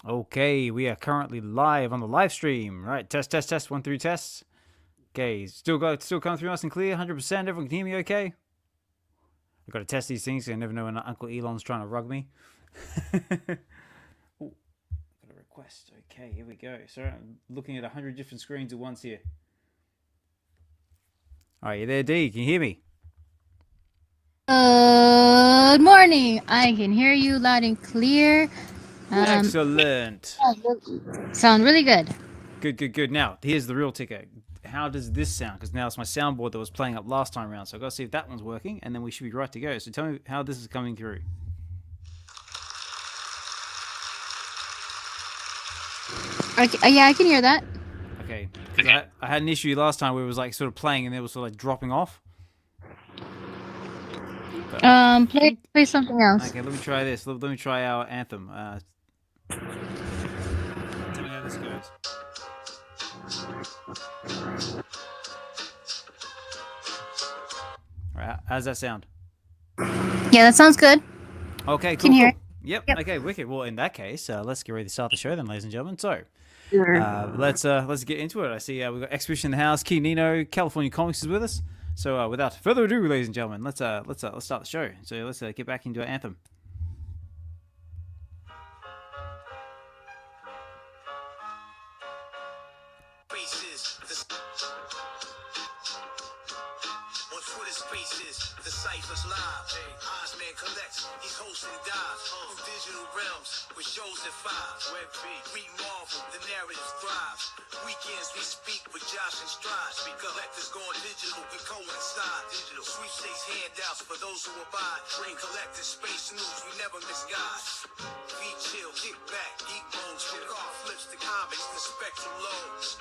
Okay, we are currently live on the live stream. Right, test, test, test. 1 through test. Okay, still coming through nice and clear. 100%. Everyone can hear me. Okay. I've got to test these things. 'Cause I never know when Uncle Elon's trying to rug me. Oh, got a request. Okay, here we go. Sorry, I'm looking at 100 different screens at once here. All right, you there, D? Can you hear me? Good morning. I can hear you loud and clear. Excellent. Sound really good. Good, good, good. Now, here's the real ticker. How does this sound? Because now it's my soundboard that was playing up last time around. So I've got to see if that one's working, and then we should be right to go. So tell me how this is coming through. Okay, yeah, I can hear that. Okay, because I had an issue last time where it was like sort of playing and then it was sort of like dropping off. Play something else. Okay, let me try this. Let me try our anthem. Tell me how this goes. All right, how's that sound? Yeah, that sounds good. Okay, cool. Can hear Cool. Yep. Okay, wicked. Well, in that case, let's get ready to start the show then, ladies and gentlemen. So, Sure. let's get into it. I see we've got Xhibition in the house. Key Nino, California Comics is with us. So, without further ado, ladies and gentlemen, let's start the show. So let's get back into our anthem. Spaces, the ciphers live. Eastman collects, he's hosting dives from digital realms with shows at 5. Web V, Greek Marvel, the narrative thrives. Weekends we speak with Josh and Stride. Collectors going digital, we coincide. Digital sweepstakes handouts for those who abide. Train collectors, space news, we never miss guys. V chill, kick back, geek modes, from car flips to comics, the spectrum loads.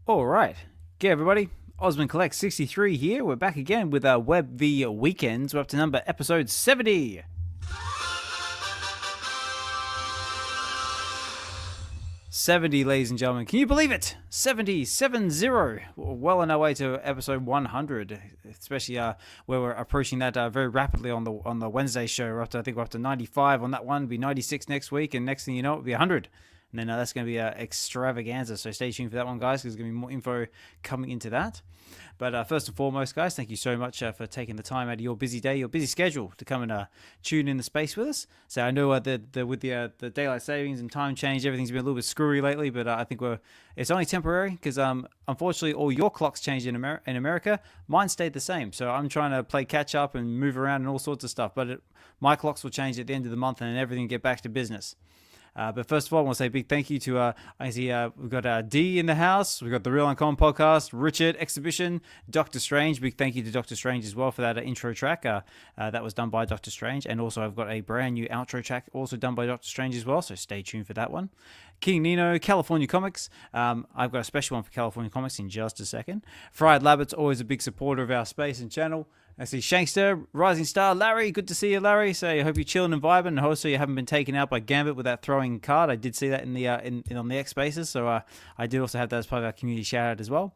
All right. Okay, everybody. Osman Collect 63 here. We're back again with our Web V Weekends. We're up to episode 70. 70, ladies and gentlemen. Can you believe it? 70, 7-0. We're well on our way to episode 100, especially where we're approaching that very rapidly on the Wednesday show. I think we're up to 95 on that one. It'll be 96 next week, and next thing you know, it'll be 100. And then that's going to be an extravaganza. So stay tuned for that one, guys, because there's going to be more info coming into that. But first and foremost, guys, thank you so much for taking the time out of your busy day, your busy schedule, to come and tune in the space with us. So I know with the daylight savings and time change, everything's been a little bit screwy lately. But I think it's only temporary because unfortunately all your clocks changed in America. Mine stayed the same. So I'm trying to play catch up and move around and all sorts of stuff. But my clocks will change at the end of the month and everything will get back to business. But first of all, I want to say a big thank you to, I see we've got D in the house. We've got the Real Uncommon Podcast, Richard, Xhibition, Dokta Strange. Big thank you to Dokta Strange as well for that intro track. That was done by Dokta Strange. And also I've got a brand new outro track also done by Dokta Strange as well. So stay tuned for that one. King Nino, California Comics. I've got a special one for California Comics in just a second. Fried Labbit's always a big supporter of our space and channel. I see Shankster, Rising Star, Larry. Good to see you, Larry. So I hope you're chilling and vibing, and also you haven't been taken out by Gambit with that throwing card. I did see that in the on the X Spaces, so I did also have that as part of our community shout out as well.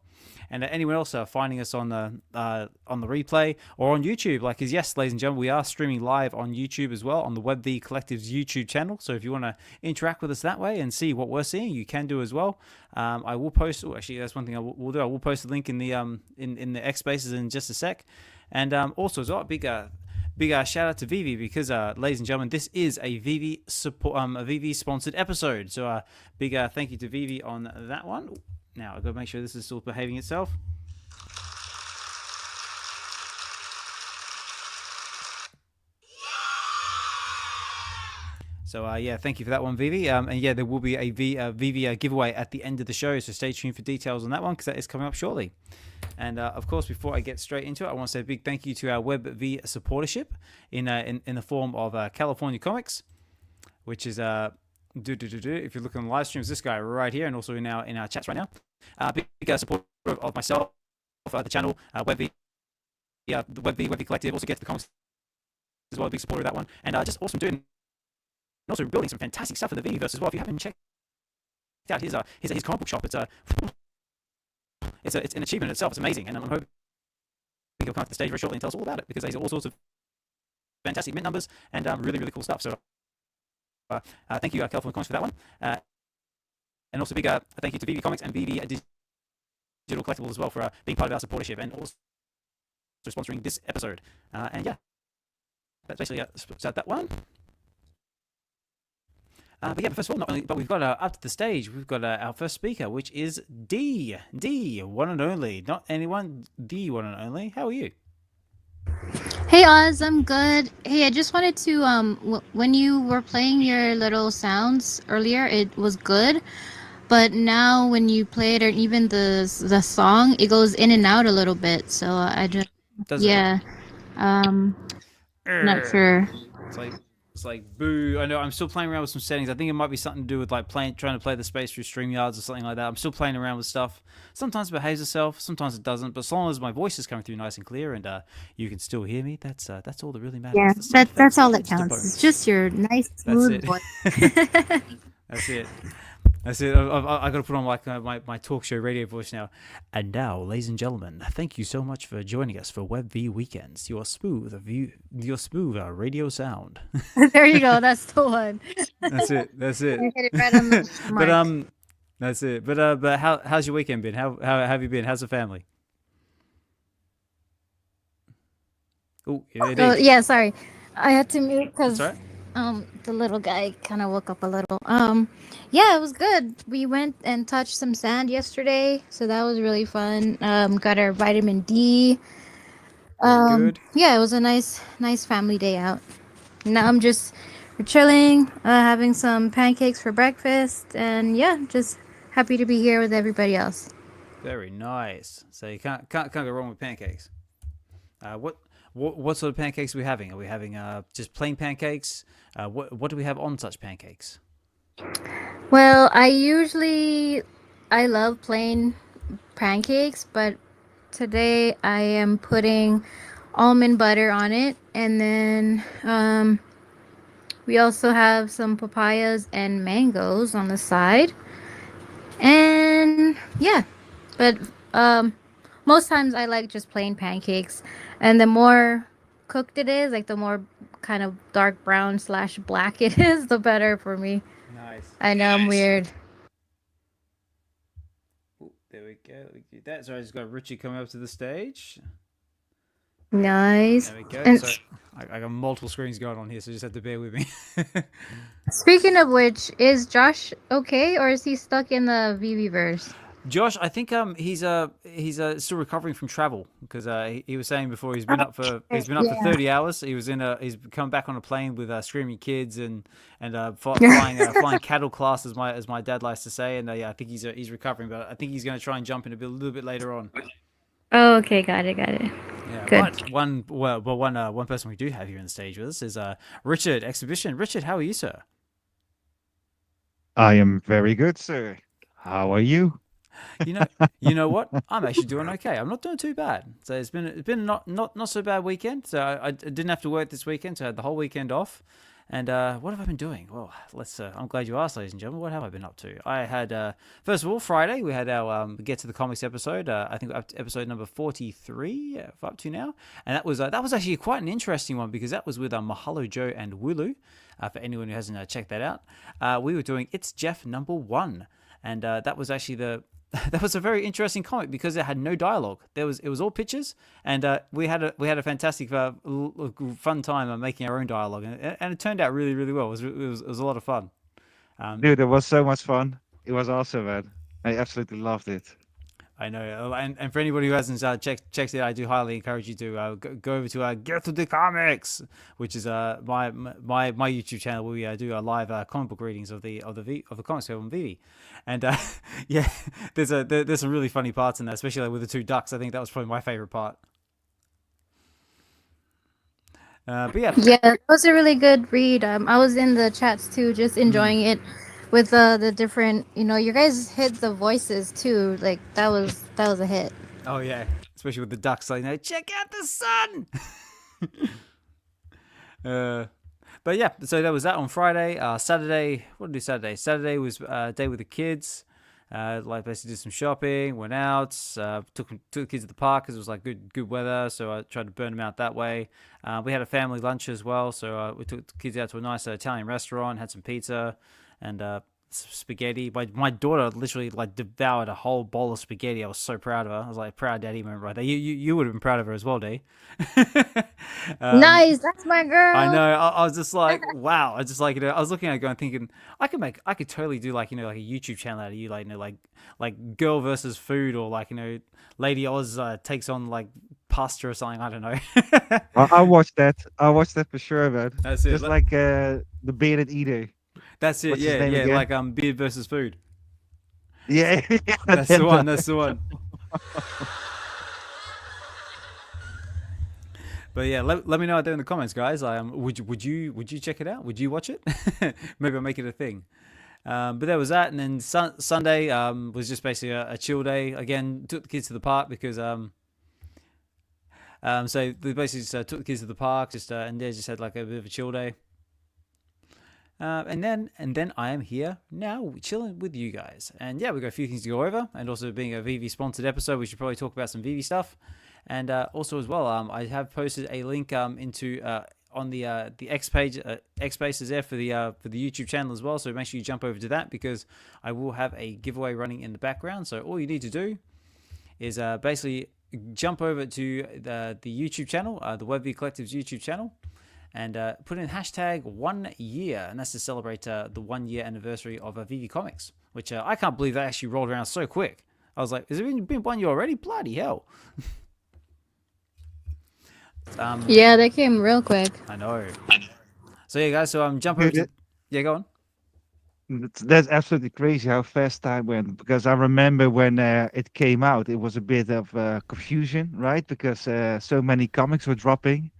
And anyone else finding us on the replay or on YouTube, because yes, ladies and gentlemen, we are streaming live on YouTube as well on the Web V Collective's YouTube channel. So if you want to interact with us that way and see what we're seeing, you can do as well. I will post. Actually, that's one thing I will do. I will post a link in the in the X Spaces in just a sec. And also as well, big shout out to VeVe because, ladies and gentlemen, this is a VeVe a VeVe sponsored episode. So big thank you to VeVe on that one. Now I've got to make sure this is still behaving itself. So yeah, thank you for that one, VeVe. And yeah, there will be a VeVe giveaway at the end of the show, so stay tuned for details on that one because that is coming up shortly. And of course, before I get straight into it, I want to say a big thank you to our Web V supportership in the form of California Comics, which is if you look on the live streams, this guy right here, and also in our chats right now. Big supporter of myself, the channel, Web V, the Web V Collective. Also get to the comics as well, a big supporter of that one, and just awesome dude. And also building some fantastic stuff for the VeVeverse as well. If you haven't checked out his comic book shop. It's an achievement in itself. It's amazing, and I'm hoping he'll come to the stage very shortly and tell us all about it, because there's all sorts of fantastic mint numbers and really, really cool stuff. So thank you, California Comics, for that one. And also big thank you to VeVe Comics and VeVe Digital Collectibles as well for being part of our supportership and also sponsoring this episode. And yeah, that's basically that one. But yeah, but first of all, not only, but we've got up to the stage, we've got our first speaker, which is D, one and only, not anyone, the one and only. How are you? Hey Oz, I'm good. Hey, I just wanted to when you were playing your little sounds earlier, it was good, but now when you play it, or even the song, it goes in and out a little bit. So I just not sure. It's like boo. I know I'm still playing around with some settings. I think it might be something to do with like trying to play the space through StreamYards or something like that. I'm still playing around with stuff. Sometimes it behaves itself, sometimes it doesn't. But as long as my voice is coming through nice and clear and you can still hear me, that's all that really matters. Yeah, that's all that counts. It's just your nice smooth voice. That's it. That's it. I got to put on like my talk show radio voice now. And now, ladies and gentlemen, thank you so much for joining us for Web V Weekends. Your smooth radio sound. There you go. That's the one. That's it. That's it. You hit it right on the mark. But that's it. But how's your weekend been? How have you been? How's the family? Oh yeah. Sorry, I had to mute because. Right. The little guy kind of woke up a little. Yeah, it was good. We went and touched some sand yesterday, so that was really fun. Got our vitamin D. Good. Yeah, it was a nice family day out. Now we're chilling, having some pancakes for breakfast, and yeah, just happy to be here with everybody else. Very nice. So you can't go wrong with pancakes. What sort of pancakes are we having? Are we having just plain pancakes? What do we have on such pancakes? Well, I love plain pancakes, but today I am putting almond butter on it, and then we also have some papayas and mangoes on the side. And yeah, but most times I like just plain pancakes, and the more cooked it is, like the more kind of dark brown / black it is, the better for me. Nice. I know I'm weird. Ooh, there we go. Let me do that. So I just got Richie coming up to the stage. Nice. There we go. And so I got multiple screens going on here, so you just have to bear with me. speaking of which, is Josh okay, or is he stuck in the VeVeverse? Josh, I think he's still recovering from travel, because he was saying before he's been up for 30 hours. He's come back on a plane with screaming kids and flying cattle class, as my dad likes to say. And yeah, I think he's recovering, but I think he's going to try and jump in a little bit later on. Oh, okay, got it. Yeah, good. But one person we do have here on the stage with us is Richard, Xhibition. Richard, how are you, sir? I am very good, sir. How are you? You know what? I'm actually doing okay. I'm not doing too bad. So it's been not so bad weekend. So I didn't have to work this weekend, so I had the whole weekend off. And what have I been doing? Well, I'm glad you asked, ladies and gentlemen. What have I been up to? I had first of all, Friday we had our Get to the Comics episode. I think up to episode number 43 up to now, and that was actually quite an interesting one, because that was with Mahalo Joe and Wulu. For anyone who hasn't checked that out, we were doing It's Jeff #1, and that was actually that was a very interesting comic, because it had no dialogue. It was all pictures, and we had a fantastic fun time making our own dialogue, and it turned out really, really well. It was a lot of fun. Dude, it was so much fun. It was awesome, man. I absolutely loved it. I know, and for anybody who hasn't checked it, I do highly encourage you to go over to Get to the Comics, which is my YouTube channel, where we do live comic book readings of the comics on VeVe, and yeah, there's some really funny parts in that, especially with the two ducks. I think that was probably my favorite part. But yeah, it was a really good read. I was in the chats too, just enjoying it. With the different, you guys hit the voices too. Like that was a hit. Oh yeah, especially with the ducks. Like, check out the sun. But yeah, so that was that on Friday. Saturday, what did we do Saturday? Saturday was day with the kids. Like basically did some shopping, went out, took the kids to the park because it was like good weather. So I tried to burn them out that way. We had a family lunch as well, so we took the kids out to a nice Italian restaurant, had some pizza, and spaghetti. My daughter literally like devoured a whole bowl of spaghetti. I was so proud of her. I was like, proud daddy moment right there. You would have been proud of her as well, Dee. Nice, that's my girl. I know. I was just like, wow. I just like, I was looking at it going, thinking, I could totally do like, like a YouTube channel out of you, like, like girl versus food, or like, Lady Oz takes on like pasta or something. I don't know. I'll watch that. I'll watch that for sure, man. That's it. Just like the bearded eater. That's it. What's his Yeah, name yeah. again? Like beard versus food. Yeah, That's the one. That's the one. But yeah, let me know out there in the comments, guys. Would you check it out? Would you watch it? Maybe I'll make it a thing. But there was that, and then Sunday was just basically a chill day. Again, took the kids to the park because so they basically just took the kids to the park, and they just had like a bit of a chill day. And then I am here now chilling with you guys, and yeah, we've got a few things to go over, and also being a VeVe sponsored episode, we should probably talk about some VeVe stuff. And also as well, I have posted a link into on the X page, X spaces there for the YouTube channel as well. So make sure you jump over to that, because I will have a giveaway running in the background. So all you need to do is basically jump over to the YouTube channel, the Web V Collective's YouTube channel, and put in hashtag 1 year, and that's to celebrate the 1 year anniversary of VeVe Comics, which I can't believe that actually rolled around so quick. I was like, has it been 1 year already? Bloody hell. Yeah, they came real quick. I know. So yeah, guys. So jump over. Yeah, go on. That's absolutely crazy how fast time went, because I remember when it came out, it was a bit of confusion, right? Because so many comics were dropping,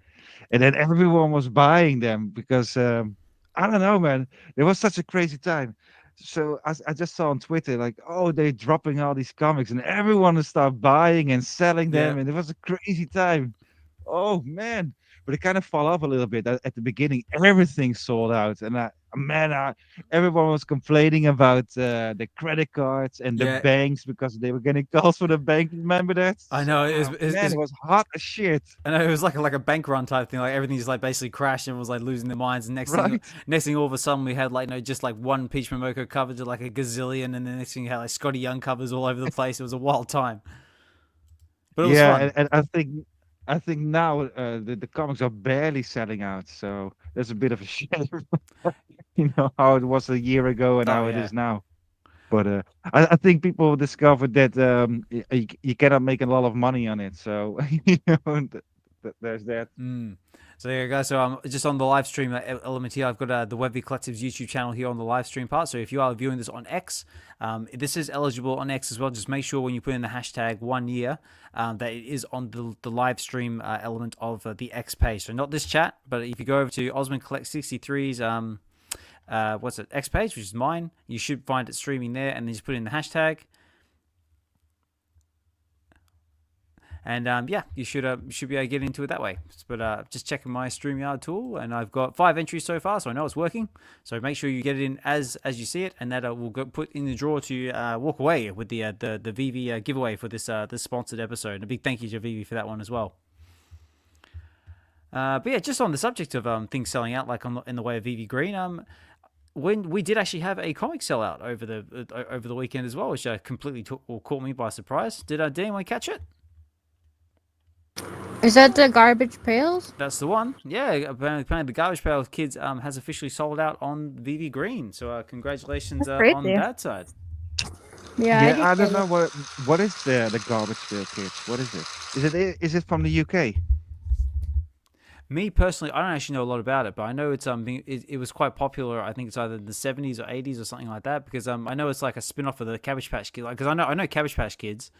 and then everyone was buying them because I don't know, man. It was such a crazy time. So I just saw on Twitter like, oh, they're dropping all these comics, and everyone will start buying and selling them, and it was a crazy time. Oh man, but it kind of fell off a little bit at the beginning. Everything sold out, and everyone was complaining about the credit cards and the banks, because they were getting calls for the bank. Remember that? I know. It was hot as shit. I know, it was like a bank run type thing. Like everything just like basically crashed and was like losing their minds. And next thing, all of a sudden we had like just like one Peach Momoko cover to like a gazillion, and the next thing you had like Scotty Young covers all over the place. It was a wild time. But it was fun. And I think now the comics are barely selling out, so there's a bit of a shame. How it was a year ago and how it is now. But I think people discovered that you cannot make a lot of money on it, so there's that. So there you go. So just on the live stream element here, I've got the Web V Collective's YouTube channel here on the live stream part. So if you are viewing this on X, this is eligible on X as well. Just make sure when you put in the hashtag 1 year that it is on the live stream element of the X page. So not this chat, but if you go over to Osman Collect 63's X page, which is mine, you should find it streaming there, and then just put in the hashtag. And yeah, you should be able to get into it that way. But just checking my StreamYard tool, and I've got 5 entries so far, so I know it's working. So make sure you get it in as you see it, and that will go put in the draw to walk away with the VeVe giveaway for this sponsored episode. And a big thank you to VeVe for that one as well. But yeah, just on the subject of things selling out, like in the way of VeVe Green, when we did actually have a comic sellout over the weekend as well, which completely caught me by surprise. Did anyone catch it? Is that the Garbage Pails? That's the one. Yeah, apparently the Garbage Pail Kids has officially sold out on VeVe Green. So congratulations on that side. Yeah, I don't know what is the Garbage Pail Kids. What is it? Is it from the UK? Me personally, I don't actually know a lot about it, but I know it was quite popular. I think it's either the 70s or 80s or something like that, because I know it's like a spin-off of the Cabbage Patch Kids. Because I know Cabbage Patch Kids,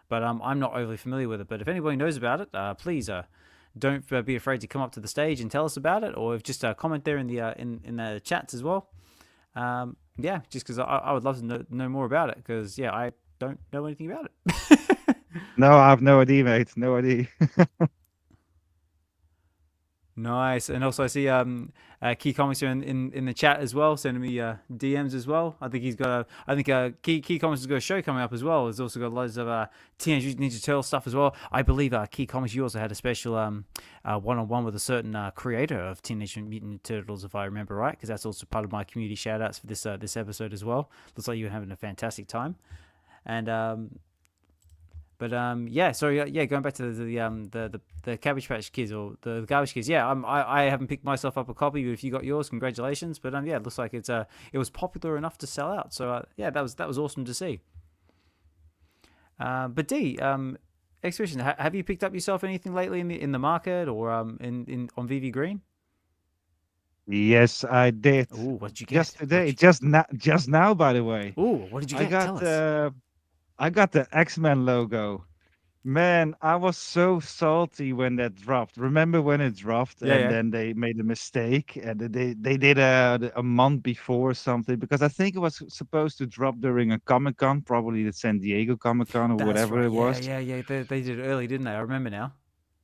but I'm not overly familiar with it. But if anybody knows about it, please don't be afraid to come up to the stage and tell us about it, or just comment there in the chats as well. Yeah, just because I would love to know more about it, because yeah, I don't know anything about it. No, I have no idea, mate. No idea. Nice. And also I see KeyComix in the chat as well, sending me DMs as well. I think he's got KeyComix has got a show coming up as well. He's also got loads of Teenage Mutant Ninja Turtle stuff as well. I believe KeyComix, you also had a special one-on-one with a certain creator of Teenage Mutant Ninja Turtles, if I remember right, because that's also part of my community shout-outs for this episode as well. Looks like you were having a fantastic time. And yeah, so yeah, going back to the Cabbage Patch Kids or the Garbage Kids. Yeah, I haven't picked myself up a copy, but if you got yours, congratulations. But yeah, it looks like it was popular enough to sell out. So yeah, that was awesome to see. But D, Xhibition, have you picked up yourself anything lately in the market or on VeVe Green? Yes, I did. Ooh, what did you get? Just today, just now, by the way. Ooh, what did you get? Tell us. I got the X-Men logo. Man, I was so salty when that dropped. Remember when it dropped then they made a mistake and they did a month before or something, because I think it was supposed to drop during a Comic-Con, probably the San Diego Comic-Con or That's whatever right. it was. Yeah. They did it early, didn't they? I remember now.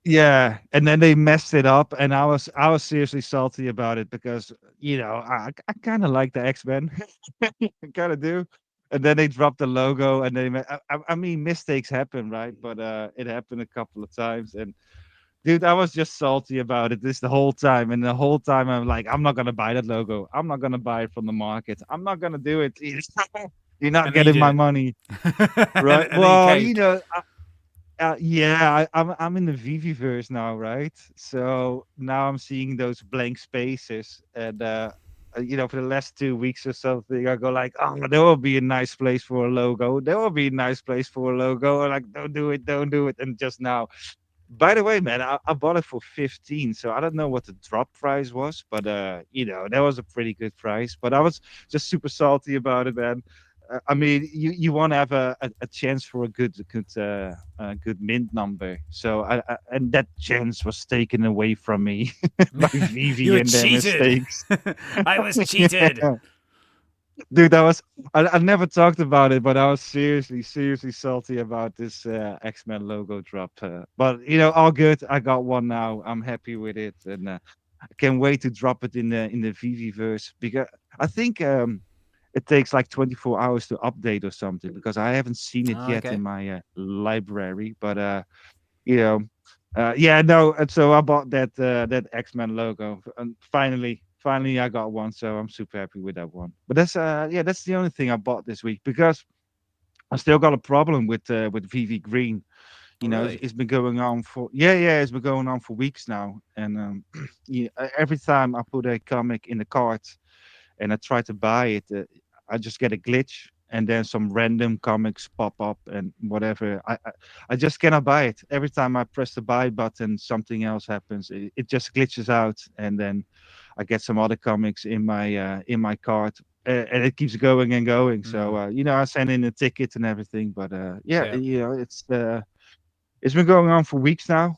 Yeah, and then they messed it up, and I was seriously salty about it because I kind of like the X-Men, I kind of do. And then they dropped the logo, and I mean, mistakes happen, right? But it happened a couple of times, and dude, I was just salty about it the whole time, and the whole time I'm like, I'm not gonna buy that logo. I'm not gonna buy it from the market. I'm not gonna do it. You're not getting my money, right? Well, yeah, I'm in the VeVeverse now, right? So now I'm seeing those blank spaces, and for the last 2 weeks or something, I go like, oh, there will be a nice place for a logo. There will be a nice place for a logo. Or like, don't do it. And just now, by the way, man, I bought it for 15, so I don't know what the drop price was, but that was a pretty good price. But I was just super salty about it, man. I mean, you want to have a chance for a good mint number. So and that chance was taken away from me by VeVe and their mistakes. I was cheated. Dude, I never talked about it, but I was seriously salty about this X-Men logo drop. But all good. I got one now. I'm happy with it, and I can't wait to drop it in the VeVeverse, because I think it takes like 24 hours to update or something, because I haven't seen it yet in my library. But yeah, no. And so I bought that X-Men logo, and finally I got one. So I'm super happy with that one. But that's the only thing I bought this week, because I still got a problem with VeVe Green. Really? It's been going on for it's been going on for weeks now, and every time I put a comic in the cart and I try to buy it, I just get a glitch, and then some random comics pop up and whatever. I just cannot buy it. Every time I press the buy button, something else happens. It just glitches out, and then I get some other comics in my cart, and it keeps going and going. So I send in a ticket and everything. But it's been going on for weeks now.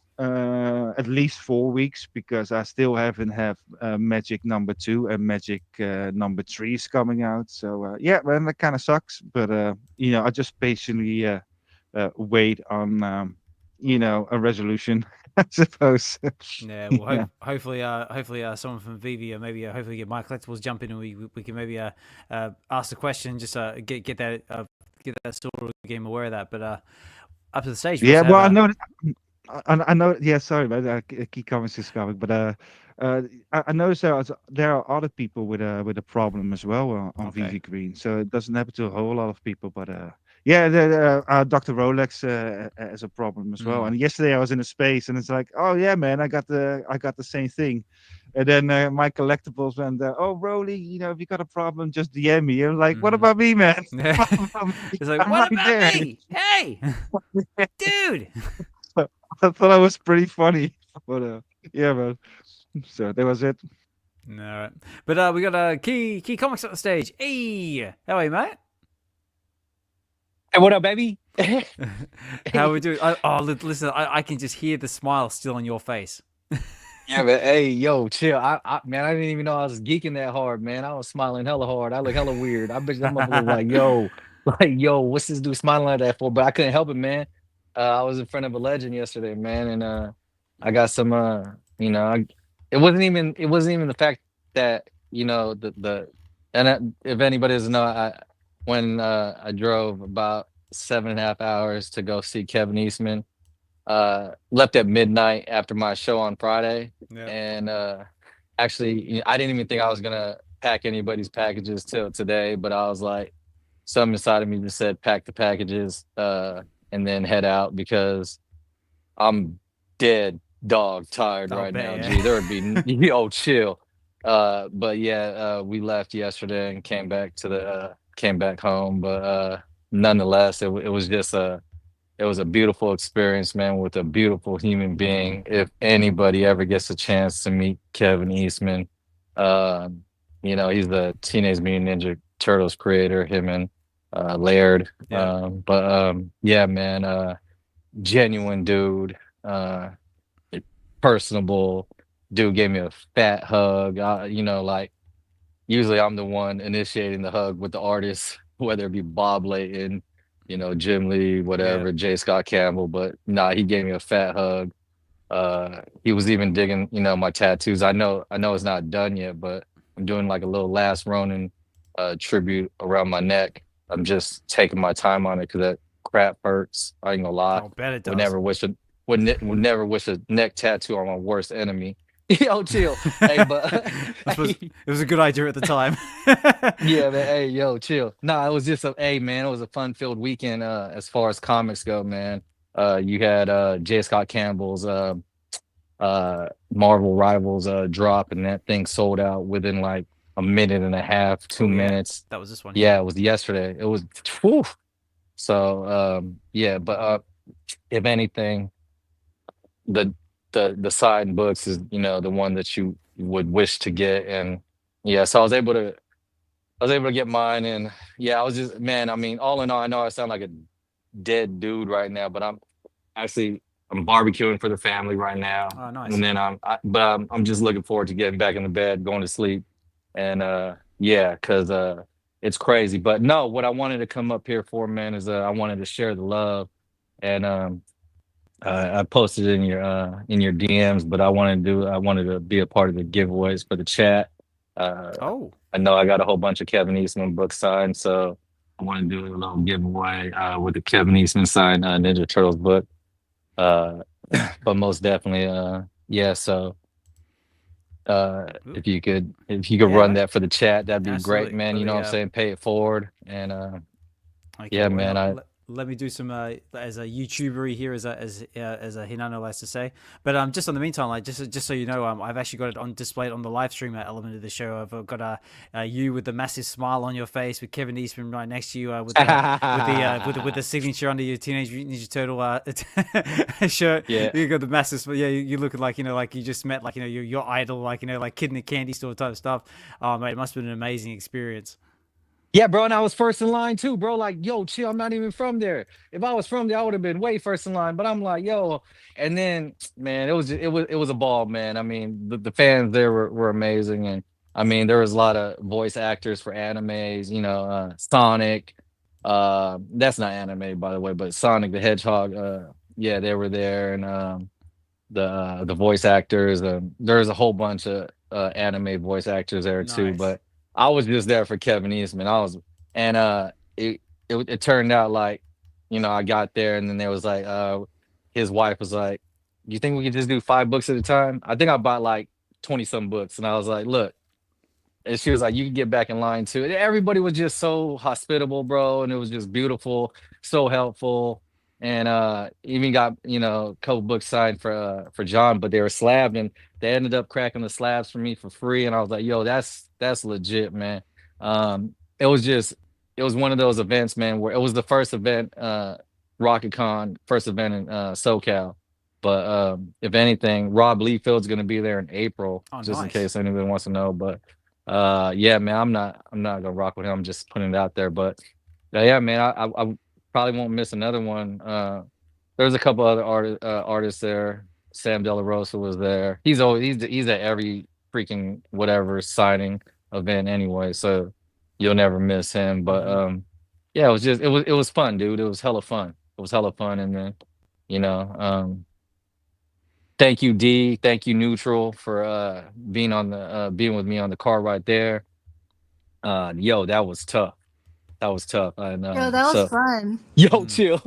At least 4 weeks, because I still haven't have Magic number 2 and Magic number 3 is coming out. So man, that kind of sucks. But I just patiently wait on a resolution, I suppose. Yeah, well, hopefully, someone from VeVe, or maybe hopefully get My Collectibles jump in, and we can maybe ask the question, just get that sort of game aware of that. But up to the stage. Yeah, well, I know. I know. Yeah, sorry, but KeyComix is coming. But I noticed there are other people with a problem as well on VeVe Green. So it doesn't happen to a whole lot of people. But Dr. Rolex has a problem as well. And yesterday I was in a space, and it's like, oh yeah, man, I got the same thing. And then My Collectibles went, oh, Rolly, if you got a problem, just DM me. I'm like, what about me, man? It's like, what about me? Hey, dude. I thought that was pretty funny. But yeah, man. So that was it. All right. But we got KeyComix on the stage. Hey, how are you, mate? Hey, what up, baby? How are we doing? Listen, I can just hear the smile still on your face. Yeah, but hey, yo, chill. Man, I didn't even know I was geeking that hard, man. I was smiling hella hard. I look hella weird. I bet you I'm like, yo, what's this dude smiling like that for? But I couldn't help it, man. I was in front of a legend yesterday, man, and I got some, it wasn't even the fact that, you know, if anybody doesn't know, I drove about 7.5 hours to go see Kevin Eastman, left at midnight after my show on Friday. Yeah. And actually, you know, I didn't even think I was gonna pack anybody's packages till today, but I was like, something inside of me just said pack the packages and then head out, because I'm dead dog tired I'll right bet, now. yeah. Gee, there would be yo chill. But yeah, we left yesterday and came back home. But nonetheless, it was just it was a beautiful experience, man, with a beautiful human being. If anybody ever gets a chance to meet Kevin Eastman, um, you know, he's the Teenage Mutant Ninja Turtles creator, him and Laird. Yeah. Yeah, man, genuine dude, personable dude, gave me a fat hug. You know, like usually I'm the one initiating the hug with the artists, whether it be Bob Layton, you know, Jim Lee, whatever, J. Scott Campbell, but nah, he gave me a fat hug. He was even digging, you know, my tattoos. I know it's not done yet, but I'm doing like a little Last Ronin tribute around my neck. I'm just taking my time on it because that crap hurts. I ain't gonna lie. I'll bet it does. Would never wish a neck tattoo on my worst enemy. Yo, chill. Hey, but I suppose it was a good idea at the time. yeah, man. Hey, yo, chill. Nah, it was just man, it was a fun-filled weekend as far as comics go, man. You had J. Scott Campbell's Marvel Rivals drop, and that thing sold out within like a minute and a half, 2 minutes. That was this one. Yeah, it was yesterday. It was whew. So yeah, but if anything, the signed books is, you know, the one that you would wish to get. And yeah, so I was able to get mine. And yeah, I was just, man, I mean, all in all, I know I sound like a dead dude right now, but I'm barbecuing for the family right now. Oh, nice. And then I'm just looking forward to getting back in the bed, going to sleep. And yeah, because it's crazy. But no, what I wanted to come up here for, man, is I wanted to share the love. And I posted in your DMs, but I wanted to be a part of the giveaways for the chat. I know I got a whole bunch of Kevin Eastman books signed, so I want to do a little giveaway with the Kevin Eastman signed Ninja Turtles book. But most definitely, yeah. So if you could run that for the chat, that'd be great, man. You know what I'm saying? Pay it forward. And yeah, man. Let me do some as a YouTuber here, as a Hinano likes to say. But just on the meantime, like just so you know, I've actually got it on displayed on the live stream element of the show. I've got you with the massive smile on your face, with Kevin Eastman right next to you, with the signature under your Teenage Mutant Ninja Turtle shirt. Yeah, you got the massive. Yeah, you look like, you know, like you just met, like, you know, your idol, like, you know, like kid in a candy store type of stuff. Oh mate, it must have been an amazing experience. Yeah, bro, and I was first in line too, bro. Like, yo, chill, I'm not even from there. If I was from there, I would have been way first in line. But I'm like, yo, and then, man, it was a ball, man. I mean, the fans there were amazing, and I mean, there was a lot of voice actors for animes. You know, Sonic. That's not anime, by the way, but Sonic the Hedgehog. Yeah, they were there, and the voice actors. There's a whole bunch of anime voice actors there too, but I was just there for Kevin Eastman. It turned out like, you know, I got there, and then there was like, his wife was like, "You think we can just do 5 books at a time?" I think I bought like 20 some books, and I was like, "Look," and she was like, "You can get back in line too." And everybody was just so hospitable, bro, and it was just beautiful, so helpful. And even got, you know, a couple books signed for John, but they were slabbed, and they ended up cracking the slabs for me for free. And I was like, yo, that's legit, man. It was one of those events, man, where it was the first event, RocketCon, first event in SoCal. But if anything, Rob Liefield's gonna be there in April, in case anybody wants to know. But yeah, man, I'm not gonna rock with him. I'm just putting it out there. But yeah, man, I probably won't miss another one. There's a couple other artists there. Sam De La Rosa was there. He's at every freaking whatever signing event anyway, so you'll never miss him. But yeah, it was fun, dude. It was hella fun. And then, you know, Thank you, D. Thank you, Neutral, for being with me on the car right there. Yo, that was tough. That was tough. And Yo, that was so fun. yo, Mm. chill.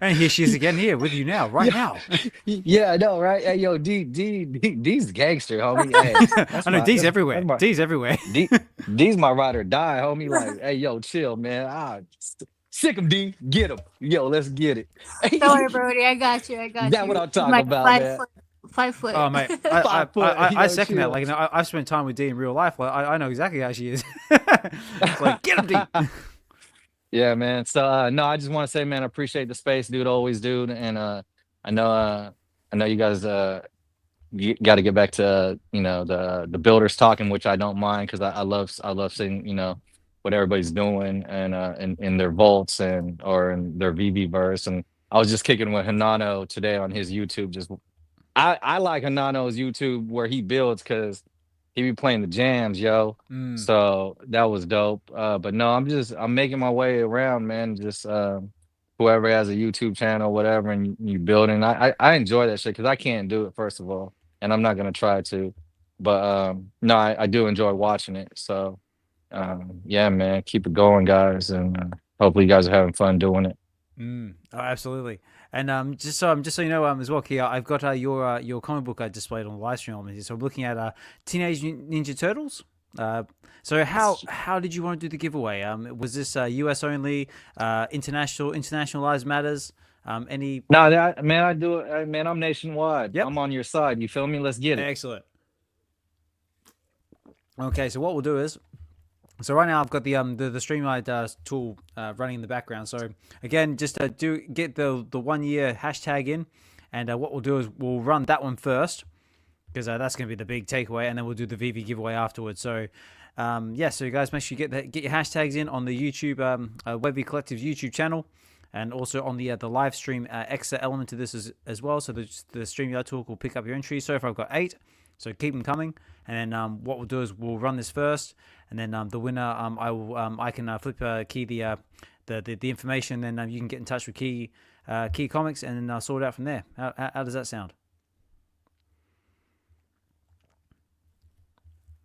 And here she is again, here with you now, right Yeah, now. yeah, I know, right? Hey, yo, D's gangster, homie. Hey, I know D's that's everywhere. my D's everywhere. D D's my ride or die, homie. Like, hey, yo, chill, man. Sick him, D. Get him. Yo, let's get it. Don't worry, Brody. I got you. I got That what you. I'm He's talking my about, five man. foot. 5 foot. Oh mate, 5 foot. I Yo, second that. chill. Like, you know, I've spent time with D in real life. Like, I know exactly how she is. It's like, get him, D. Yeah, man. So no, I just want to say, man, I appreciate the space, dude. Always, dude. And I know I know you guys got to get back to the builders talking, which I don't mind because I love seeing what everybody's doing and in their vaults and or in their VeVeverse. And I was just kicking with Hanano today on his YouTube. Just I like Hanano's YouTube where he builds because he be playing the jams, yo. Mm. So that was dope. But no, I'm making my way around, man. Just whoever has a YouTube channel, whatever, and you building. I enjoy that shit because I can't do it first of all, and I'm not gonna try to. But no, I do enjoy watching it. So yeah, man, keep it going, guys, and hopefully you guys are having fun doing it. Mm. Oh, absolutely. And just so you know, as well, Kia, I've got your comic book I displayed on the live stream. So I'm looking at Teenage Ninja Turtles. So how did you want to do the giveaway? Was this US only? International lives matters? Any? No, man, I do it. Man, I'm nationwide. Yep. I'm on your side. You feel me? Let's get it. Excellent. Okay, so what we'll do is, so right now I've got the StreamYard tool running in the background. So again, just do get the 1 year hashtag in, and what we'll do is we'll run that one first because that's going to be the big takeaway, and then we'll do the VeVe giveaway afterwards. So yeah, so you guys make sure you get your hashtags in on the YouTube Web V Collective's YouTube channel, and also on the live stream extra element to this as well. So the StreamYard tool will pick up your entries. So far I've got 8. So keep them coming, and then what we'll do is we'll run this first, and then the winner I can flip Key the information, then you can get in touch with KeyComix and then sort it out from there. How does that sound?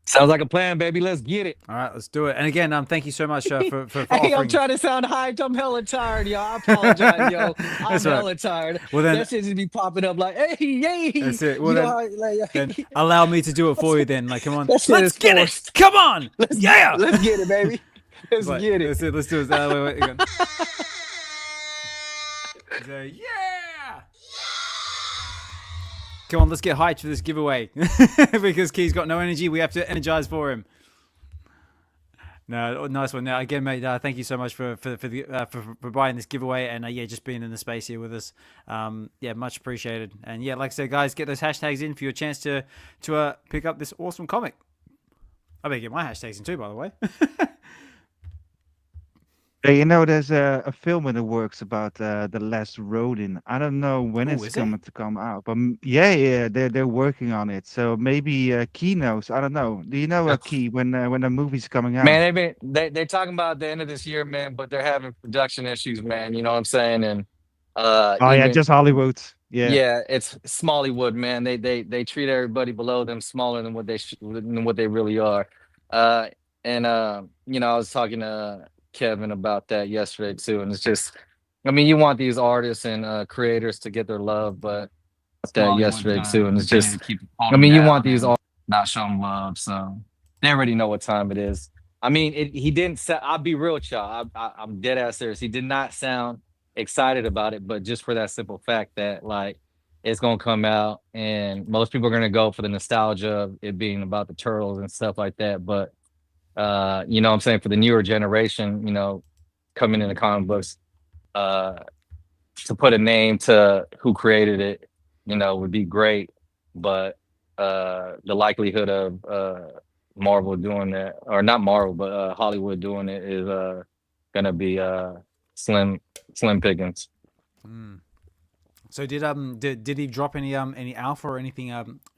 Sounds like a plan, baby. Let's get it. All right, let's do it. And again, thank you so much for Hey, offering. I'm trying to sound hyped. I'm hella tired, y'all. I apologize, yo. I'm That's right. hella tired. Well, then- that shit just be popping up like, hey, yay. That's it. Well, You then- know how, like, Then allow me to do it for you. Then, like, come on, That shit let's is get forced. it. Come on, yeah. Let's get it, baby. Let's Right, get it. That's it. Let's do it. Wait, again. So, yeah. Come on, let's get hyped for this giveaway because Key's got no energy. We have to energize for him. No, nice one. Now again, mate. Thank you so much for buying this giveaway and yeah, just being in the space here with us. Yeah, much appreciated. And yeah, like I said, guys, get those hashtags in for your chance to pick up this awesome comic. I better get my hashtags in too, by the way. Hey, you know, there's a film in the works about the last Rodin. I don't know when Oh, it's is it? coming to come out, but yeah, they're working on it. So maybe Key knows. I don't know. Do you know Key when the movie's coming out? Man, they're talking about the end of this year, man, but they're having production issues, man. You know what I'm saying? And Oh yeah, even- just Hollywood. Yeah. yeah, it's Smalleywood, man. They treat everybody below them smaller than what they really are. And you know, I was talking to Kevin about that yesterday too, and it's just, I mean, you want these artists and creators to get their love, but that yesterday too, and it's just, I mean, you want these artists not show them love, so they already know what time it is. I mean, he didn't sound, I'll be real with y'all, I'm dead ass serious. He did not sound excited about it, but just for that simple fact that like it's gonna come out and most people are gonna go for the nostalgia of it being about the turtles and stuff like that, but you know what I'm saying, for the newer generation, you know, coming into comic books, to put a name to who created it, you know, would be great. But the likelihood of Marvel doing that, or not Marvel, but Hollywood doing it is gonna be slim pickings. Mm. So did he drop any alpha or anything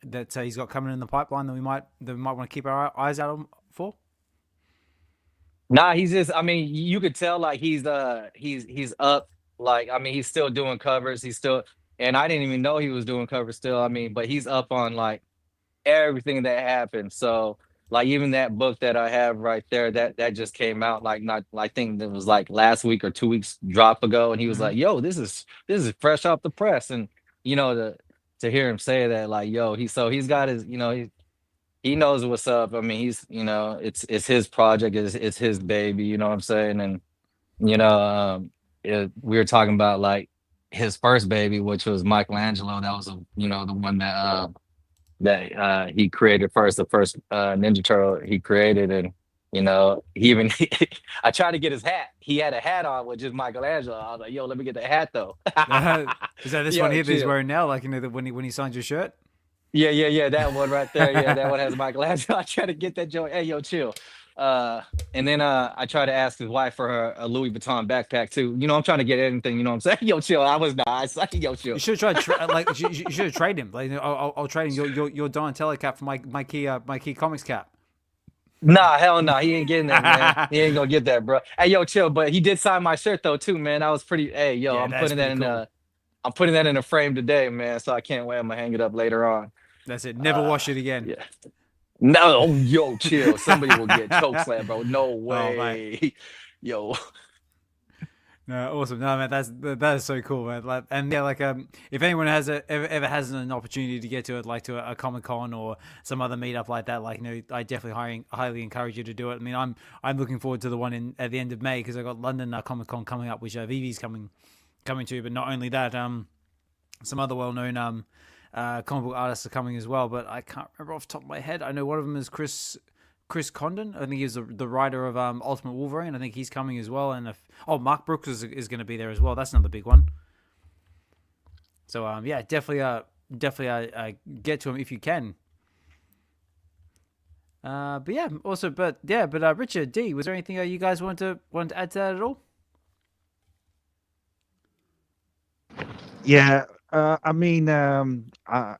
that he's got coming in the pipeline that we might want to keep our eyes out for? Nah, he's just, I mean, you could tell like he's up. Like, I mean, he's still doing covers. He's still, and I didn't even know he was doing covers still. I mean, but he's up on like everything that happened. So like even that book that I have right there, that just came out like not like I think that was like last week or 2 weeks drop ago, and he was Mhm. like, "Yo, this is fresh off the press," and you know to hear him say that, like, yo, he's got his, he knows what's up. I mean, it's his project, it's his baby, you know what I'm saying? And you know, we were talking about like his first baby, which was Michelangelo. That was the one that he created first, the first Ninja Turtle he created, and he even I tried to get his hat. He had a hat on with just Michelangelo. I was like, yo, let me get the hat though. Is that this one Yo, here that he's chill. wearing now? Like when he signed your shirt? Yeah, that one right there. Yeah, that one has Michelangelo. I try to get that joint. Hey, yo, chill. And then I try to ask his wife for her a Louis Vuitton backpack too. I'm trying to get anything. You know what I'm saying? Yo, chill. I was nice. Yo, chill. You should try like you should have traded him. Like I'll trade him your Donatello cap for my KeyComix cap. Nah, hell no. He ain't getting that, man. He ain't gonna get that, bro. Hey, yo, chill. But he did sign my shirt though too, man. That was pretty. Hey, yo, Yeah, I'm that's putting that pretty in cool. I'm putting that in a frame today, man. So I can't wait. I'm gonna hang it up later on. That's it. Never wash it again. Yeah. No, yo, chill. Somebody will get chokeslammed, bro. No way. Yo. No, awesome. No, man, that is so cool, man. Like, and yeah, like if anyone ever has an opportunity to get to it, like to a Comic Con or some other meetup like that, like I definitely highly encourage you to do it. I mean, I'm looking forward to the one at the end of May because I got London Comic Con coming up, which VeVe's coming to. But not only that, some other well-known comic book artists are coming as well, but I can't remember off the top of my head. I know one of them is Chris Condon. I think he's the writer of Ultimate Wolverine. I think he's coming as well. And Mark Brooks is going to be there as well. That's another big one. So yeah, definitely get to him if you can. But yeah, also, but Richard D, was there anything you guys want to add to that at all? Yeah, I mean, I'm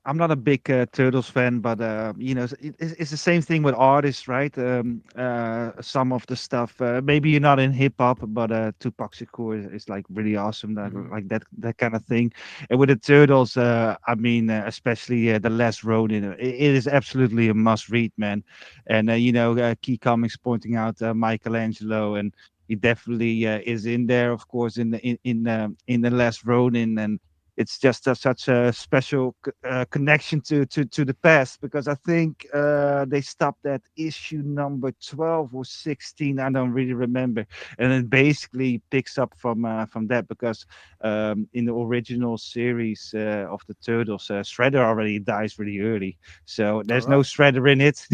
not a big Turtles fan, but it's the same thing with artists, right? Some of the stuff, maybe you're not in hip hop, but Tupac Shakur is like really awesome, like that kind of thing. And with the Turtles, I mean, especially the Last Ronin, it is absolutely a must read, man. And KeyComix pointing out Michelangelo, and he definitely is in there, of course, in the Last Ronin, and it's just such a special connection to the past, because I think they stopped at issue number 12 or 16. I don't really remember, and it basically picks up from that, because in the original series of the Turtles, Shredder already dies really early, so there's no right. Shredder in it.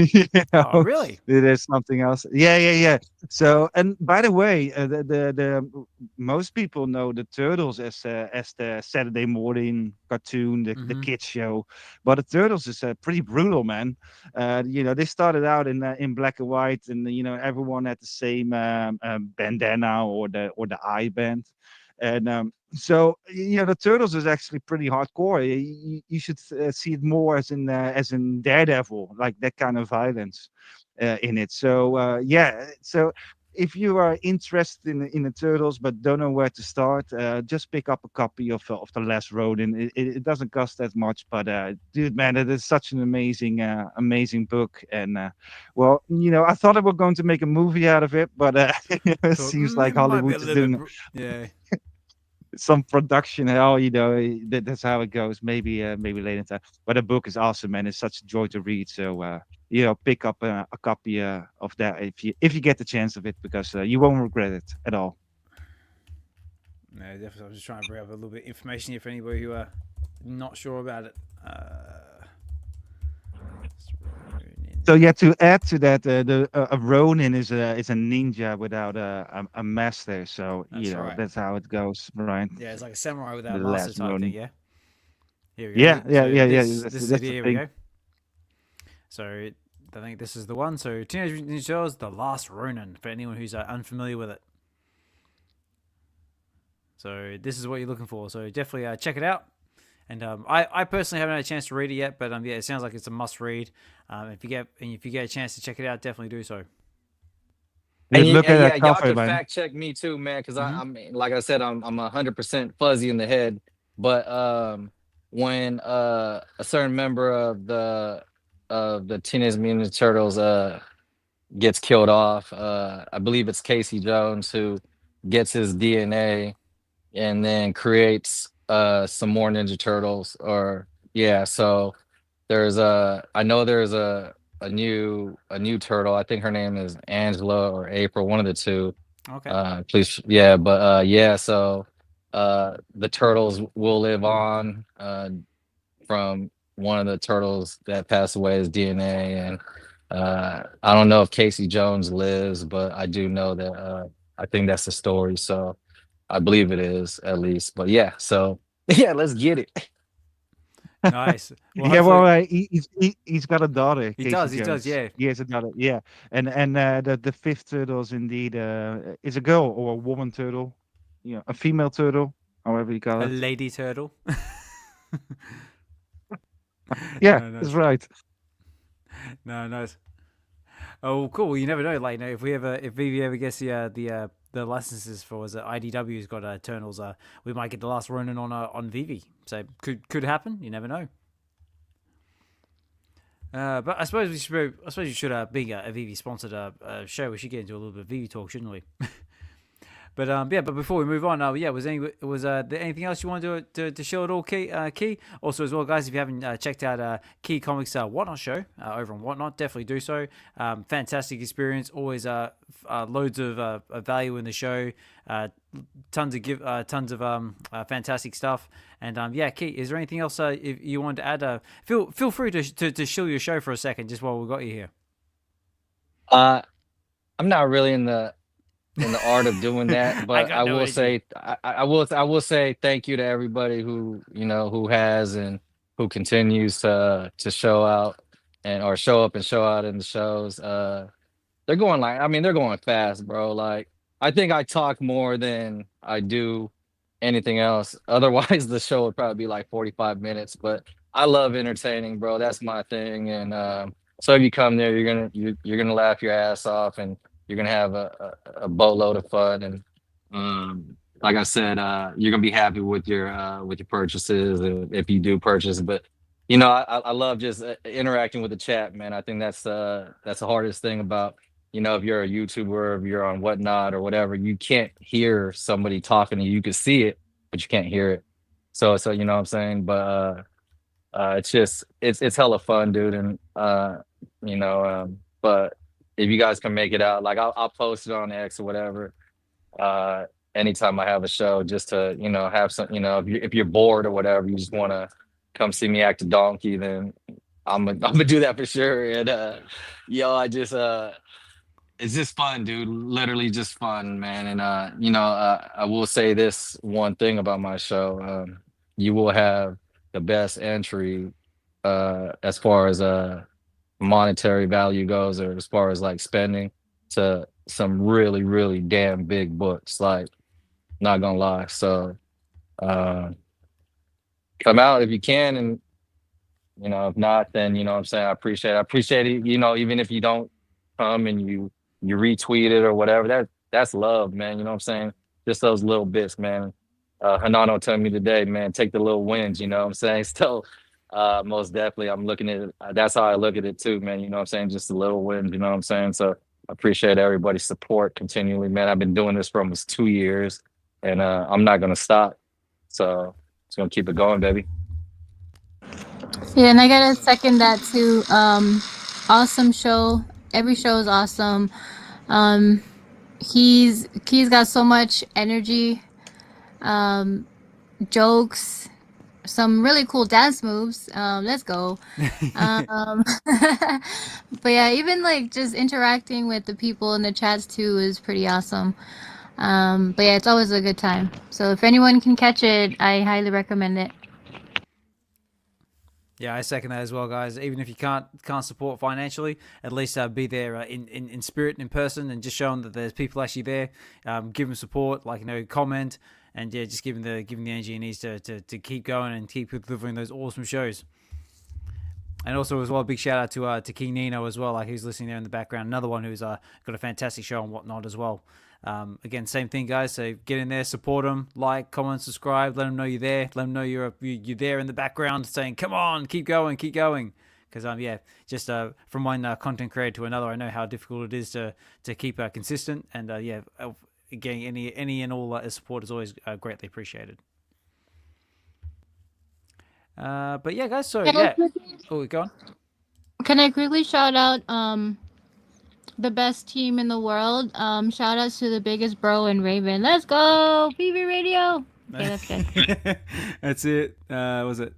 Oh, really? There's something else. Yeah. So, and by the way, the most people know the Turtles as the Saturday morning cartoon, the kids show, but the Turtles is pretty brutal, man. They started out in black and white, and everyone had the same bandana or the eye band, and so the Turtles is actually pretty hardcore. You should see it more as in Daredevil, like that kind of violence in it. So yeah, so if you are interested in the Turtles but don't know where to start, just pick up a copy of the Last Ronin. It doesn't cost that much, but dude, man, it is such an amazing book. And well, I thought they were going to make a movie out of it, but it seems like Hollywood is doing some production hell. That's how it goes. Maybe later in time. But the book is awesome, man. It's such a joy to read. So pick up a copy of that if you get the chance of it, because you won't regret it at all. No, definitely. I'm just trying to bring up a little bit of information here for anybody who are not sure about it. So yeah, to add to that, a Ronin is a ninja without a master. So right. that's how it goes, right? Yeah, it's like a samurai without a The master last type Ronin. thing. Yeah. Here we go. Yeah. This is it. the Here we thing. go. So I think this is the one. So Teenage Mutant Ninja Turtles: The Last Ronin, for anyone who's unfamiliar with it. So this is what you're looking for. So definitely check it out. And I personally haven't had a chance to read it yet, but yeah, it sounds like it's a must read. If you get a chance to check it out, definitely do so. And Look at that y'all cover, can man. fact check me too, man, because I mean, like I said, I'm 100% fuzzy in the head, but when a certain member of the Teenage Mutant Ninja Turtles gets killed off. I believe it's Casey Jones who gets his DNA and then creates some more Ninja Turtles. Or yeah, so there's I know there's a new turtle. I think her name is Angela or April, one of the two. Okay. Please, yeah, but yeah, so the turtles will live on from one of the turtles that passed away's DNA. And I don't know if Casey Jones lives, but I do know that I think that's the story. So I believe it is, at least. But yeah, so yeah, let's get it. Nice. Well, Yeah, well, hopefully he's got a daughter, he Casey does. He does. Jones. Yeah. He has a daughter, yeah, and the fifth turtle is indeed is a girl or a woman turtle, a female turtle, however you call A it. lady turtle. Yeah, No, that's nice. right. No, nice. Oh, cool. Well, you never know. Like, if VeVe ever gets the licenses for IDW's got Eternals, we might get the last Ronin on VeVe. So could happen. You never know. But I suppose we should. Being a VeVe sponsored show, we should get into a little bit of VeVe talk, shouldn't we? But yeah. But before we move on, was there anything else you wanted to show at all, Key? Also, as well, guys, if you haven't checked out KeyComix Whatnot show over on Whatnot, definitely do so. Fantastic experience. Always loads of value in the show. Tons of fantastic stuff. And yeah, Key, is there anything else if you wanted to add? Feel free to shill your show for a second, just while we got you here. I'm not really in the art of doing that, but I will say I will say thank you to everybody who who has and who continues to show out or show up and show out in the shows. They're going they're going fast, bro. Like, I think I talk more than I do anything else. Otherwise, the show would probably be like 45 minutes. But I love entertaining, bro. That's my thing. And so if you come there, you're gonna laugh your ass off, and you're gonna have a boatload of fun. And like I said, you're gonna be happy with your purchases if you do purchase. But I love just interacting with the chat, man. I think that's the hardest thing about if you're a YouTuber, if you're on Whatnot or whatever, you can't hear somebody talking to you. You can see it, but you can't hear it. So you know what I'm saying. But it's hella fun, dude. And but if you guys can make it out, like I'll post it on X or whatever. Anytime I have a show, just to have some, if you're bored or whatever, you just want to come see me act a donkey, then I'm gonna do that for sure. And I just it's just fun, dude. Literally just fun, man. And I will say this one thing about my show: you will have the best entry as far as monetary value goes, or as far as like spending, to some really, really damn big books. Like, not gonna lie. So come out if you can, and if not, then what I'm saying, I appreciate it. Even if you don't come and you retweet it or whatever, that's love, man. You know what I'm saying? Just those little bits, man. Hanano told me today, man, take the little wins, you know what I'm saying? So most definitely I'm looking at it. That's how I look at it too, man. You know what I'm saying? Just the little wins, you know what I'm saying? So I appreciate everybody's support continually, man. I've been doing this for almost 2 years, and I'm not gonna stop. So just gonna keep it going, baby. Yeah, and I gotta second that too. Awesome show. Every show is awesome. Key's got so much energy, jokes, some really cool dance moves. Let's go. But yeah, even like just interacting with the people in the chats too is pretty awesome. But yeah, it's always a good time. So if anyone can catch it, I highly recommend it. Yeah, I second that as well, guys. Even if you can't support financially, at least be there in spirit and in person, and just showing that there's people actually there. Give them support, like comment, and yeah, just give them the energy he needs to keep going and keep delivering those awesome shows. And also as well, big shout out to King Nino as well, like who's listening there in the background. Another one who's got a fantastic show and whatnot as well. Again, same thing, guys. So get in there, support them, like, comment, subscribe. Let them know you're there. Let them know you're there in the background, saying, "Come on, keep going, keep going." Because just from one content creator to another, I know how difficult it is to keep consistent. And getting any and all support is always greatly appreciated. But yeah, guys. So go on. Can I quickly shout out the best team in the world? Shout outs to the biggest bro and Raven. Let's go, VeVe Radio. Okay, that's good. That's it. Was it?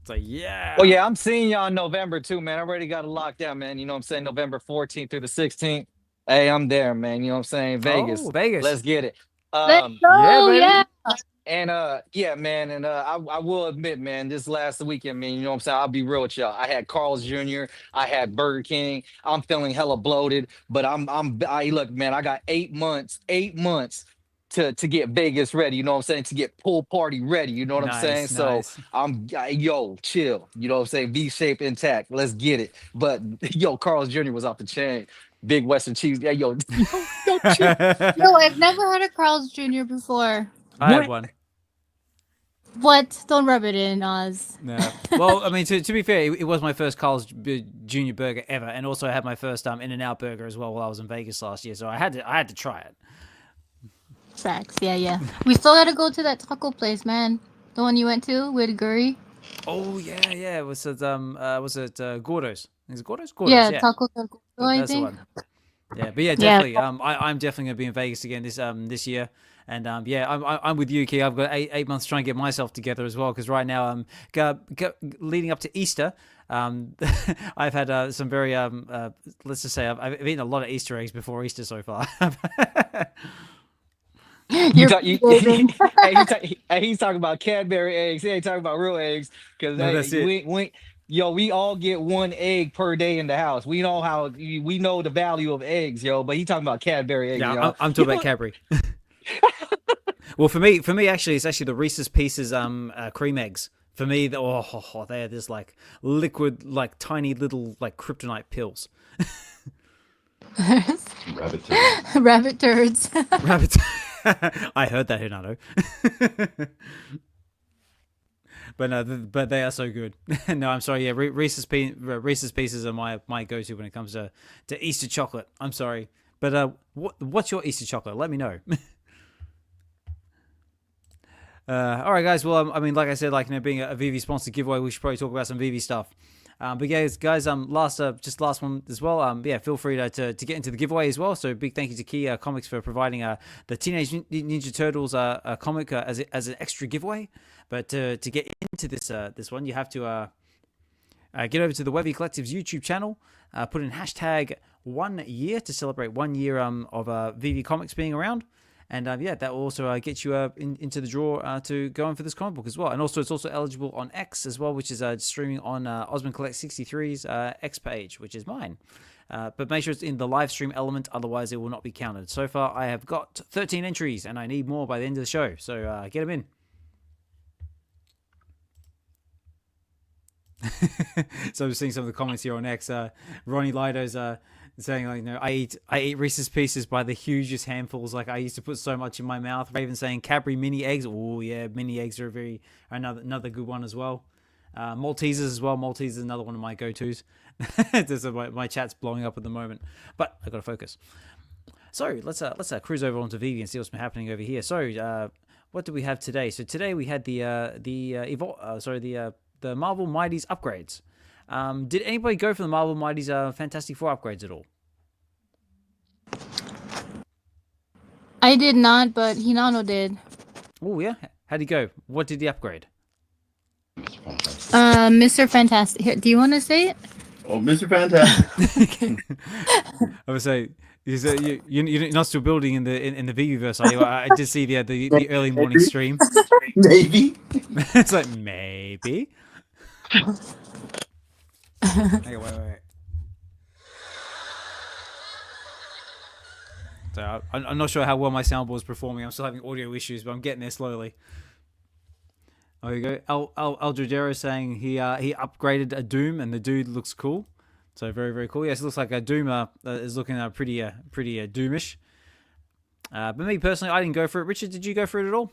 It's like, yeah. Oh yeah, I'm seeing y'all in November too, man. I already got it locked down, man. You know what I'm saying? November 14th through the 16th. Hey, I'm there, man. You know what I'm saying? Vegas. Oh, Vegas. Let's get it. Let's go, yeah. And yeah, man, and I will admit, man, this last weekend, man, you know what I'm saying? I'll be real with y'all. I had Carl's Jr., I had Burger King. I'm feeling hella bloated, but I look, man, I got 8 months to get Vegas ready, you know what I'm saying? To get pool party ready, you know what I'm saying? Nice. So chill, you know what I'm saying? V shape intact, let's get it. But Carl's Jr. was off the chain. Big Western cheese, yeah, chill. No, I've never had a Carl's Jr. before. I had one. What? Don't rub it in, Oz. No. Well, I mean, to be fair, it was my first Carl's Jr. burger ever, and also I had my first In-N-Out burger as well while I was in Vegas last year, so I had to try it. Facts, yeah. We still gotta go to that taco place, man. The one you went to with Guri. Oh yeah. Was it Gordo's? Is it Gordo's? Yeah, Taco Gordo, I That's think. the one. Yeah, but yeah, definitely. I'm definitely gonna be in Vegas again this year. And I'm with you, Key. I've got 8 months trying to get myself together as well, because right now leading up to Easter, I've had some very let's just say I've eaten a lot of Easter eggs before Easter so far. He's talking about Cadbury eggs. He ain't talking about real eggs, because we all get one egg per day in the house. We know the value of eggs, but he talking about Cadbury eggs. Yeah, I'm talking about Cadbury. Well, for me, actually, it's actually the Reese's Pieces cream eggs. For me, they are this like liquid, like tiny little like kryptonite pills. Rabbit turds. Rabbit turds. Rabbit. I heard that, Hernando. But they are so good. No, I'm sorry. Yeah, Reese's Pieces are my go-to when it comes to Easter chocolate. I'm sorry, but what's your Easter chocolate? Let me know. All right, guys. Well, I mean, like I said, being a VeVe sponsored giveaway, we should probably talk about some VeVe stuff. But guys, last one as well. Feel free to get into the giveaway as well. So big thank you to KeyComix for providing the Teenage Ninja Turtles comic as an extra giveaway. But to get into this one, you have to get over to the Web Collective's YouTube channel. Put in hashtag 1 year to celebrate 1 year of VeVe Comics being around. And that will also get you into the draw to go in for this comic book as well. And also, it's also eligible on X as well, which is streaming on Osman Collect 63's X page, which is mine. But make sure it's in the live stream element, otherwise it will not be counted. So far, I have got 13 entries, and I need more by the end of the show. So get them in. So I'm seeing some of the comments here on X. Ronnie Lido's saying I eat Reese's Pieces by the hugest handfuls. Like I used to put so much in my mouth. Raven saying Cadbury mini eggs. Oh yeah, mini eggs are another good one as well. Maltesers as well. Maltesers is another one of my go-tos. My chat's blowing up at the moment, but I got to focus. So let's cruise over onto VeVe and see what's been happening over here. So what do we have today? So today we had the Marvel Mighties upgrades. Did anybody go for the Marvel Mighties Fantastic Four upgrades at all? I did not, but Hinano did. Oh yeah, how'd he go? What did he upgrade? Mr. Fantastic. Here, do you want to say it? Oh, Mr. Fantastic. I would say, you're not still building in the VeVeverse, are you? I did see the early morning stream. Maybe. It's like maybe. Okay, wait. So I'm not sure how well my soundboard is performing. I'm still having audio issues, but I'm getting there slowly. Oh, you go. El Jodero saying he upgraded a Doom and the dude looks cool. So very very cool. Yes, it looks like a Doom is looking pretty Doomish. But me personally, I didn't go for it. Richard, did you go for it at all?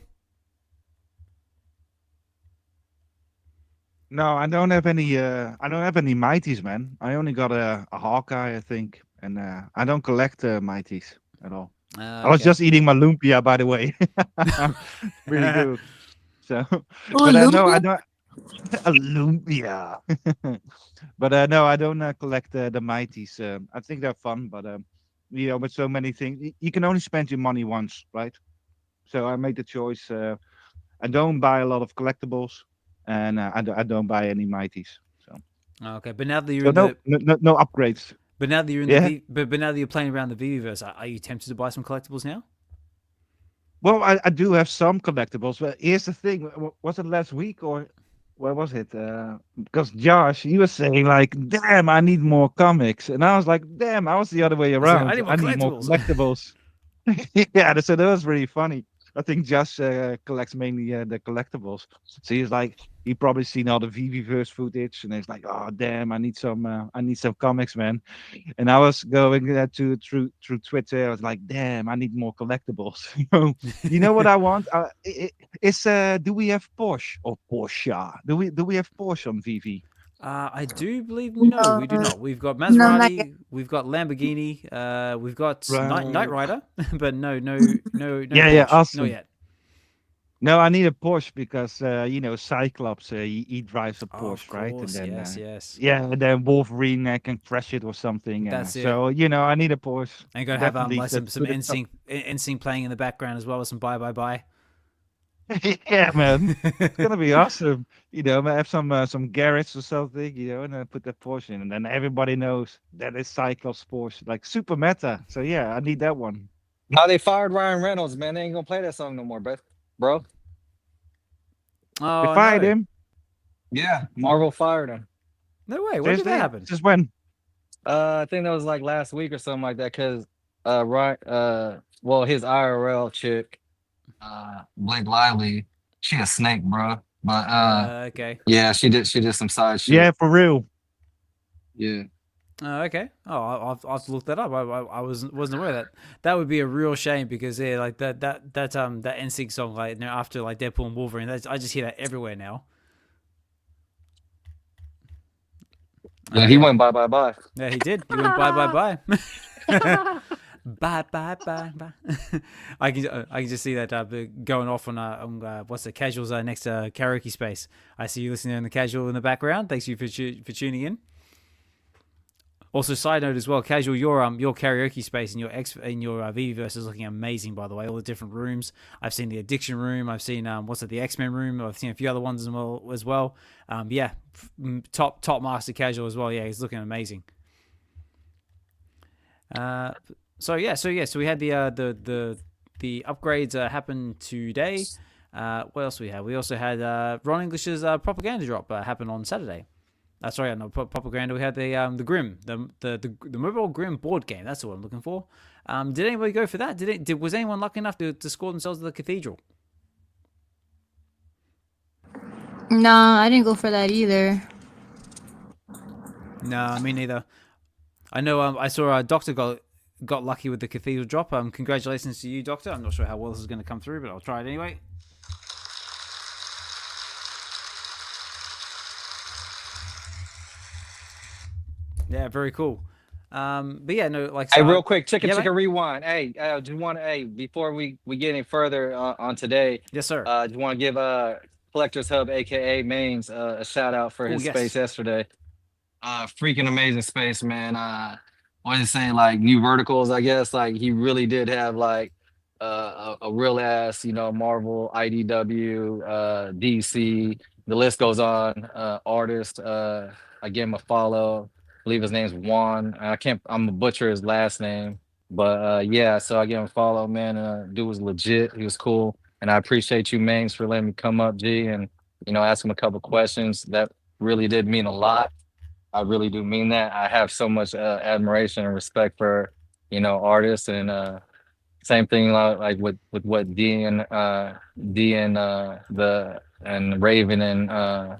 No, I don't have any. I don't have any mighties, man. I only got a Hawkeye, I think, and I don't collect mighties at all. I was just eating my lumpia, by the way. Really good. So, but no, I don't. A lumpia. But no, I don't collect the mighties. I think they're fun, but you know, with so many things, you can only spend your money once, right? So I made the choice. I don't buy a lot of collectibles, and I don't buy any mighties. So Okay, but now that you're so in no upgrades. but now that you're in Yeah. but now that you're playing around the VeVeverse, are you tempted to buy some collectibles now? Well, I do have some collectibles, but here's the thing: was it last week or where was it? Because Josh, he was saying like, "Damn, I need more comics," and I was like, "Damn, I was the other way I was like, around. I need more I need more collectibles." collectibles." Yeah, so that was really funny. I think Josh collects mainly the collectibles. So he's like, he probably seen all the VeVeverse footage, and he's like, "Oh, damn, I need some comics, man." And I was going through Twitter. I was like, "Damn, I need more collectibles." You know what I want? It's do we have Porsche or Porsche? Do we have Porsche on VeVe? I do believe no, we do not. We've got No, not yet. Maserati, we've got Lamborghini, we've got Knight Right. Rider, but no Yeah, Porsche, awesome. not yet. No, I need a Porsche because you know Cyclops. He drives a Oh, of Porsche, right? And course, then yes. yeah, and then Wolverine can crash it or something. That's it. So you know, I need a Porsche. And you gotta have Definitely like some to the top. NSYNC playing in the background as well with some bye. Yeah, man, it's gonna be awesome. You know, I have some garage or something. You know, and then put that Porsche in, and then everybody knows that it's Cyclops Porsche, like super meta. So yeah, I need that one. Now they fired Ryan Reynolds, man. They ain't gonna play that song no more, bro. They Oh fired no, him. Yeah, Marvel fired him. no way! When did that Seriously? happen? Just when? I think that was like last week or something like that. Cause right, well, his IRL chick, Blake Lively, she a snake, bro. But Okay. yeah, she did some side shit. Yeah, for real. Yeah. Okay. Oh, I'll have to look that up. I wasn't aware that. That would be a real shame because yeah, like that NSYNC song, like you know, after like Deadpool and Wolverine, I just hear that everywhere now. Yeah, he went bye. Yeah, he did. He went bye. Bye. I can just see that going off on what's the casuals next karaoke space. I see you listening in the casual in the background. Thanks you for tuning in. Also, side note as well, casual, your karaoke space in your VeVeverse is looking amazing. By the way, all the different rooms. I've seen the addiction room. I've seen the X-Men room. I've seen a few other ones as well. Yeah, top master casual as well. Yeah, he's looking amazing. So we had the upgrades happen today. What else we had? We also had Ron English's propaganda drop happen on Saturday. Sorry, no propaganda. We had the Grim, the mobile Grim board game. That's what I'm looking for. Did anybody go for that? Was anyone lucky enough to score themselves to the Cathedral? No, I didn't go for that either. No, me neither. I know. I saw Dokta got lucky with the Cathedral drop. Congratulations to you, Dokta. I'm not sure how well this is going to come through, but I'll try it anyway. Yeah, very cool. But yeah, no, like. Hey, real quick, chicken mate. rewind. Hey, just want to before we get any further on today. Yes, sir. Just want to give Collectors Hub, aka Mains, a shout out for his space yesterday. Freaking amazing space, man. What is saying, like new verticals, I guess. Like he really did have like a real ass, Marvel, IDW, DC. The list goes on. Artist. I gave him a follow. I believe his name's Juan. I'm a butcher his last name, but yeah. So I gave him a follow, man. Dude was legit. He was cool, and I appreciate you, Mains, for letting me come up, G, and ask him a couple questions. That really did mean a lot. I really do mean that. I have so much admiration and respect for, artists, and same thing like with what D and Raven and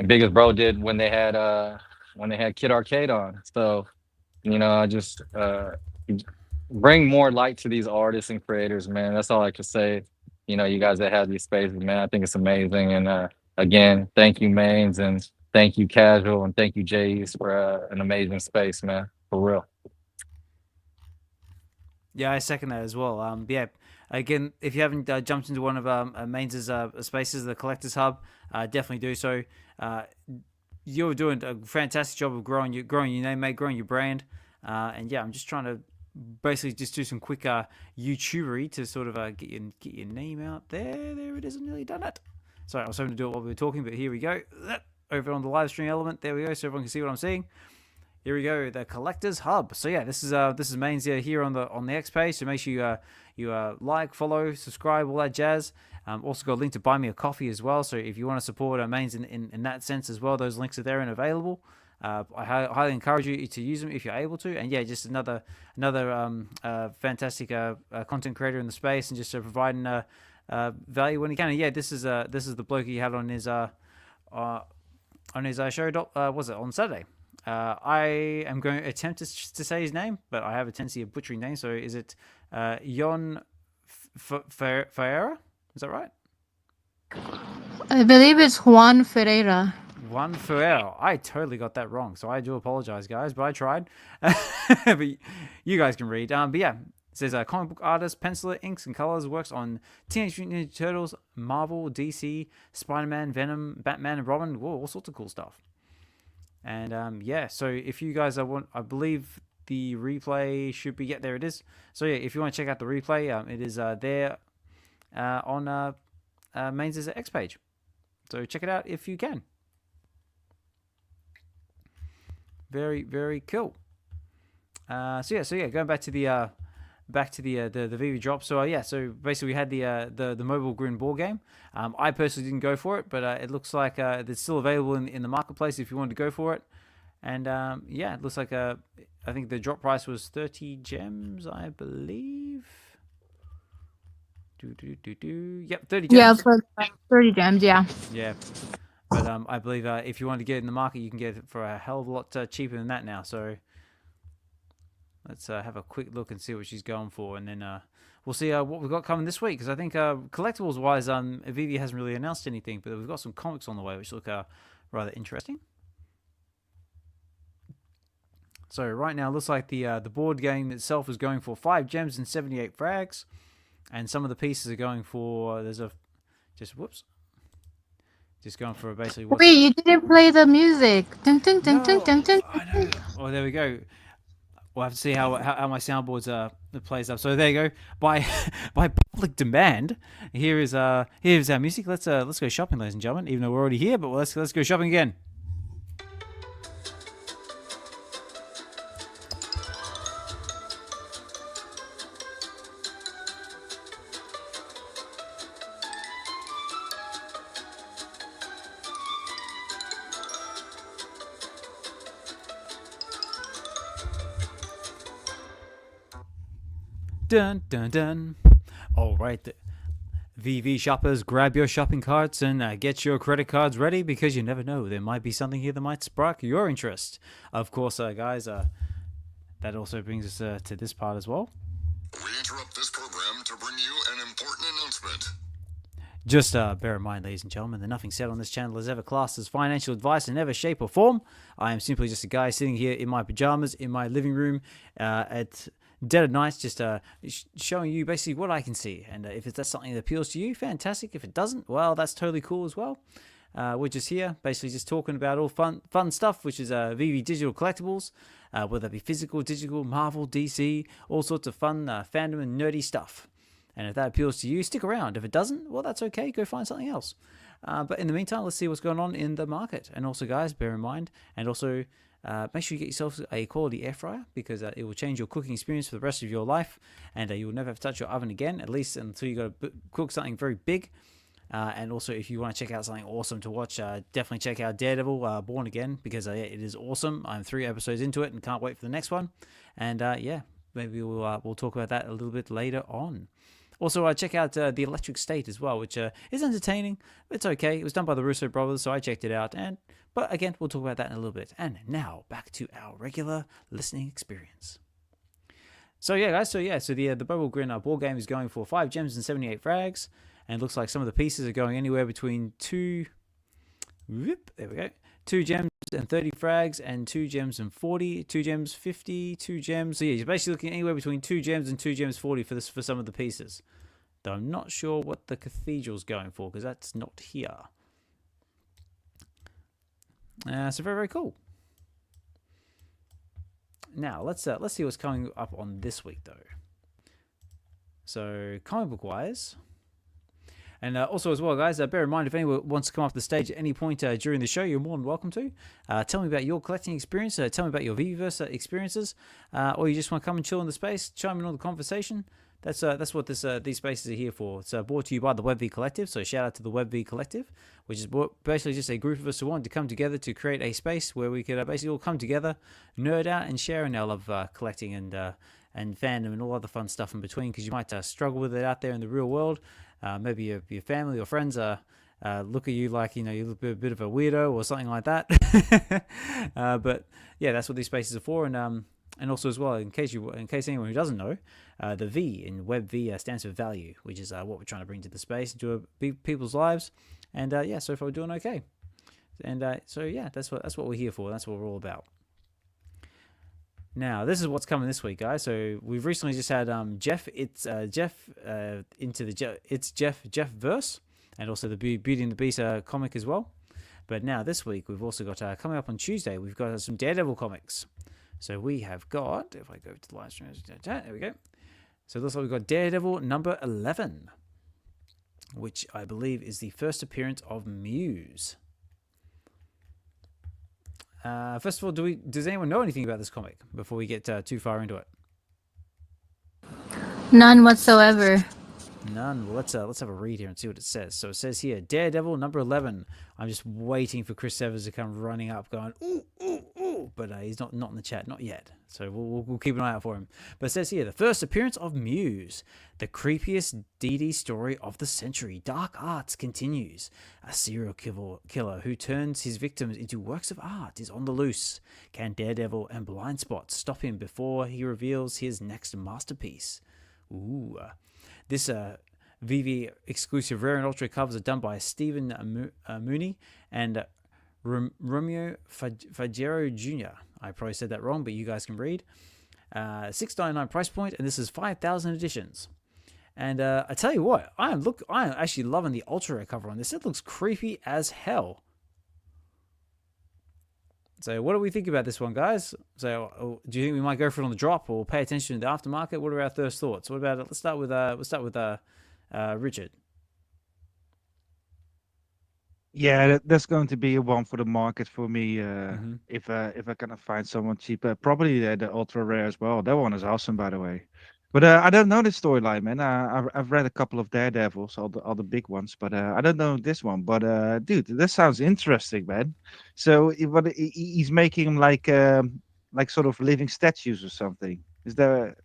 Biggest Bro did when they had Kid Arcade on. So, I just bring more light to these artists and creators, man. That's all I can say. You guys that have these spaces, man, I think it's amazing. And again, thank you, Mains, and thank you, Casual, and thank you, Jays, for an amazing space, man. For real. Yeah, I second that as well. Yeah, again, if you haven't jumped into one of Mains's spaces, the Collectors Hub, definitely do so. You're doing a fantastic job of growing your name, mate, growing your brand. And yeah, I'm just trying to basically just do some quick YouTubery to sort of get your name out there. There it is. I've nearly done it. Sorry, I was hoping to do it while we were talking, but here we go. Over on the live stream element, there we go, so everyone can see what I'm seeing. Here we go, the Collectors Hub. So yeah, this is Mains here on the X page. So make sure you like, follow, subscribe, all that jazz. Also got a link to buy me a coffee as well. So if you want to support Mains in that sense as well, those links are there and available. I highly encourage you to use them if you're able to. And yeah, just another fantastic content creator in the space, and just providing value when he can. And yeah, this is the bloke he had on his show. Was it on Saturday? I am going to attempt to say his name, but I have a tendency of butchering names. So is it Jon Ferreira? Is that right? I believe it's Juan Ferreira. Juan Ferreira. I totally got that wrong, so I do apologize, guys, but I tried. But you guys can read. But yeah, it says comic book artist, penciler, inks and colors, works on Teenage Mutant Ninja Turtles, Marvel, DC, Spider-Man, Venom, Batman, and Robin. Whoa, all sorts of cool stuff. And yeah, so if you guys want, I believe the replay should be, there it is. So yeah, if you want to check out the replay, it is there on Mains' X page. So check it out if you can. Very, very cool. So yeah, going back to the VeVe drop. So yeah, so basically we had the Mobile Grin board game. I personally didn't go for it, but it looks like it's still available in the marketplace if you wanted to go for it. And yeah, it looks like I think the drop price was 30 gems, I believe. Yep, 30 gems. Yeah, for 30 gems, yeah. Yeah. But I believe if you want to get it in the market, you can get it for a hell of a lot cheaper than that now. So let's have a quick look and see what she's going for, and then we'll see what we've got coming this week. Because I think collectibles-wise, VeVe hasn't really announced anything, but we've got some comics on the way, which look rather interesting. So right now, it looks like the board game itself is going for 5 gems and 78 frags, and some of the pieces are going for just going for basically. Wait, you didn't play the music. Dun, dun, dun, dun, dun, dun. I know. Oh, there we go. We'll have to see how my soundboards plays up. So there you go. By public demand, here's our music. Let's go shopping, ladies and gentlemen. Even though we're already here, but let's go shopping again. Dun dun dun. All right, VeVe shoppers, grab your shopping carts and get your credit cards ready, because you never know, there might be something here that might spark your interest. Of course, guys, that also brings us to this part as well. We interrupt this program to bring you an important announcement. Just bear in mind, ladies and gentlemen, that nothing said on this channel is ever classed as financial advice in ever shape or form. I am simply just a guy sitting here in my pajamas in my living room at dead of night, just showing you basically what I can see. And if that's something that appeals to you, fantastic. If it doesn't, well, that's totally cool as well. We're just here basically just talking about all fun stuff, which is VeVe digital collectibles, whether it be physical, digital, Marvel, DC, all sorts of fun fandom and nerdy stuff. And if that appeals to you, stick around. If it doesn't, well, that's okay. Go find something else. But in the meantime, let's see what's going on in the market. And also, guys, bear in mind, and also make sure you get yourself a quality air fryer, because it will change your cooking experience for the rest of your life, and you'll never have to touch your oven again, at least until you got to cook something very big. And also, if you want to check out something awesome to watch, definitely check out Daredevil Born Again, because it is awesome. I'm 3 episodes into it and can't wait for the next one. And yeah, maybe we'll talk about that a little bit later on. Also, check out The Electric State as well, which is entertaining. It's okay. It was done by the Russo brothers, so I checked it out. But again, we'll talk about that in a little bit. And now, back to our regular listening experience. So yeah, guys. So the Bubble Grin board game is going for 5 gems and 78 frags. And it looks like some of the pieces are going anywhere between 2 gems and 30 frags, and 2 gems and 40, 2 gems 50, 2 gems. So yeah, you're basically looking anywhere between 2 gems and 2 gems 40 for some of the pieces. Though I'm not sure what the cathedral's going for, because that's not here. So very, very cool. Now let's see what's coming up on this week though. So comic book wise. And also as well, guys, bear in mind, if anyone wants to come up the stage at any point during the show, you're more than welcome to. Tell me about your collecting experience. Tell me about your VeVeverse experiences. Or you just want to come and chill in the space, chime in on the conversation. That's what these spaces are here for. It's brought to you by the Web V Collective. So shout out to the Web V Collective, which is basically just a group of us who want to come together to create a space where we could basically all come together, nerd out, and share in our love collecting and fandom and all other fun stuff in between. Because you might struggle with it out there in the real world. Maybe your family or friends look at you like, you look a bit of a weirdo or something like that. But yeah, that's what these spaces are for. And also as well, in case anyone who doesn't know, the V in Web V stands for value, which is what we're trying to bring to the space, into people's lives. And so far we're doing okay. And so yeah, that's what we're here for. That's what we're all about. Now, this is what's coming this week, guys. So we've recently just had Jeff. It's Jeff into the it's Jeff verse, and also the Beauty and the Beast comic as well. But now this week we've also got coming up on Tuesday. We've got some Daredevil comics. So we have got, if I go to the live stream, there we go. So it looks like we've got Daredevil number 11, which I believe is the first appearance of Muse. First of all, does anyone know anything about this comic before we get too far into it? None whatsoever. None. Well, let's have a read here and see what it says. So it says here, Daredevil number 11. I'm just waiting for Chris Evans to come running up, going ooh ooh ooh, but he's not in the chat, not yet. So we'll keep an eye out for him. But it says here, the first appearance of Muse, the creepiest DD story of the century. Dark Arts continues. A serial killer who turns his victims into works of art is on the loose. Can Daredevil and Blind Spot stop him before he reveals his next masterpiece? Ooh. This VeVe exclusive rare and ultra covers are done by Stephen Mooney and Romeo Fajero Jr. I probably said that wrong, but you guys can read. $6.99 price point, and this is 5,000 editions. And I tell you what, I am actually loving the ultra rare cover on this. It looks creepy as hell. So what do we think about this one, guys? So do you think we might go for it on the drop, or pay attention to the aftermarket? What are our first thoughts? What about it? Let's start with Richard. Yeah, that's going to be a one for the market for me. If I can find someone cheaper, probably the ultra rare as well. That one is awesome, by the way. But I don't know the storyline, man. I've read a couple of Daredevils, all the big ones, but I don't know this one. But dude, this sounds interesting, man. So he's making them like sort of living statues or something. Is that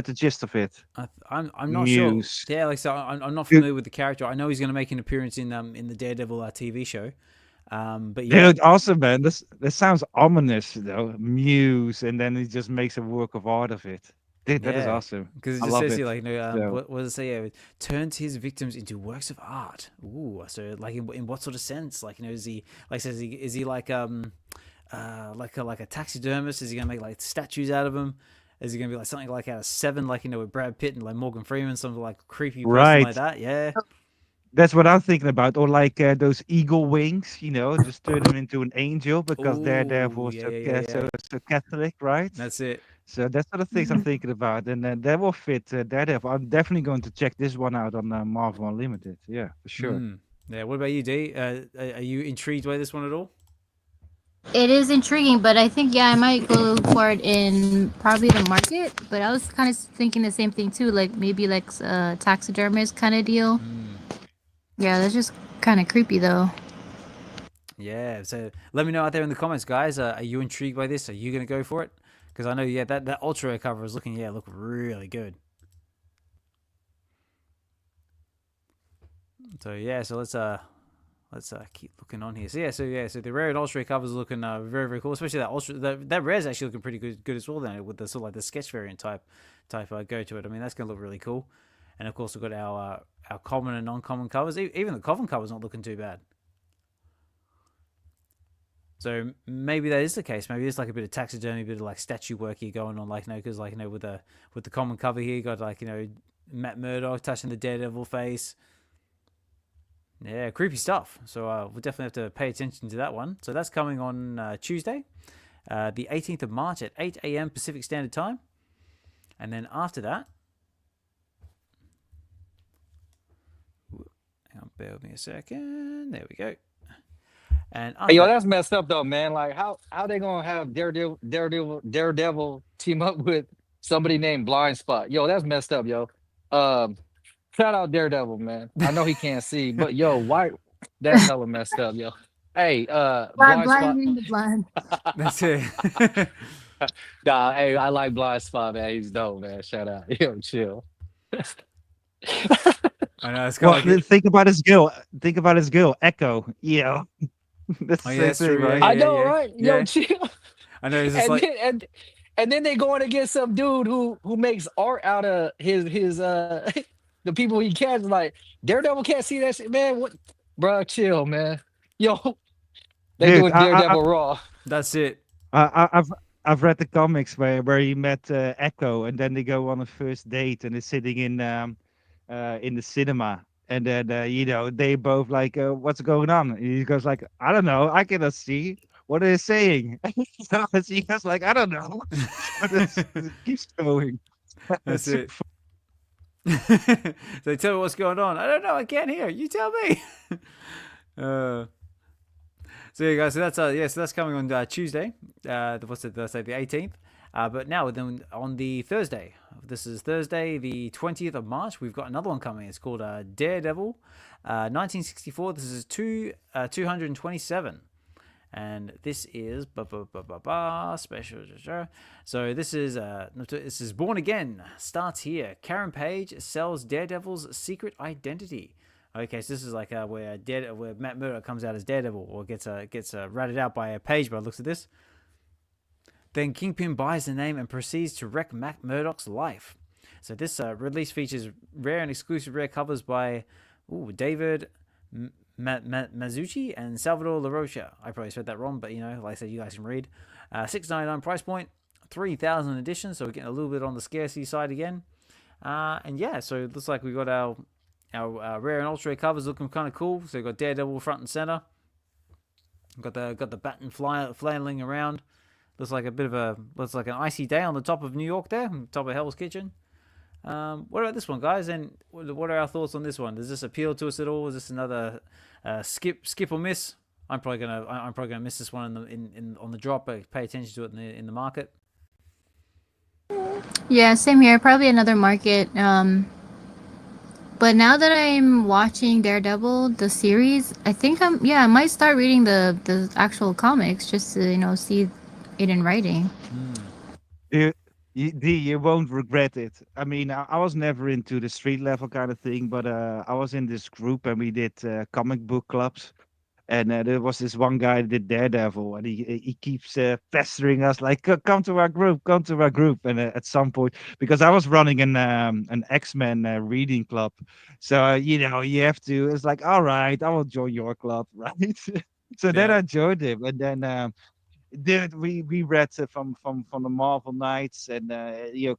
the gist of it? I'm not Muse. sure. Yeah, like so, I'm not familiar with the character. I know he's going to make an appearance in the Daredevil TV show. But yeah, Dude, awesome, man. This sounds ominous, though. Muse, and then he just makes a work of art of it. Dude, that is awesome. Because it I just love says it. here, like, So- what does it say? Turns his victims into works of art. Ooh, so like in what sort of sense? Like, is he like is he like like a taxidermist? Is he gonna make like statues out of them? Is he gonna be like something like out of Seven, like with Brad Pitt and like Morgan Freeman, something like creepy person Right. like that? Yeah. That's what I'm thinking about. Or like those eagle wings, just turn him into an angel because Daredevil is so Catholic, right? That's it. So that's sort of things I'm thinking about. And that will fit Daredevil. I'm definitely going to check this one out on Marvel Unlimited. Yeah, for sure. Yeah. What about you, Dee? Are you intrigued by this one at all? It is intriguing, but I think I might go for it in probably the market. But I was kind of thinking the same thing too, like maybe like a taxidermist kind of deal. Yeah, that's just kind of creepy though. Yeah. So let me know out there in the comments, guys. Are you intrigued by this? Are you gonna go for it? Because I know, yeah, that ultra rare cover is looking really good. So yeah, so let's keep looking on here. So the rare and ultra rare covers are looking very, very cool. Especially that ultra that rare is actually looking pretty good as well. Then with the sort of like the sketch variant type go to it. I mean, that's gonna look really cool. And of course we've got our common and non-common covers. Even the common cover's not looking too bad. So maybe that is the case. Maybe it's like a bit of taxidermy, a bit of like statue work here going on, like, because like, with the common cover here, you got like, Matt Murdock touching the Daredevil face. Yeah, creepy stuff. So we'll definitely have to pay attention to that one. So that's coming on Tuesday, the 18th of March at 8 a.m. Pacific Standard Time. And then after that, hang on, bear with me a second. There we go. And Hey, yo, that's messed up though, man. Like, how they gonna have Daredevil team up with somebody named Blind Spot? Yo, that's messed up, yo. Shout out Daredevil, man. I know he can't see, but yo, why? That's hella messed up, yo. Hey, Blind Spot. Blind the blind. that's it. Nah, hey, I like Blind Spot, man. He's dope, man. Shout out, yo, chill. I know it's Well, kind of think about his girl. Think about his girl, Echo. That's Oh, the yeah, same that's thing, true, right? yeah. I know, right? Yo, Yeah. chill. I know it's just And like then, and then they going against some dude who makes art out of his the people he catches. Like, Daredevil can't see that shit, man. What, bro? Chill, man. Yo, they Dude, doing Daredevil raw. that's it. I've read the comics where he met Echo, and then they go on a first date, and they're sitting in the cinema, and then they both like, what's going on? And he goes like, I don't know, I cannot see what they're saying. So he goes like, I don't know. But it keeps going. That's so it. They tell me what's going on. I don't know. I can't hear. You tell me. So yeah, guys. So that's so that's coming on Tuesday. What's it? Did I say the 18th? But now then on the Thursday. This is Thursday, the 20th of March. We've got another one coming. It's called Daredevil, 1964. This is 227. And this is special. So this is Born Again. Starts here. Karen Page sells Daredevil's secret identity. Okay, so this is like where Matt Murdock comes out as Daredevil, or gets ratted out by a Page. By the looks of this. Then Kingpin buys the name and proceeds to wreck Matt Murdock's life. So this release features rare and exclusive rare covers by David Mazzucci and Salvador LaRocha. I probably said that wrong, but like I said, you guys can read. $6.99 price point, 3,000 editions, so we're getting a little bit on the scarcity side again. And yeah, so it looks like we got our rare and ultra rare covers looking kind of cool. So we've got Daredevil front and center. Got the Batten flailing around. Looks like an icy day on the top of New York there, on top of Hell's Kitchen. What about this one, guys? And what are our thoughts on this one? Does this appeal to us at all? Is this another skip or miss? I'm probably gonna miss this one on the drop, but pay attention to it in the market. Yeah, same here. Probably another market. But now that I'm watching Daredevil, the series, I think I might start reading the actual comics just to see it in writing. You won't regret it. I mean, I was never into the street level kind of thing, but I was in this group and we did comic book clubs. And there was this one guy that did Daredevil, and he keeps pestering us like, come to our group. And at some point, because I was running an X-Men reading club, so you have to. It's like, all right, I will join your club, right? So then I joined him, and then we read from the Marvel Knights, and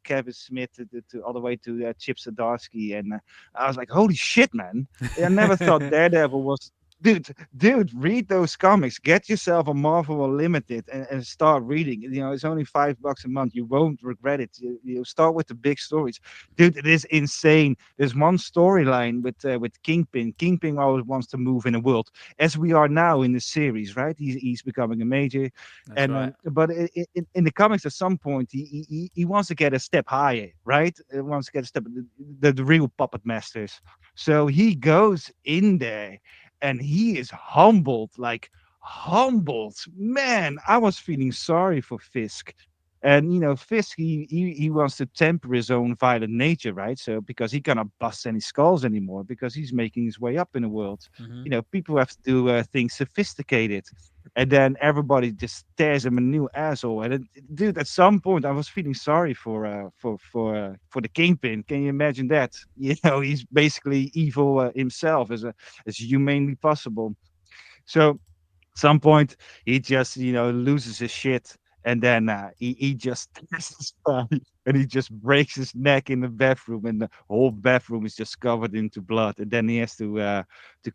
Kevin Smith to all the way to Chip Zdarsky, and I was like, holy shit, man! I never thought Daredevil was. Dude, read those comics. Get yourself a Marvel Unlimited and start reading. It's only $5 a month. You won't regret it. You start with the big stories, dude. It is insane. There's one storyline with Kingpin. Kingpin always wants to move in the world, as we are now in the series, right? He's becoming a major, That's right. But in the comics, at some point, he wants to get a step higher, right? He wants to get a step the real puppet masters. So he goes in there. And he is humbled. Man, I was feeling sorry for Fisk. And Fisk, he wants to temper his own violent nature, right? So because he cannot bust any skulls anymore, because he's making his way up in the world. People have to do things sophisticated, and then everybody just tears him a new asshole. And dude, at some point, I was feeling sorry for the Kingpin. Can you imagine that? He's basically evil himself, as humanely possible. So some point he just loses his shit, and then he just tears his guy, and he just breaks his neck in the bathroom, and the whole bathroom is just covered into blood. And then he has to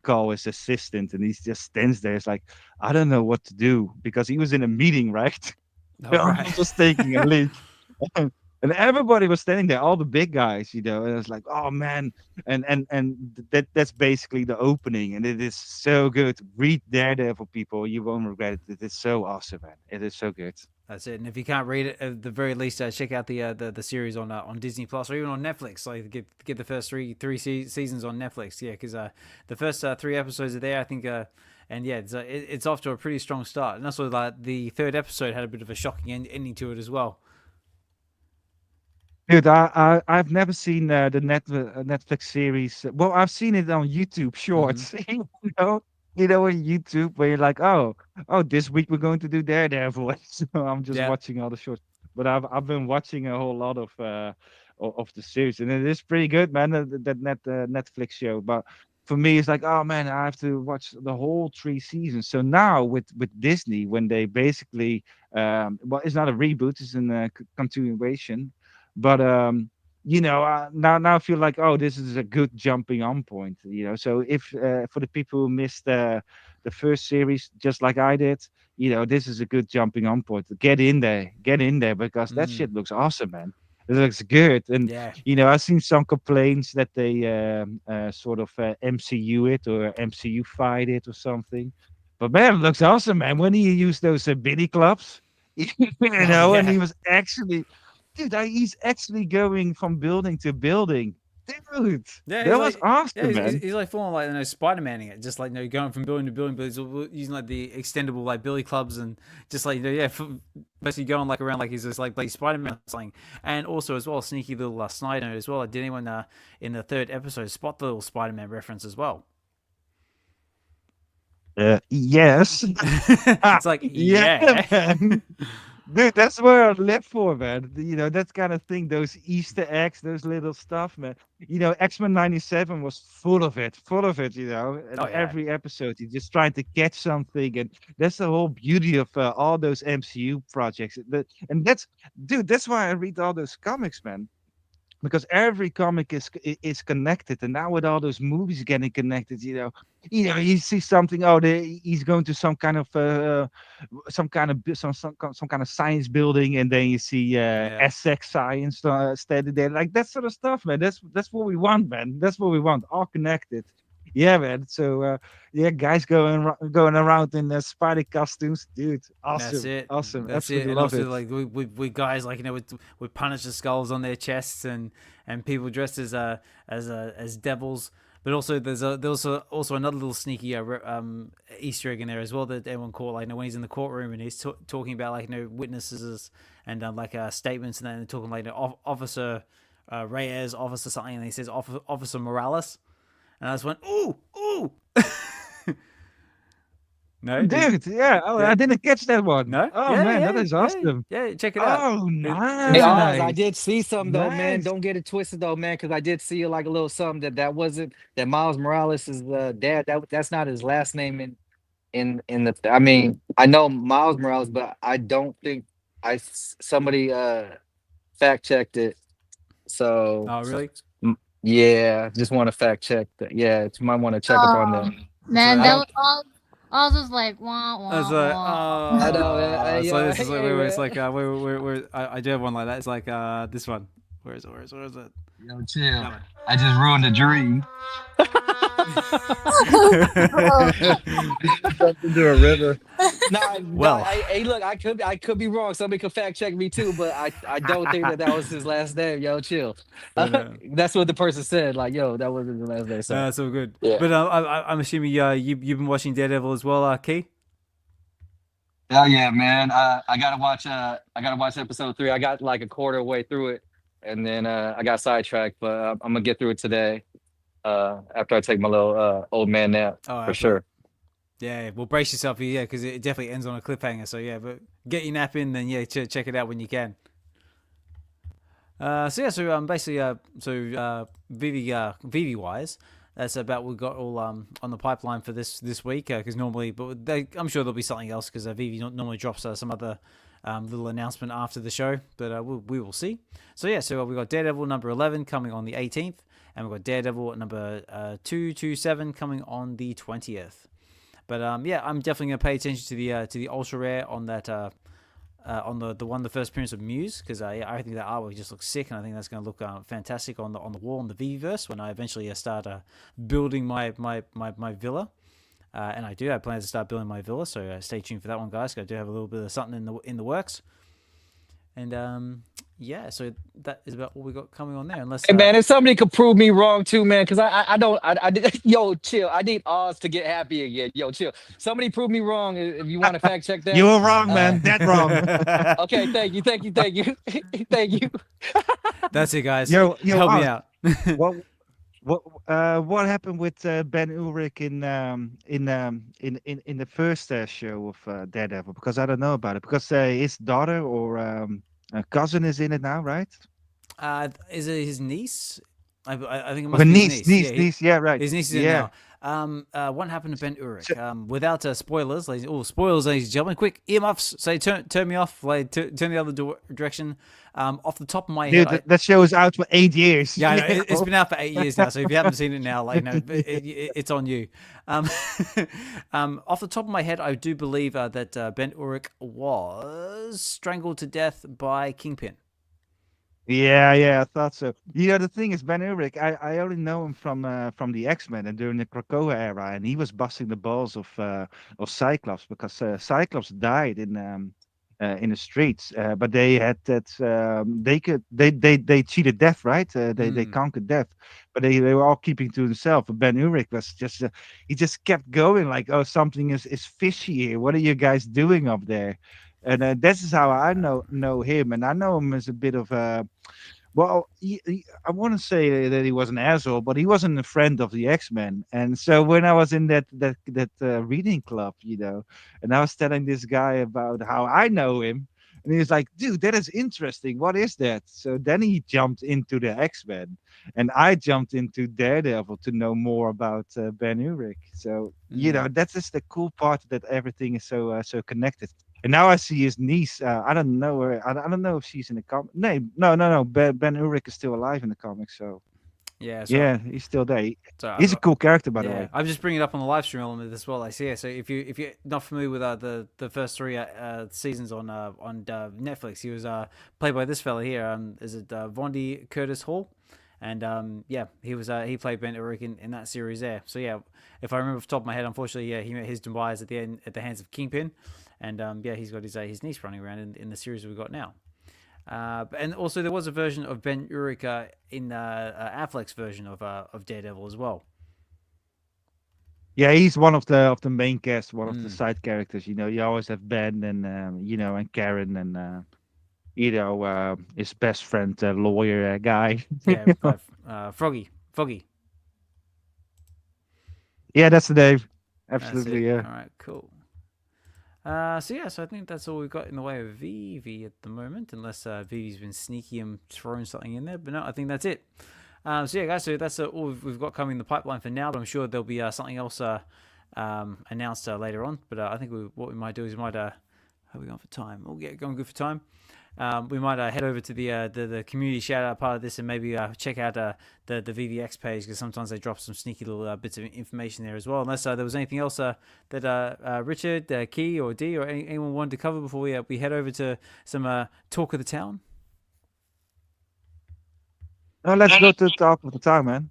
call his assistant, and he just stands there. It's like, I don't know what to do, because he was in a meeting, right? Right. Just taking a leak. And everybody was standing there, all the big guys, and it was like, oh man, and that's basically the opening, and it is so good. Read Daredevil, people, you won't regret it. It is so awesome, man. It is so good. That's it. And if you can't read it, at the very least, check out the series on Disney Plus, or even on Netflix. Like get the first three seasons on Netflix. Yeah, because the first 3 episodes are there, I think. And yeah, it's off to a pretty strong start. And also, the 3rd episode had a bit of a shocking ending to it as well. Dude, I've never seen the Netflix series. Well, I've seen it on YouTube Shorts. On YouTube, where you're like, oh, this week we're going to do Daredevil. So I'm just watching all the shorts. But I've been watching a whole lot of the series, and it is pretty good, man. That Netflix show. But for me, it's like, oh man, I have to watch the whole 3 seasons. So now with Disney, when they basically, well, it's not a reboot, it's a continuation. But now I feel like, oh, this is a good jumping on point. So if for the people who missed the first series, just like I did, this is a good jumping on point. Get in there, because that shit looks awesome, man. It looks good. And I've seen some complaints that they sort of MCU it, or MCU-fied it or something. But man, it looks awesome, man. When he used those billy clubs, and he was actually. Dude, he's actually going from building to building. Dude, that was awesome, man. He's like falling Spider-Maning it, just going from building to building, but he's using the extendable billy clubs, and just basically going around like he's just like Spider-Man something. And also as well, sneaky little side note as well. Did anyone in the 3rd episode spot the little Spider-Man reference as well? Yes. It's like man. Dude, that's what I live for, man. That kind of thing, those Easter eggs, those little stuff, man. X-Men 97 was full of it. And every episode, you're just trying to catch something. And that's the whole beauty of all those MCU projects. And that's why I read all those comics, man. Because every comic is connected, and now with all those movies getting connected, you see something. Oh, he's going to some kind of science building, and then you see Essex Science standing there, like that sort of stuff, man. That's what we want, man. That's what we want, all connected. Yeah, man. So guys going around in spider costumes, dude. Awesome. That's it. Awesome. That's Absolutely it. And love also it. with guys with Punisher skulls on their chests, and people dressed as devils. But also there's also another little sneaky Easter egg in there as well that everyone caught. When he's in the courtroom and he's talking about witnesses and statements, and then they're talking Officer Reyes, Officer something, and he says Officer Morales. And I just went, ooh. No, dude, yeah. Oh, I didn't catch that one. No. Oh man, that is awesome. Yeah, check it out. Oh, nice. Hey, Oz, I did see something though, man. Nice. Don't get it twisted though, man, because I did see a little something that wasn't that Miles Morales is the dad. That's not his last name in the. I mean, I know Miles Morales, but I don't think somebody fact checked it. So. Oh really? Yeah, just want to fact check that. Yeah, you might want to check up on that. Man, that was all just like wah wah. I was like, wah. I know. It's like I do have one like that. It's like this one. Where is it? Yo, chill. I just ruined a dream. Jumped into a river. Hey, look, I could be wrong. Somebody could fact check me too, but I don't think that was his last name. Yo, chill. That's what the person said. Like, yo, that wasn't his last name. So. That's all good. Yeah. But I'm assuming you've been watching Daredevil as well, Key. Hell yeah, man. I gotta watch. I gotta watch episode 3. I got like a quarter way through it, and then I got sidetracked. But I'm gonna get through it today. After I take my little old man nap Oh, for absolutely. sure. Yeah, well, brace yourself, yeah, because it definitely ends on a cliffhanger. So yeah, but get your nap in, then yeah, check it out when you can. So yeah, so basically, VeVe wise, that's about what we got all on the pipeline for this week. Because normally, but I'm sure there'll be something else because VeVe normally drops some other little announcement after the show, but we will see. So yeah, so we got Daredevil number 11 coming on the 18th, and we've got Daredevil number 227 coming on the 20th. But yeah, I'm definitely gonna pay attention to the ultra rare on that. On the first appearance of Muse, because I think that artwork just looks sick, and I think that's going to look fantastic on the wall in the VeVeverse when I eventually start building my villa. And I plan to start building my villa, so stay tuned for that one, guys. I do have a little bit of something in the works. And yeah, so that is about all we got coming on there. Unless Hey man, if somebody could prove me wrong too, man, because I don't I did yo chill. I need Oz to get happy again. Yo, chill. Somebody prove me wrong if you want to fact check that. You were wrong, man. Dead wrong. Okay, thank you, thank you, thank you. that's it, guys. Yo, Help me Oz, out. what happened with Ben Ulrich in the first show of Daredevil? Because I don't know about it. Because his daughter or cousin is in it now, right? Is it his niece? I think it Or must be his niece. niece. Yeah, right. His niece is in Yeah. now. What happened to Ben Urich? So, Without spoilers, spoilers, ladies and gentlemen. Quick earmuffs. Say turn me off. Turn the other direction. Off the top of my head, dude, that show is out for 8 years. yeah, I know, it's been out for 8 years now. So if you haven't seen it now, it's on you. Off the top of my head, I do believe that Ben Urich was strangled to death by Kingpin. Yeah, I thought so. The thing is, Ben Urich, I only know him from the X-Men and during the Krakoa era, and he was busting the balls of Cyclops because Cyclops died in the streets, but they had that they cheated death, right? They conquered death, but they were all keeping to themselves. But Ben Urich was just he just kept going like, oh, something is fishy here. What are you guys doing up there? And this is how I know him, and I know him as a bit of a well, I want to say that he was an asshole, but he wasn't a friend of the X-Men. And so when I was in that reading club, and I was telling this guy about how I know him, and he was like, "Dude, that is interesting. What is that?" So then he jumped into the X-Men, and I jumped into Daredevil to know more about Ben Urich. So that's just the cool part that everything is so connected. And now I see his niece. I don't know her. I don't know if she's in the comic. No. Ben Urich is still alive in the comics. So Yeah, yeah, he's still there. so He's a cool character, by the way. I'm just bringing it up on the live stream element as well. So if you're not familiar with the first 3 seasons on Netflix, he was played by this fella here. Is it Vondi Curtis Hall? And he played Ben Urich in that series there. So yeah, if I remember off the top of my head, unfortunately, yeah, he met his demise at the end at the hands of Kingpin, and he's got his niece running around in the series we've got now. And also there was a version of Ben Urich in Affleck's version of Daredevil as well. Yeah, he's one of the main cast, one of the side characters. You always have Ben and and Karen and his best friend, lawyer guy. Yeah, Foggy. Yeah, that's the name. Absolutely, yeah. All right, cool. So I think that's all we've got in the way of VeVe at the moment, unless VeVe's been sneaky and thrown something in there. But no, I think that's it. So yeah, guys, so that's all we've got coming in the pipeline for now. But I'm sure there'll be something else announced later on. But I think what we might do is how are we going for time? We'll get going good for time. We might head over to the community shout out part of this and maybe check out the VVX page, because sometimes they drop some sneaky little bits of information there as well. Unless there was anything else that Richard, Key, or D, or anyone wanted to cover before we head over to some talk of the town. No, let's go to talk of the town, man.